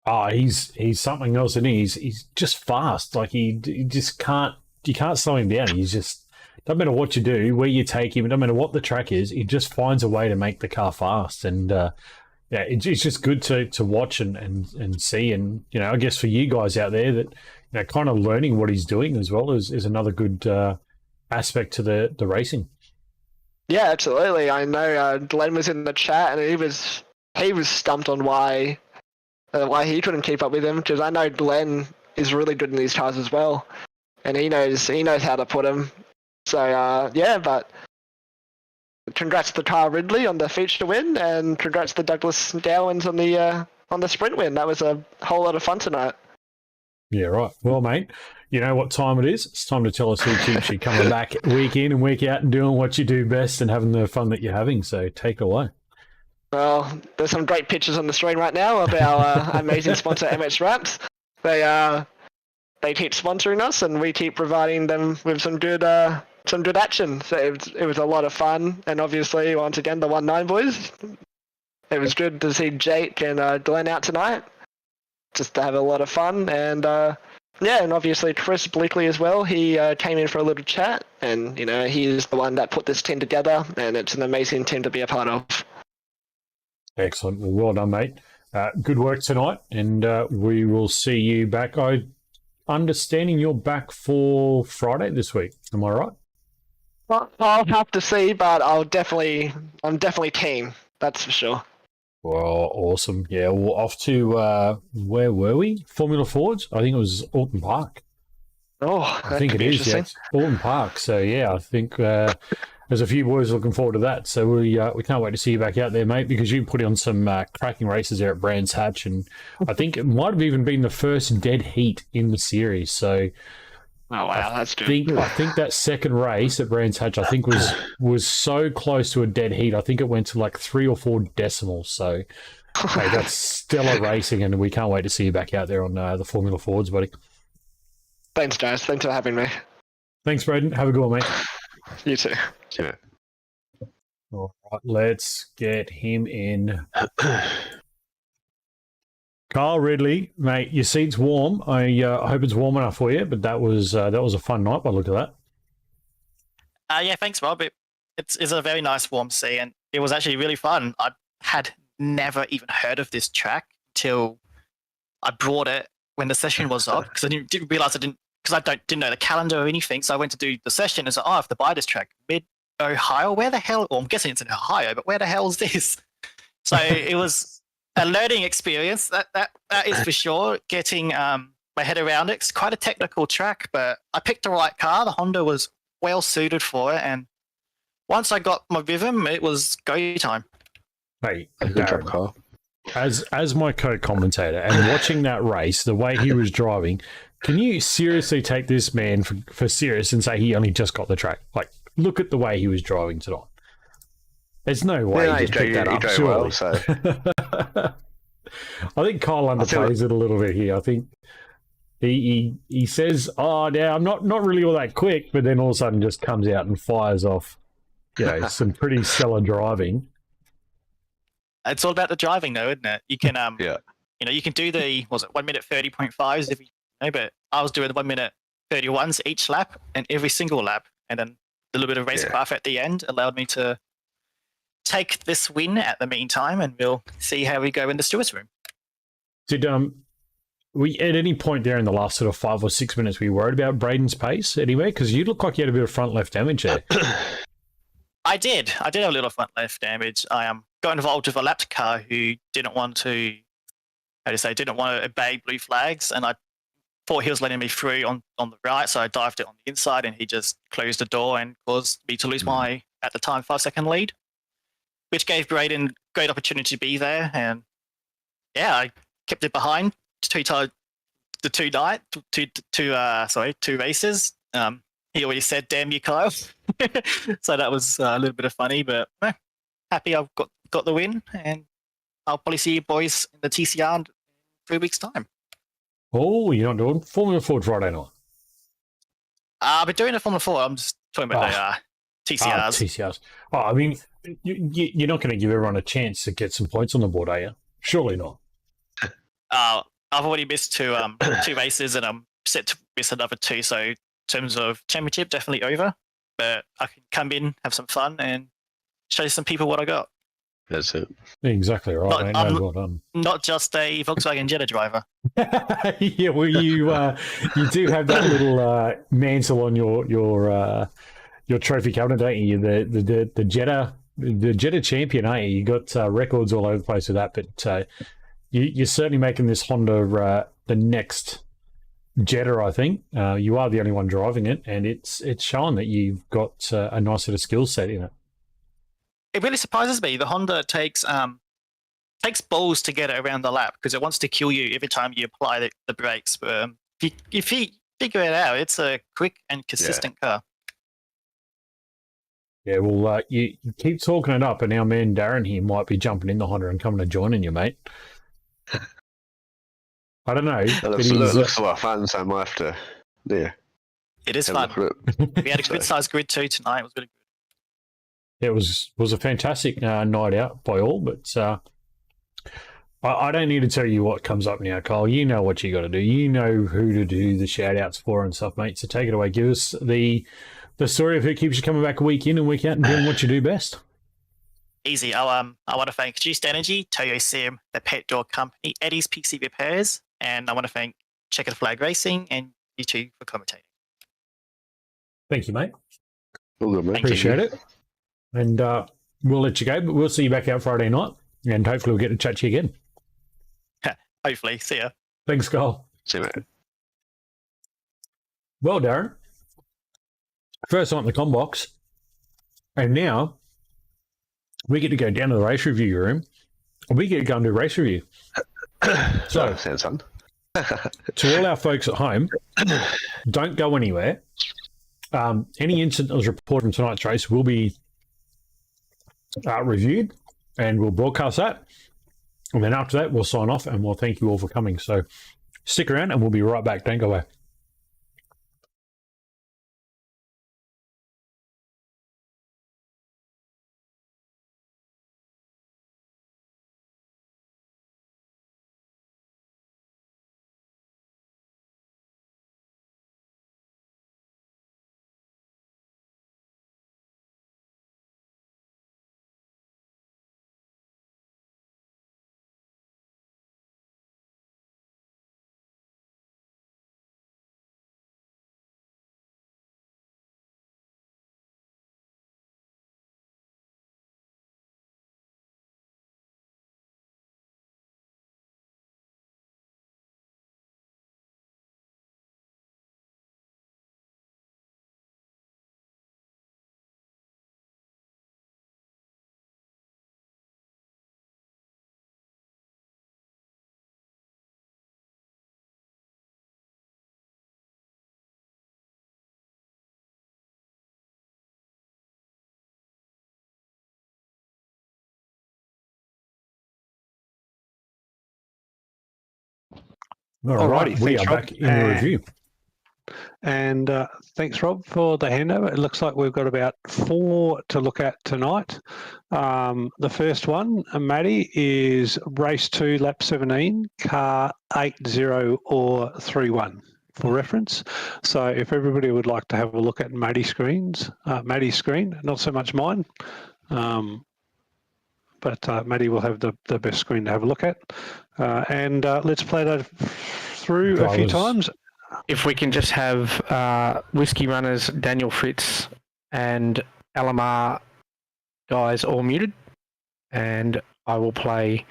Oh, he's something else, and he's just fast. Like he just can't, you can't slow him down. He's just, don't matter what you do, where you take him, it don't matter what the track is, he just finds a way to make the car fast. And yeah, it's just good to watch and see. And I guess for you guys out there that kind of learning what he's doing as well is another good aspect to the racing. Yeah, absolutely. I know Glenn was in the chat and he was stumped on why he couldn't keep up with him, because I know Glenn is really good in these cars as well, and he knows how to put him. So yeah, but congrats to Carl Ridley on the feature win, and congrats to Douglas Gowans on the sprint win. That was a whole lot of fun tonight. Yeah, right. Well, mate, you know what time it is. It's time to tell us who keeps you coming back week in and week out and doing what you do best and having the fun that you're having. So take it away. Well, there's some great pictures on the screen right now of our amazing sponsor, MX Wraps. They keep sponsoring us, and we keep providing them with some good action. So it was a lot of fun, and obviously, once again, the 1-9 boys. It was good to see Jake and Glenn out tonight, just to have a lot of fun. And yeah, and obviously Chris Bleakley as well. He came in for a little chat, and he's the one that put this team together, and it's an amazing team to be a part of. Excellent. Well done, mate. Good work tonight, and we will see you back. Understanding you're back for Friday this week. Am I right? Well, I'll have to see, but I'm definitely keen. That's for sure. Well, awesome. Yeah, we're off to, where were we? Formula Fords? I think it was Alton Park. Oh, I think it is, yeah. Alton Park. So, yeah, I think there's a few boys looking forward to that. So we can't wait to see you back out there, mate, because you put on some cracking races there at Brands Hatch, and I think it might have even been the first dead heat in the series. So, oh wow, that's good. I think that second race at Brands Hatch, I think was so close to a dead heat. I think it went to like 3 or 4 decimals. So, hey, that's stellar racing, and we can't wait to see you back out there on the Formula Fords, buddy. Thanks, guys. Thanks for having me. Thanks, Braden. Have a good one, mate. You too. Yeah. All right, let's get him in. Carl Ridley, mate, your seat's warm. I hope it's warm enough for you, but that was a fun night by the look of that. Yeah, thanks, Rob. It's a very nice warm seat, and it was actually really fun. I had never even heard of this track till I brought it when the session was up, because I didn't realize didn't know the calendar or anything. So I went to do the session and said, I have to buy this track. Mid-Ohio? Where the hell? Well, I'm guessing it's in Ohio, but where the hell is this? So it was a learning experience. That is for sure. Getting my head around it. It's quite a technical track, but I picked the right car. The Honda was well suited for it, and once I got my rhythm, it was go time. Hey, good job, Carl. As my co-commentator and watching that race, the way he was driving, can you seriously take this man for serious and say he only just got the track? Like, look at the way he was driving tonight. There's no way he just picked that up, surely. Well, so. I think Kyle underplays it a little bit here. I think he says, "Oh, now I'm not really all that quick," but then all of a sudden just comes out and fires off, some pretty stellar driving. It's all about the driving, though, isn't it? You can, yeah. You can do the 1 minute 30.5s if you know, but I was doing the 1 minute 31s each lap and every single lap, and then a little bit of racecraft at the end allowed me to take this win at the meantime, and we'll see how we go in the stewards room. Did we at any point there in the last sort of 5 or 6 minutes were you worried about Braden's pace anyway? Because you look like you had a bit of front left damage there. I did have a little front left damage. I got involved with a lapped car who didn't want to obey blue flags, and I thought he was letting me through on the right, so I dived it on the inside, and he just closed the door and caused me to lose my, at the time, 5-second lead, which gave Braden great opportunity to be there. And yeah, I kept it behind two races. He already said, "Damn you, Kyle." So that was a little bit of funny, but happy I've got the win, and I'll probably see you boys in the TCR 3 weeks' time. Oh, you're not doing Formula Ford Friday night? I've been doing it Formula 4. I'm just talking about the TCRs. TCRs. Oh, I mean, you're not going to give everyone a chance to get some points on the board, are you? Surely not. I've already missed two races, and I'm set to miss another 2. So in terms of championship, definitely over. But I can come in, have some fun, and show some people what I got. That's it. Exactly right. Not just a Volkswagen Jetta driver. Yeah, well, you do have that little mantle on your trophy cabinet, don't you? The Jetta champion, aren't you? You got records all over the place with that, but you're certainly making this Honda the next Jetta. I think you are the only one driving it, and it's shown that you've got a nice set of skill set in it. It really surprises me. The Honda takes balls to get it around the lap because it wants to kill you every time you apply the brakes. But if you figure it out, it's a quick and consistent car. Yeah, well, you keep talking it up, and our man Darren here might be jumping in the Honda and coming to joining you, mate. I don't know. It looks a lot of fun, so I might have to. Yeah. It is fun. We had a good sized grid too tonight. It was really good. It was a fantastic night out by all, but I don't need to tell you what comes up now, Kyle. You know what you got to do. You know who to do the shout-outs for and stuff, mate. So take it away. Give us the story of who keeps you coming back week in and week out and doing what you do best. Easy. I want to thank Juiced Energy, Toyo Sim, the Pet Dog Company, Eddie's PC Repairs, and I want to thank Checkered Flag Racing and you two for commentating. Thank you, mate. All good, man. Appreciate it. And we'll let you go, but we'll see you back out Friday night, and hopefully we'll get to chat to you again. Hopefully. See ya. Thanks, Kyle. See you, mate. Well, Darren, first time in the combox, and now we get to go down to the race review room, and we get to go and do race review. So, sounds fun. to all our folks at home, don't go anywhere. Any incident that was reported from tonight's race will be reviewed, and we'll broadcast that. And then after that, we'll sign off, and we'll thank you all for coming. So stick around, and we'll be right back. Don't go away. All right, we are back in the review. And thanks, Rob, for the handover. It looks like we've got about 4 to look at tonight. The first one, Maddie, is race 2, lap 17, car 80 or 31 for reference. So if everybody would like to have a look at Maddie's screen, not so much mine, but Maddie will have the best screen to have a look at. And let's play that through a few times. If we can just have Whiskey Runners, Daniel Fritz and Alamar guys all muted, and I will play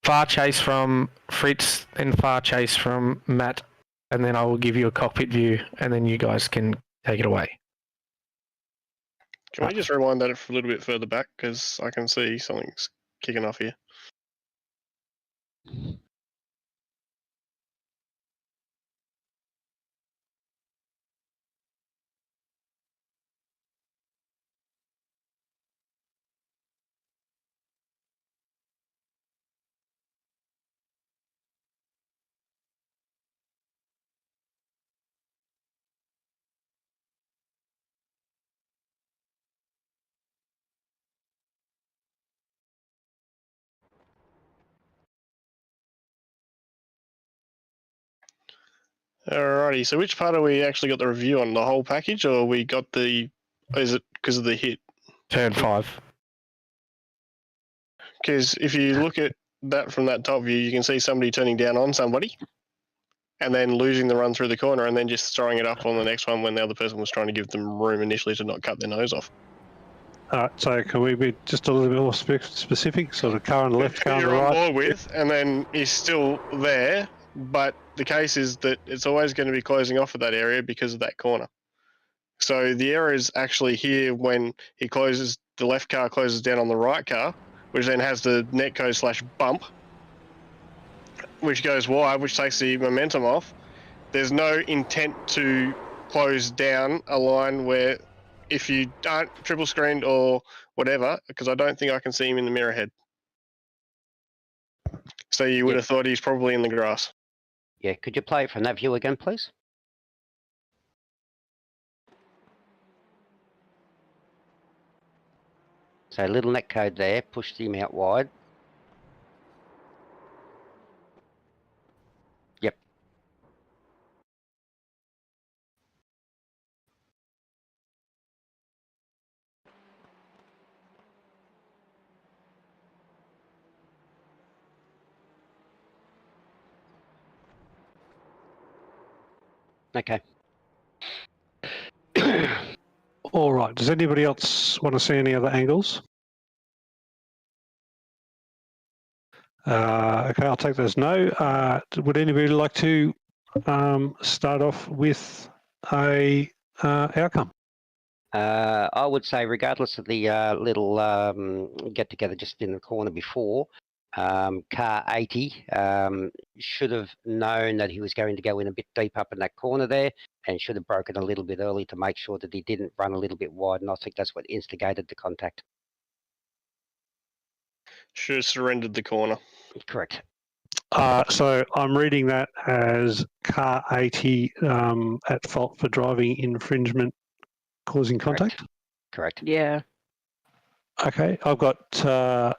Far Chase from Fritz and Far Chase from Matt, and then I will give you a cockpit view, and then you guys can take it away. Can we just rewind that a little bit further back, because I can see something's kicking off here. Alrighty, so which part are we actually got the review on? The whole package, or we got the... Is it because of the hit? Turn 5. Because if you look at that from that top view, you can see somebody turning down on somebody and then losing the run through the corner and then just throwing it up on the next one when the other person was trying to give them room initially to not cut their nose off. All right, so can we be just a little bit more specific? Sort of car on the left, car on the You're on right. board with, and then he's still there, but the case is that it's always going to be closing off at that area because of that corner. So the error is actually here when he closes, the left car closes down on the right car, which then has the netcode / bump, which goes wide, which takes the momentum off. There's no intent to close down a line where if you aren't triple screened or whatever, because I don't think I can see him in the mirror head. So you would have thought he's probably in the grass. Yeah, could you play it from that view again, please? So little netcode there, pushed him out wide. Yep. Okay. All right. Does anybody else want to see any other angles? Okay, I'll take those no. Would anybody like to start off with a outcome? I would say, regardless of the little get together just in the corner before, car 80 should have known that he was going to go in a bit deep up in that corner there and should have broken a little bit early to make sure that he didn't run a little bit wide, and I think that's what instigated the contact. Should have surrendered the corner. Correct. So I'm reading that as car 80 at fault for driving infringement causing contact? Correct. Yeah. Okay, I've got, I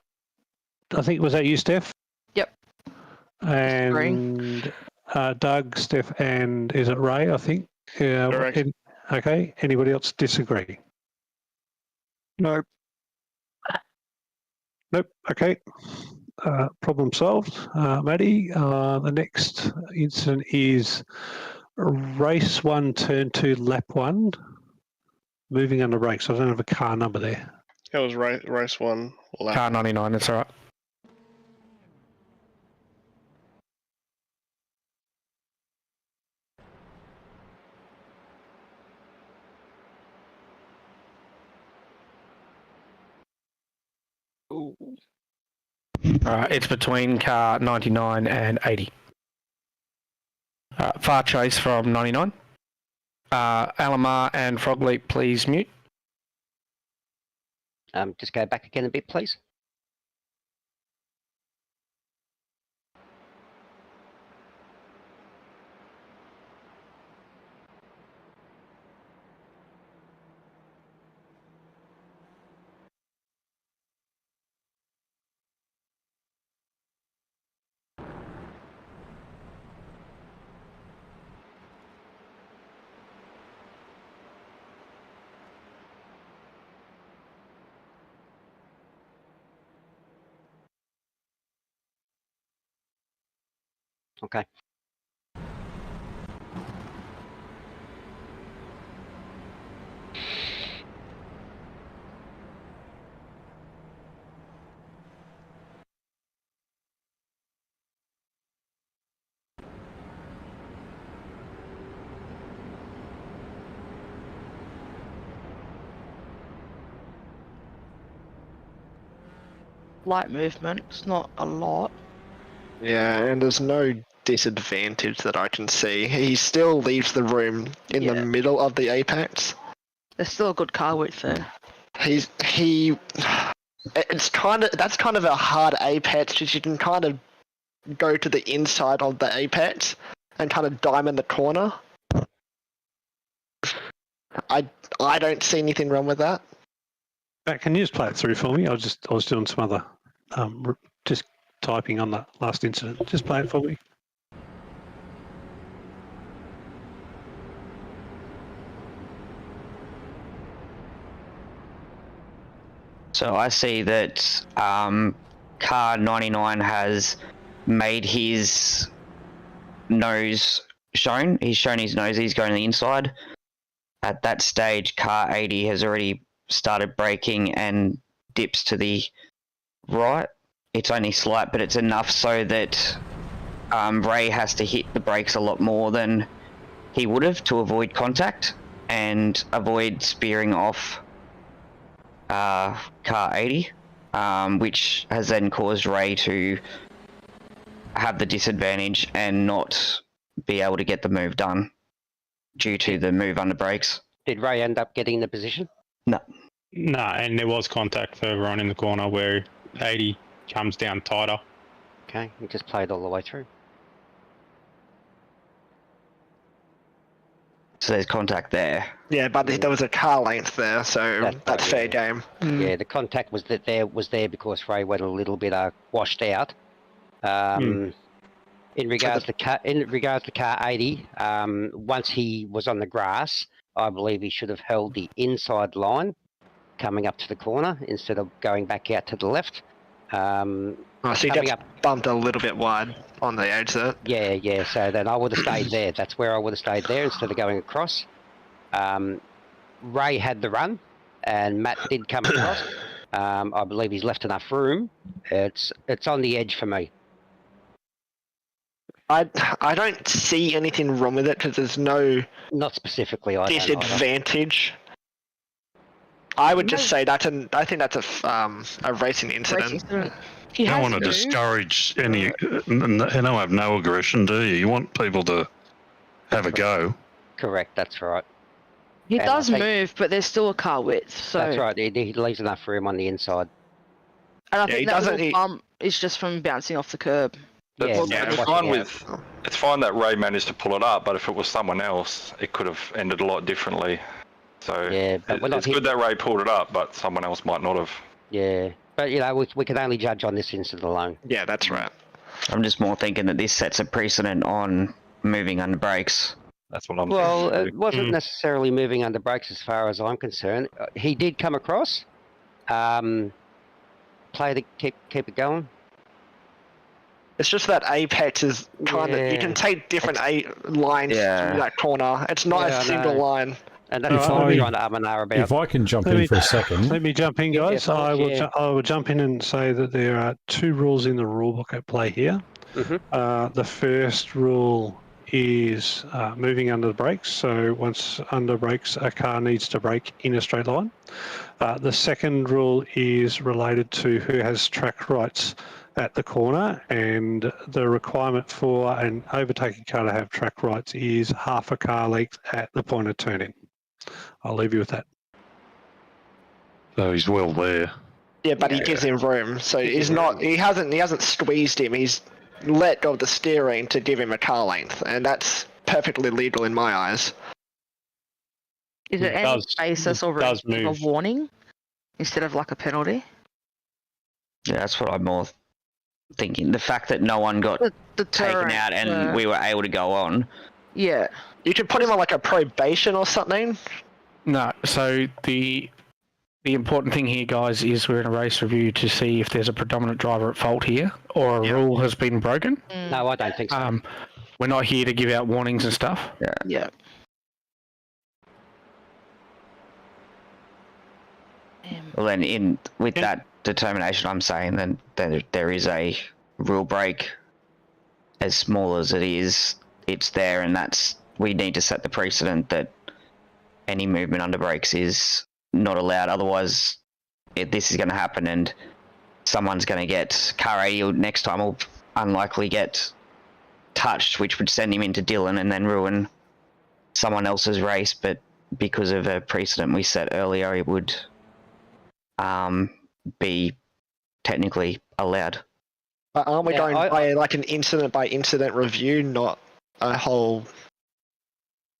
think, was that you, Steph? Yep. And Doug, Steph, and is it Ray, I think? Yeah. Correct. Okay, anybody else disagree? Nope. Nope, okay. Problem solved. Maddie, the next incident is race 1, turn 2, lap 1. Moving under brakes. I don't have a car number there. That was race 1. Lap. Car 99, that's all right. It's between car 99 and 80. Far chase from 99. Alamar and Frogleap, please mute. Just go back again a bit, please. Okay. Light movement. It's not a lot. Yeah, and there's no disadvantage that I can see. He still leaves the room in the middle of the apex. There's still a good car width there. It's kind of, that's kind of a hard apex because you can kind of go to the inside of the apex and kind of diamond the corner. I don't see anything wrong with that. Matt, can you just play it through for me? I was doing some other, just typing on the last incident. Just play it for me. So I see that car 99 has made his nose shown. He's shown his nose. He's going to the inside. At that stage, car 80 has already started braking and dips to the right. It's only slight, but it's enough so that Ray has to hit the brakes a lot more than he would have to avoid contact and avoid spearing off car 80, which has then caused Ray to have the disadvantage and not be able to get the move done due to the move under brakes. Did Ray end up getting the position? No. No, and there was contact further on in the corner where 80 comes down tighter. Okay, he just played all the way through. So there's contact there. Yeah, but there was a car length there, so that's fair game. Yeah, the contact was there because Ray went a little bit washed out. In regards to car 80, once he was on the grass, I believe he should have held the inside line coming up to the corner instead of going back out to the left. So he gets bumped a little bit wide on the edge there. Yeah. So then I would have stayed there. That's where I would have stayed there instead of going across. Ray had the run, and Matt did come across. I believe he's left enough room. It's on the edge for me. I don't see anything wrong with it because there's no not specifically disadvantage. I would just say I think that's a racing incident. You don't want to discourage any, and have no aggression, do you? You want people to have a go. Correct, that's right. He does move, but there's still a car width. So that's right. He leaves enough room on the inside. And I think that little bump is just from bouncing off the curb. It's fine that Ray managed to pull it up, but if it was someone else, it could have ended a lot differently. So it's good that Ray pulled it up, but someone else might not have. Yeah, but we can only judge on this incident alone. Yeah, that's right. I'm just more thinking that this sets a precedent on moving under brakes. That's what I'm thinking. Well, it wasn't necessarily moving under brakes as far as I'm concerned. He did come across. Keep it going. It's just that apex is kind of you can take different lines through that corner. It's not a single line. And that's what we're trying to about. If I can jump in for a second. Let me jump in, guys. I will jump in and say that there are two rules in the rulebook at play here. The first rule is moving under the brakes. So once under brakes, a car needs to brake in a straight line. The second rule is related to who has track rights at the corner, and the requirement for an overtaking car to have track rights is half a car length at the point of turn-in. I'll leave you with that. So he's well there. Yeah, but he gives him room. So he's not. He hasn't squeezed him. He's let go of the steering to give him a car length, and that's perfectly legal in my eyes. Is it any basis or a warning instead of like a penalty? Yeah, that's what I'm more thinking. The fact that no one got taken out and we were able to go on. Yeah. You could put him on like a probation or something. No, so the important thing here, guys, is we're in a race review to see if there's a predominant driver at fault here or a rule has been broken. No, I don't think so. We're not here to give out warnings and stuff. Yeah. Well, then, with that determination, I'm saying then there is a rule break. As small as it is, it's there, and we need to set the precedent that any movement under brakes is not allowed. Otherwise, this is going to happen, and someone's going to get car 80 next time will unlikely get touched, which would send him into Dillon and then ruin someone else's race. But because of a precedent we set earlier, it would be technically allowed. But aren't we going by like an incident by incident review, not a whole?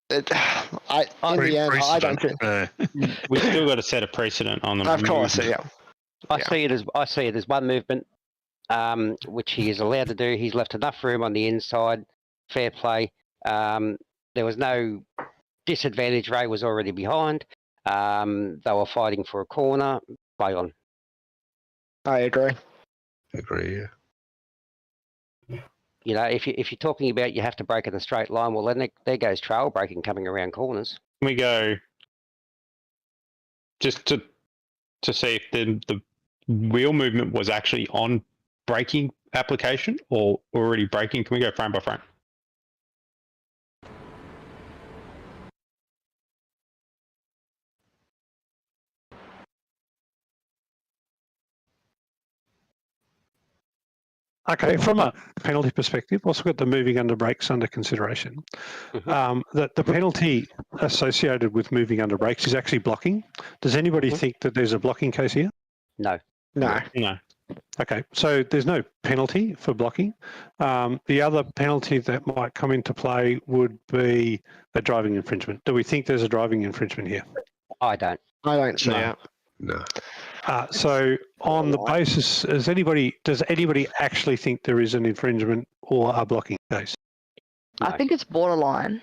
In the end, I don't think we still got to set a precedent on them. Of course, yeah. I see it as one movement, which he is allowed to do. He's left enough room on the inside. Fair play. There was no disadvantage. Ray was already behind. They were fighting for a corner. Play on. I agree. Agree. Yeah. You know, if you're talking about you have to break in a straight line, well then there goes trail braking coming around corners. We go just to see if the wheel movement was actually on braking application or already braking. Can we go frame by frame? Okay, from a penalty perspective, also got the moving under brakes under consideration. That the penalty associated with moving under brakes is actually blocking. Does anybody think that there's a blocking case here? No. No. No. Okay, so there's no penalty for blocking. The other penalty that might come into play would be a driving infringement. Do we think there's a driving infringement here? I don't. I don't see it. No. So on the basis, does anybody actually think there is an infringement or a blocking case? I think it's borderline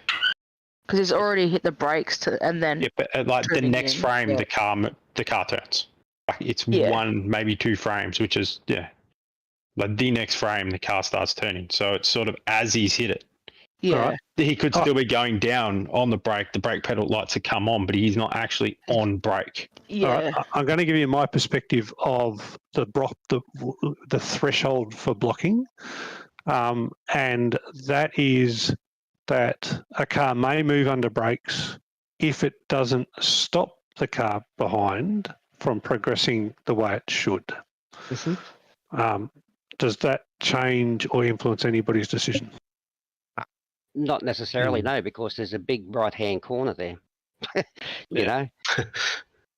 because he's already hit the brakes and then. Yeah, but like the next frame, yeah. the car turns. Like it's one, maybe 2 frames, which is like the next frame, the car starts turning. So it's sort of as he's hit it. Yeah. Right? He could still be going down on the brake pedal lights have come on, but he's not actually on brake. Yeah. Right, I'm going to give you my perspective of the threshold for blocking, and that is that a car may move under brakes if it doesn't stop the car behind from progressing the way it should. Does that change or influence anybody's decision? Not necessarily, no, because there's a big right-hand corner there. you know?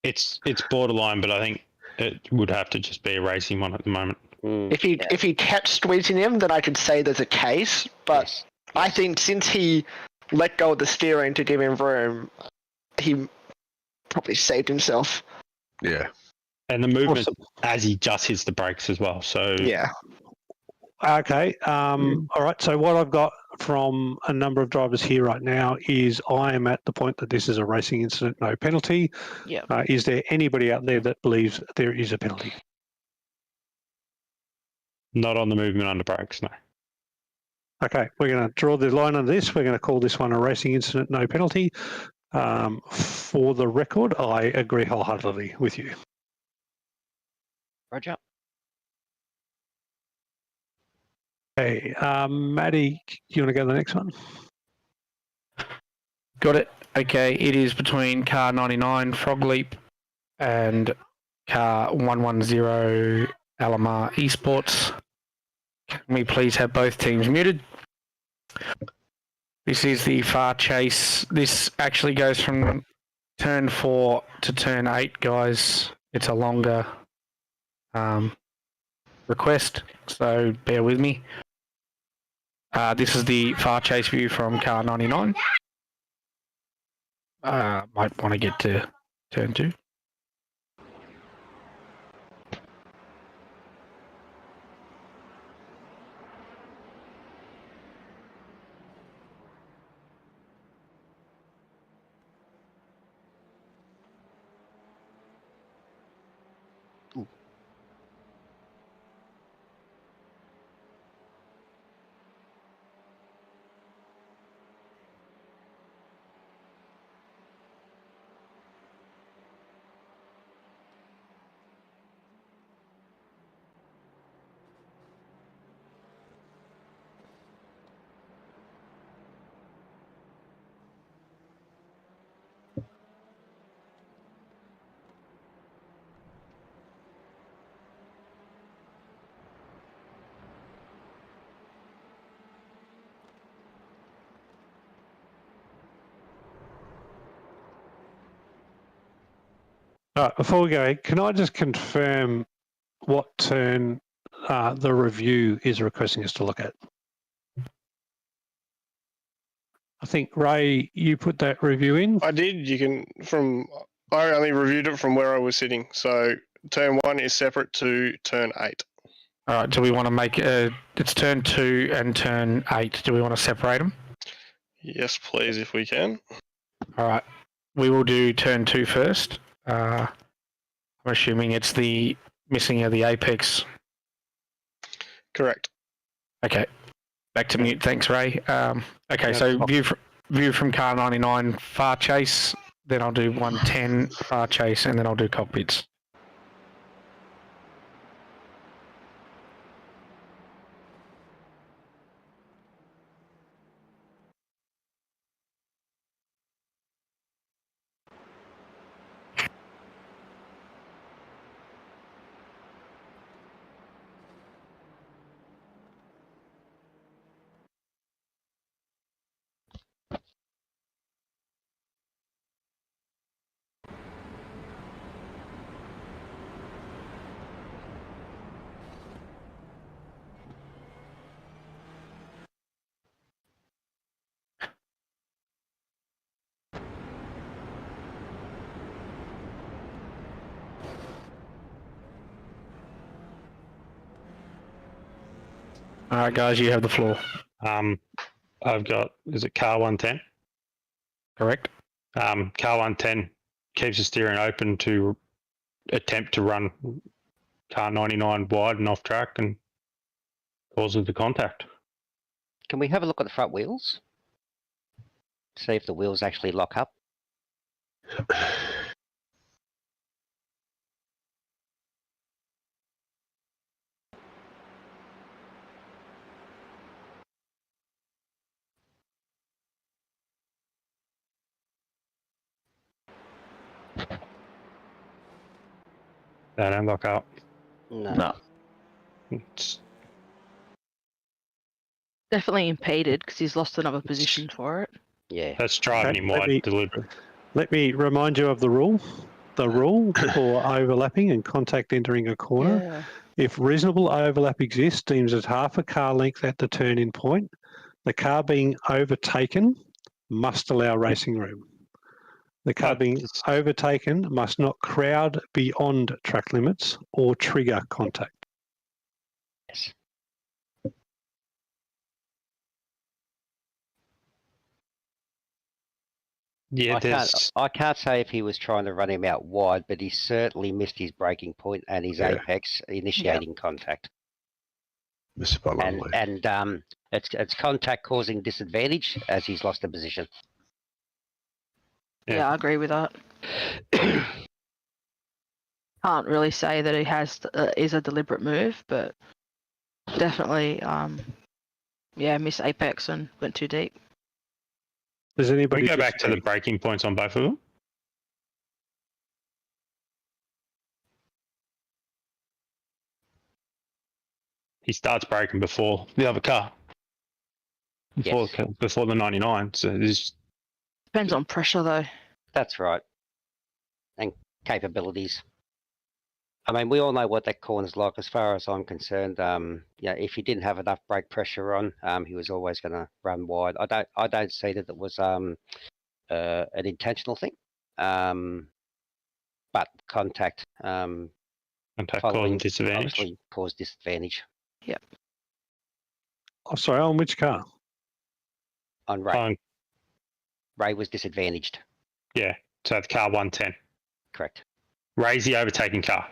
It's borderline, but I think it would have to just be a racing one at the moment. If he kept squeezing him, then I could say there's a case. But I think since he let go of the steering to give him room, he probably saved himself. Yeah. And the movement as he just hits the brakes as well. So yeah. Okay. All right. So what I've got from a number of drivers here right now is I am at the point that this is a racing incident, no penalty. Yeah. Is there anybody out there that believes there is a penalty? Not on the movement under brakes, no. Okay. We're going to draw the line on this. We're going to call this one a racing incident, no penalty. For the record, I agree wholeheartedly with you. Roger. Hey, Maddie, you want to go to the next one? Got it. Okay, it is between car 99 Frog Leap and car 110 Alamar Esports. Can we please have both teams muted? This is the far chase. This actually goes from turn 4 to turn 8, guys. It's a longer request, so bear with me. This is the far chase view from car 99. Might want to get to turn 2. All right, before we go, can I just confirm what turn the review is requesting us to look at? I think, Ray, you put that review in? I did. I only reviewed it from where I was sitting. So turn 1 is separate to turn 8. All right, do we want to make it's turn 2 and turn 8. Do we want to separate them? Yes, please, if we can. All right, we will do turn 2 first. I'm assuming it's the missing are the apex. Correct. Okay, back to mute. Thanks, Ray. Okay, so view from car 99, far chase. Then I'll do 110, far chase, and then I'll do cockpits. All right, guys, you have the floor. I've got, is it car 110? Correct. Car 110 keeps the steering open to attempt to run car 99 wide and off track and causes the contact. Can we have a look at the front wheels? See if the wheels actually lock up. They don't lock up. No. Definitely impeded because he's lost another position for it. Yeah. That's driving him wide deliberately. Let me remind you of the rule. The rule for overlapping and contact entering a corner. Yeah. If reasonable overlap exists, deems it half a car length at the turn-in point. The car being overtaken must allow racing room. The car being overtaken must not crowd beyond track limits or trigger contact. Yes. Yeah, I can't say if he was trying to run him out wide, but he certainly missed his braking point and his apex initiating contact. Missed by a long way. And it's contact causing disadvantage as he's lost a position. Yeah, I agree with that. Can't really say that he has is a deliberate move, but definitely, missed apex and went too deep. Does anybody Can we go back to the braking points on both of them? He starts braking before the other car. Before the 99. So this Depends on pressure though. That's right. And capabilities. I mean, we all know what that corner's like. As far as I'm concerned, if he didn't have enough brake pressure on, he was always going to run wide. I don't see that it was an intentional thing, but contact causing disadvantage. Obviously caused disadvantage. Yep. Oh, sorry, on which car? On Ray. Ray was disadvantaged. Yeah, so the car 110. Correct. Ray's the overtaking car.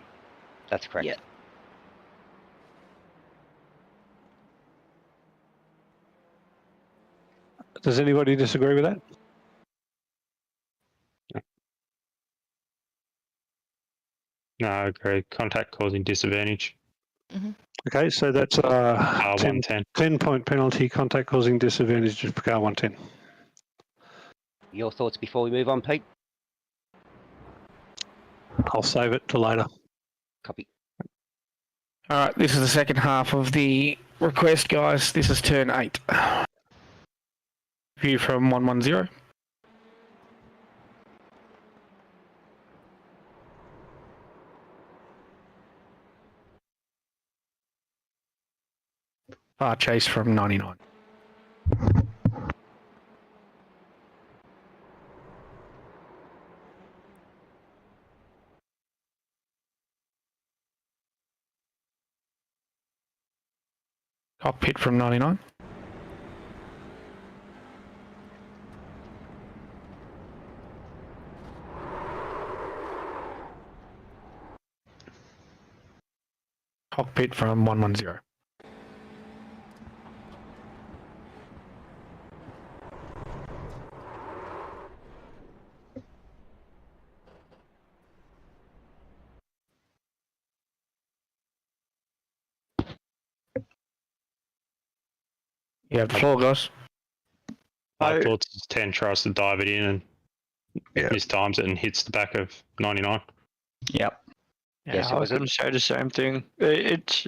That's correct. Yeah. Does anybody disagree with that? No, I agree. Contact causing disadvantage. Mm-hmm. Okay, so that's a 10-point penalty, contact causing disadvantage for car 110. Your thoughts before we move on, Pete? I'll save it till later. Copy. All right, this is the second half of the request, guys. This is turn 8. View from 110. Chase from 99. Cockpit from 99. cockpit from 110. You have the floor, guys. I thought 10 tries to dive it in and mistimes it and hits the back of 99. Yep. Yes, I it was was going to say the same thing. It's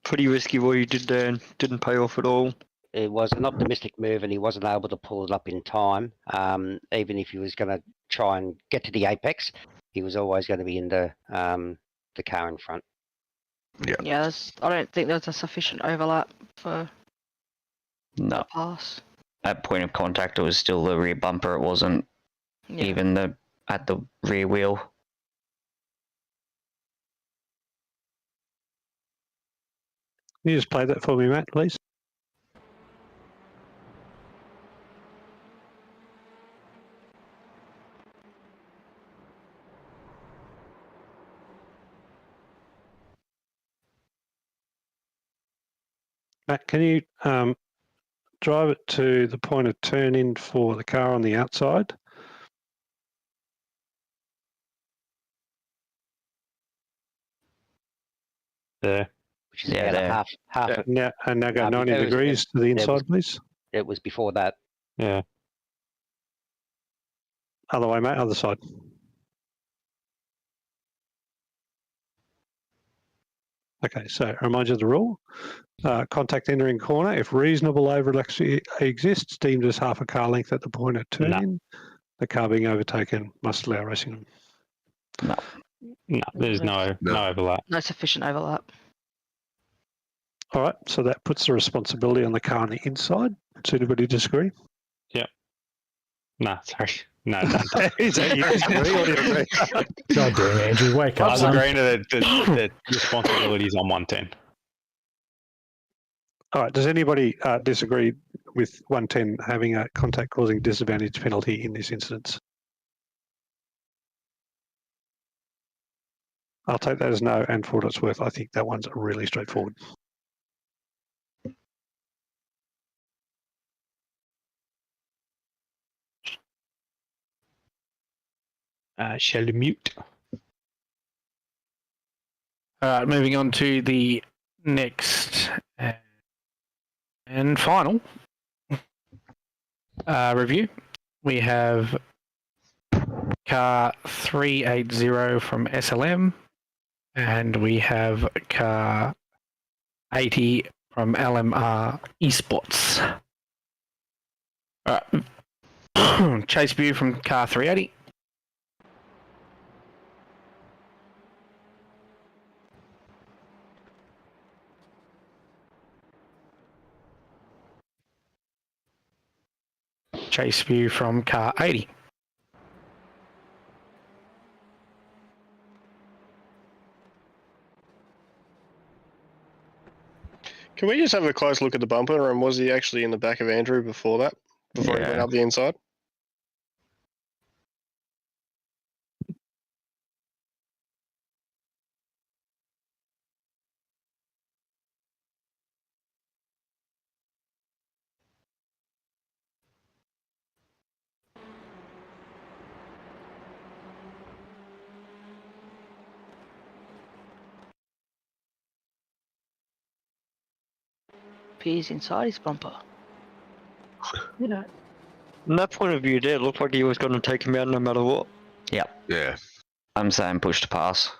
pretty risky what you did there and didn't pay off at all. It was an optimistic move, and he wasn't able to pull it up in time. Even if he was going to try and get to the apex, he was always going to be in the car in front. Yeah, I don't think there's a sufficient overlap for No. a pass. At point of contact, it was still the rear bumper. It wasn't even at the rear wheel. Can you just play that for me, Matt, please? Matt, can you drive it to the point of turn in for the car on the outside? There. Which is about half. Now go 90 degrees to the inside, please. It was before that. Yeah. Other way, mate, other side. Okay, so remind you of the rule. Contact entering corner. If reasonable overlap exists, deemed as half a car length at the point of turn in, the car being overtaken must allow racing. No. No, there's no overlap. No sufficient overlap. All right, so that puts the responsibility on the car on the inside. Does anybody disagree? Yep. No, sorry. No, don't. Is that you disagree or do you agree? God damn, Andrew, wake I up, was son. agreeing to the responsibilities on 110. All right, does anybody disagree with 110 having a contact causing disadvantage penalty in this instance? I'll take that as no, and for what it's worth, I think that one's really straightforward. Shall we mute? Alright, moving on to the next and final review. We have car 380 from SLM, and we have car 80 from LMR Esports. Alright. Chase view from car 380. Chase view from car 80. Can we just have a close look at the bumper, and was he actually in the back of Andrew before that? Before he went up the inside? Appears inside his bumper. You know, from that point of view, there, it looked like he was going to take him out no matter what. Yep. Yeah. I'm saying push to pass.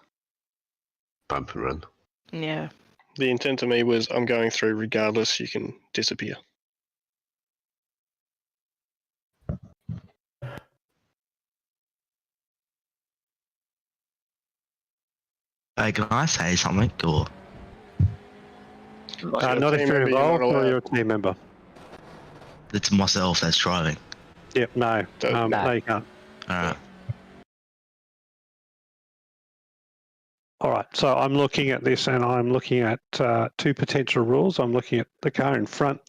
Bump and run. Yeah. The intent to me was I'm going through regardless, you can disappear. Hey, can I say something? Or Not if you're involved or you're a team member. it's myself that's driving. Yep, no. No, you can't. Alright. All right, so I'm looking at this and I'm looking at two potential rules. I'm looking at the car in front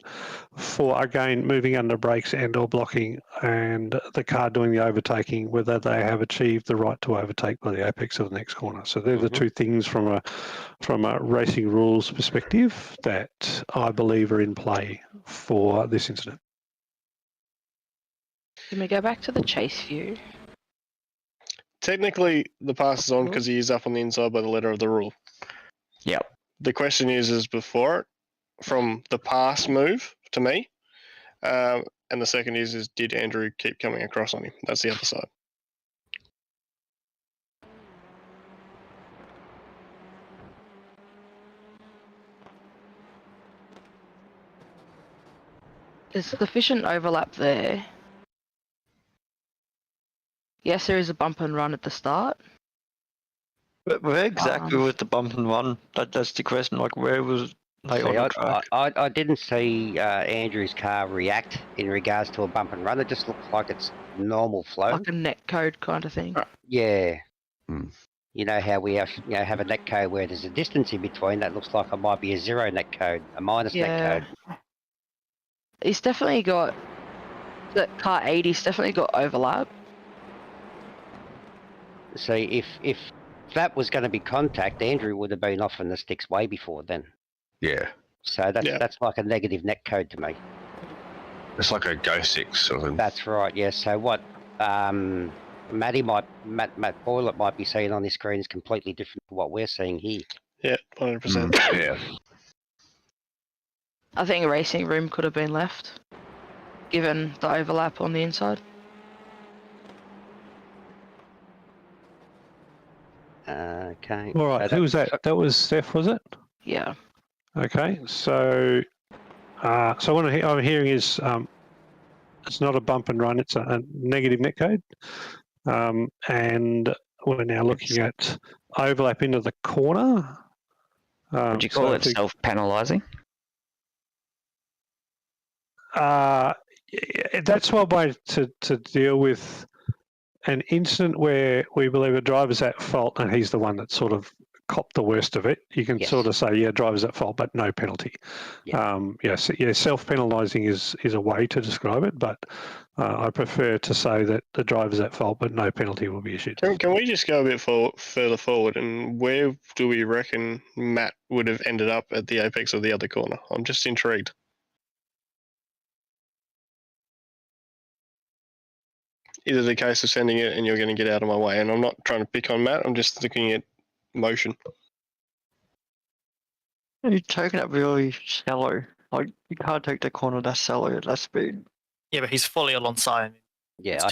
for, again, moving under brakes and or blocking, and the car doing the overtaking, whether they have achieved the right to overtake by the apex of the next corner. So they're the two things from a racing rules perspective that I believe are in play for this incident. Can we go back to the chase view? Technically, the pass is on because he is up on the inside by the letter of the rule. Yep. The question is before it, from the pass move to me, and the second is did Andrew keep coming across on him? That's the other side. There's sufficient overlap there. Yes, there is a bump and run at the start. But where exactly was the bump and run? That's the question. Like, where was they on the track? I didn't see Andrew's car react in regards to a bump and run. It just looks like it's normal flow. Like a net code kind of thing. Yeah. You know how we have, have a net code where there's a distance in between. That looks like it might be a zero net code, a minus net code. He's definitely got, the car 80's definitely got overlap. So if that was going to be contact, Andrew would have been off in the sticks way before then. Yeah. So that's like a negative net code to me. It's like a Go 6 sort of thing. That's right, yes. So what Matt Boylett might be seeing on his screen is completely different from what we're seeing here. Yeah, 100%. Yeah. I think a racing room could have been left, given the overlap on the inside. Okay. All right, who was that? That was Steph, was it? Yeah. Okay, so what I'm hearing is it's not a bump and run; it's a negative netcode, and we're now looking at overlap into the corner. Would you call it self-penalising? That's one way to deal with an incident where we believe a driver's at fault and he's the one that sort of copped the worst of it. You can sort of say, yeah, driver's at fault, but no penalty. Self-penalising is a way to describe it, but I prefer to say that the driver's at fault, but no penalty will be issued. Can we just go a bit further forward, and where do we reckon Matt would have ended up at the apex of the other corner? I'm just intrigued. Is it a case of sending it and you're going to get out of my way? And I'm not trying to pick on Matt, I'm just looking at motion. You're taking it really shallow. Like, you can't take the corner that shallow at that speed. Yeah, but he's fully alongside. Yeah, I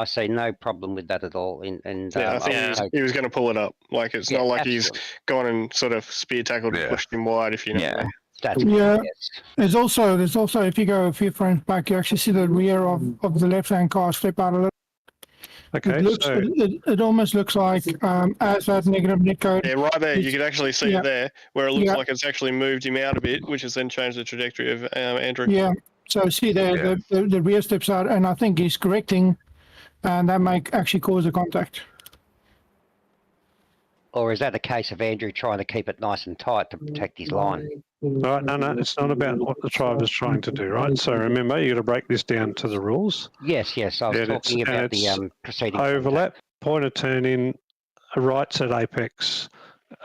see no problem with that at all. I think he was going to pull it up. Like, it's not like he's gone and sort of spear tackled and pushed him wide, if you know. There's also if you go a few frames back, you actually see the rear of the left-hand car slip out a little. Okay, it almost looks like as that negative netcode. Yeah, right there. You can actually see it there, where it looks like it's actually moved him out a bit, which has then changed the trajectory of Andrew. Yeah. So see there, the rear steps out, and I think he's correcting, and that may actually cause a contact. Or is that a case of Andrew trying to keep it nice and tight to protect his line? Right, no, it's not about what the driver's trying to do, right? So remember, you've got to break this down to the rules. Yes, I was talking about the preceding overlap, point of turn in, rights at apex,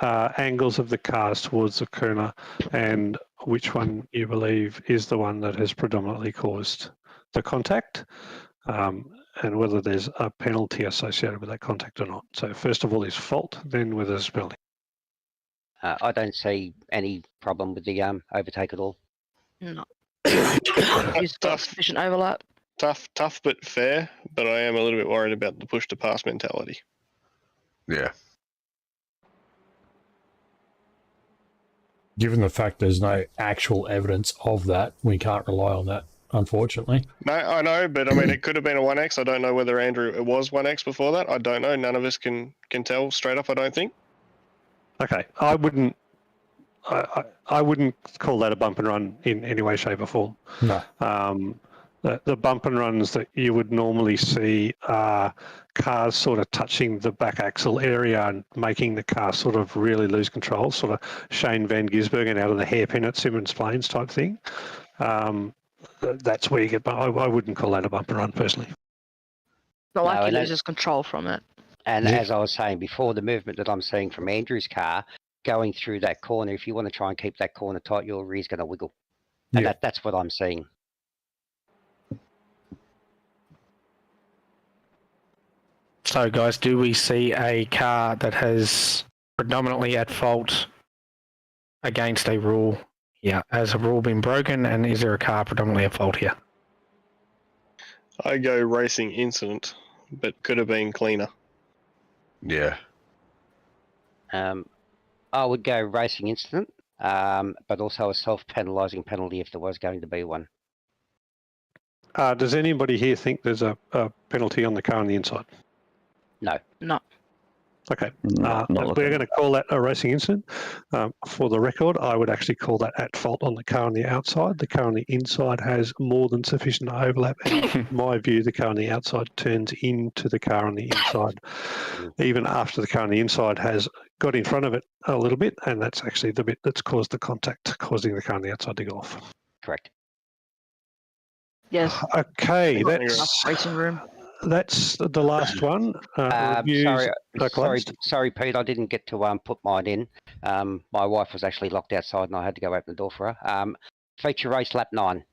angles of the cars towards the corner, and which one you believe is the one that has predominantly caused the contact, and whether there's a penalty associated with that contact or not. So first of all is fault, then whether there's a penalty. I don't see any problem with the overtake at all. No. He's got sufficient overlap. Tough but fair, but I am a little bit worried about the push to pass mentality. Yeah. Given the fact there's no actual evidence of that, we can't rely on that, unfortunately. No, I know, but I mean, it could have been a 1X. I don't know whether it was 1X before that. I don't know. None of us can tell straight up, I don't think. Okay, I wouldn't call that a bump and run in any way, shape, or form. No. the bump and runs that you would normally see are cars sort of touching the back axle area and making the car sort of really lose control, sort of Shane Van Gisbergen out of the hairpin at Simmons Plains type thing. That's where you get, I wouldn't call that a bump and run personally. Not like he loses control from it. And as I was saying before, the movement that I'm seeing from Andrew's car going through that corner, if you want to try and keep that corner tight, your rear's going to wiggle. And that's what I'm seeing. So, guys, do we see a car that has predominantly at fault against a rule? Yeah, has a rule been broken, and is there a car predominantly at fault here? I go racing incident, but could have been cleaner. Yeah. I would go racing incident, but also a self-penalising penalty if there was going to be one. Does anybody here think there's a penalty on the car on the inside? No. No. Okay. We're going to call that a racing incident. For the record, I would actually call that at fault on the car on the outside. The car on the inside has more than sufficient overlap. And in my view, the car on the outside turns into the car on the inside, even after the car on the inside has got in front of it a little bit, and that's actually the bit that's caused the contact, causing the car on the outside to go off. Correct. Yes. Okay, Enough racing room. That's the last one. Sorry, Pete, I didn't get to put mine in. My wife was actually locked outside and I had to go open the door for her. Feature race lap 9.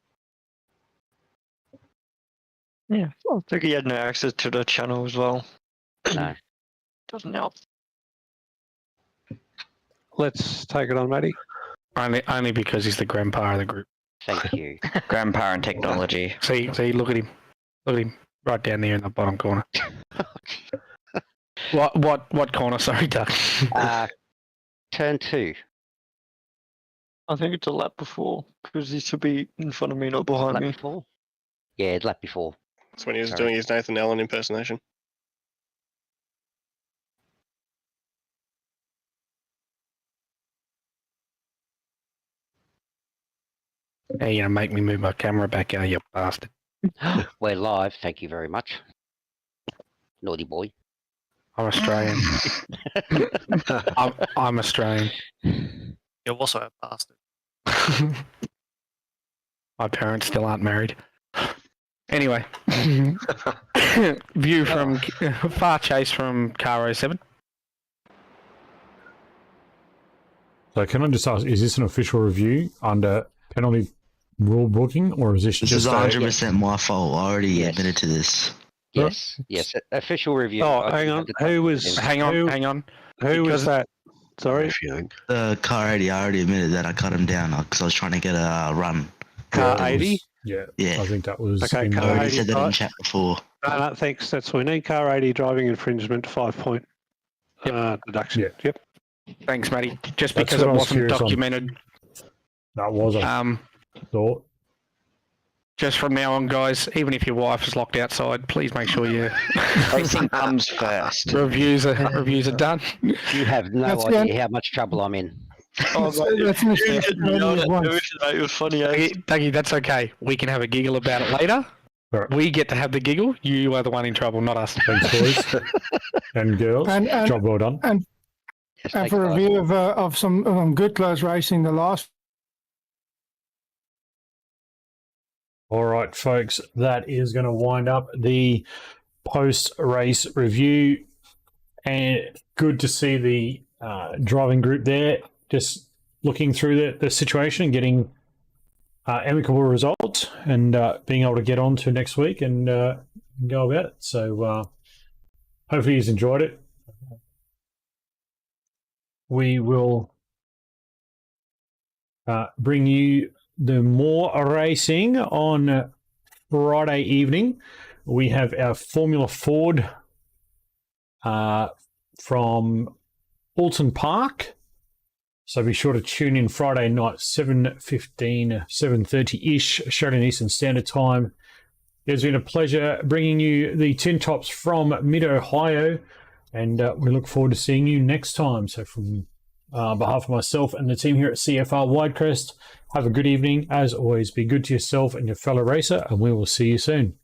Yeah, I think he had no access to the channel as well. No. Doesn't help. Let's take it on, Matty. Only because he's the grandpa of the group. Thank you. Grandpa and technology. See, look at him. Look at him. Right down there in the bottom corner. What corner? Sorry, Doug. Turn 2. I think it's a lap before, because he should be in front of me, not behind me. Before? Yeah, lap before. That's when he was doing his Nathan Allen impersonation. Hey, you're gonna make me move my camera back out, you bastard. We're live, thank you very much. Naughty boy. I'm Australian. I'm Australian. You're also a bastard. My parents still aren't married. Anyway, view from far chase from car 07. So can I just ask, is this an official review under penalty rule booking, or is this This just is 100% my fault. I already admitted to this. Yes, official review. Oh, hang on. Who was? Hang on. Who was that? Sorry. The car 80, I already admitted that I cut him down because I was trying to get a run. Car 80? Yeah. Yeah. I think that was. Okay, in car I already 80. said that in chat before. No, thanks. That's we need car 80 driving infringement 5-point deduction. Yep. Thanks, Matty. Just That's because what it I was wasn't curious on. documented. That was a thought. Just from now on, guys, even if your wife is locked outside, please make sure you Everything comes first. reviews are done. You have no That's idea good. how much trouble I'm in. Oh, mate, That's you an didn't know that notion, mate. It was funny. Dougie, that's okay. We can have a giggle about it later. Right. We get to have the giggle. You are the one in trouble, not us. Thanks, boys and girls. And- Job well done. And for a review of some good close racing, the last. All right, folks, that is going to wind up the post-race review. And good to see the driving group there just looking through the situation, getting amicable results, and being able to get on to next week and go about it. So hopefully you've enjoyed it. We will bring you the more racing on Friday evening. We have our Formula Ford from Alton Park. So be sure to tune in Friday night, 7:15, 7:30-ish, Australian Eastern Standard Time. It's been a pleasure bringing you the Tin Tops from Mid-Ohio, and we look forward to seeing you next time. So from On behalf of myself and the team here at CFR Widecrest, have a good evening. As always, be good to yourself and your fellow racer, and we will see you soon.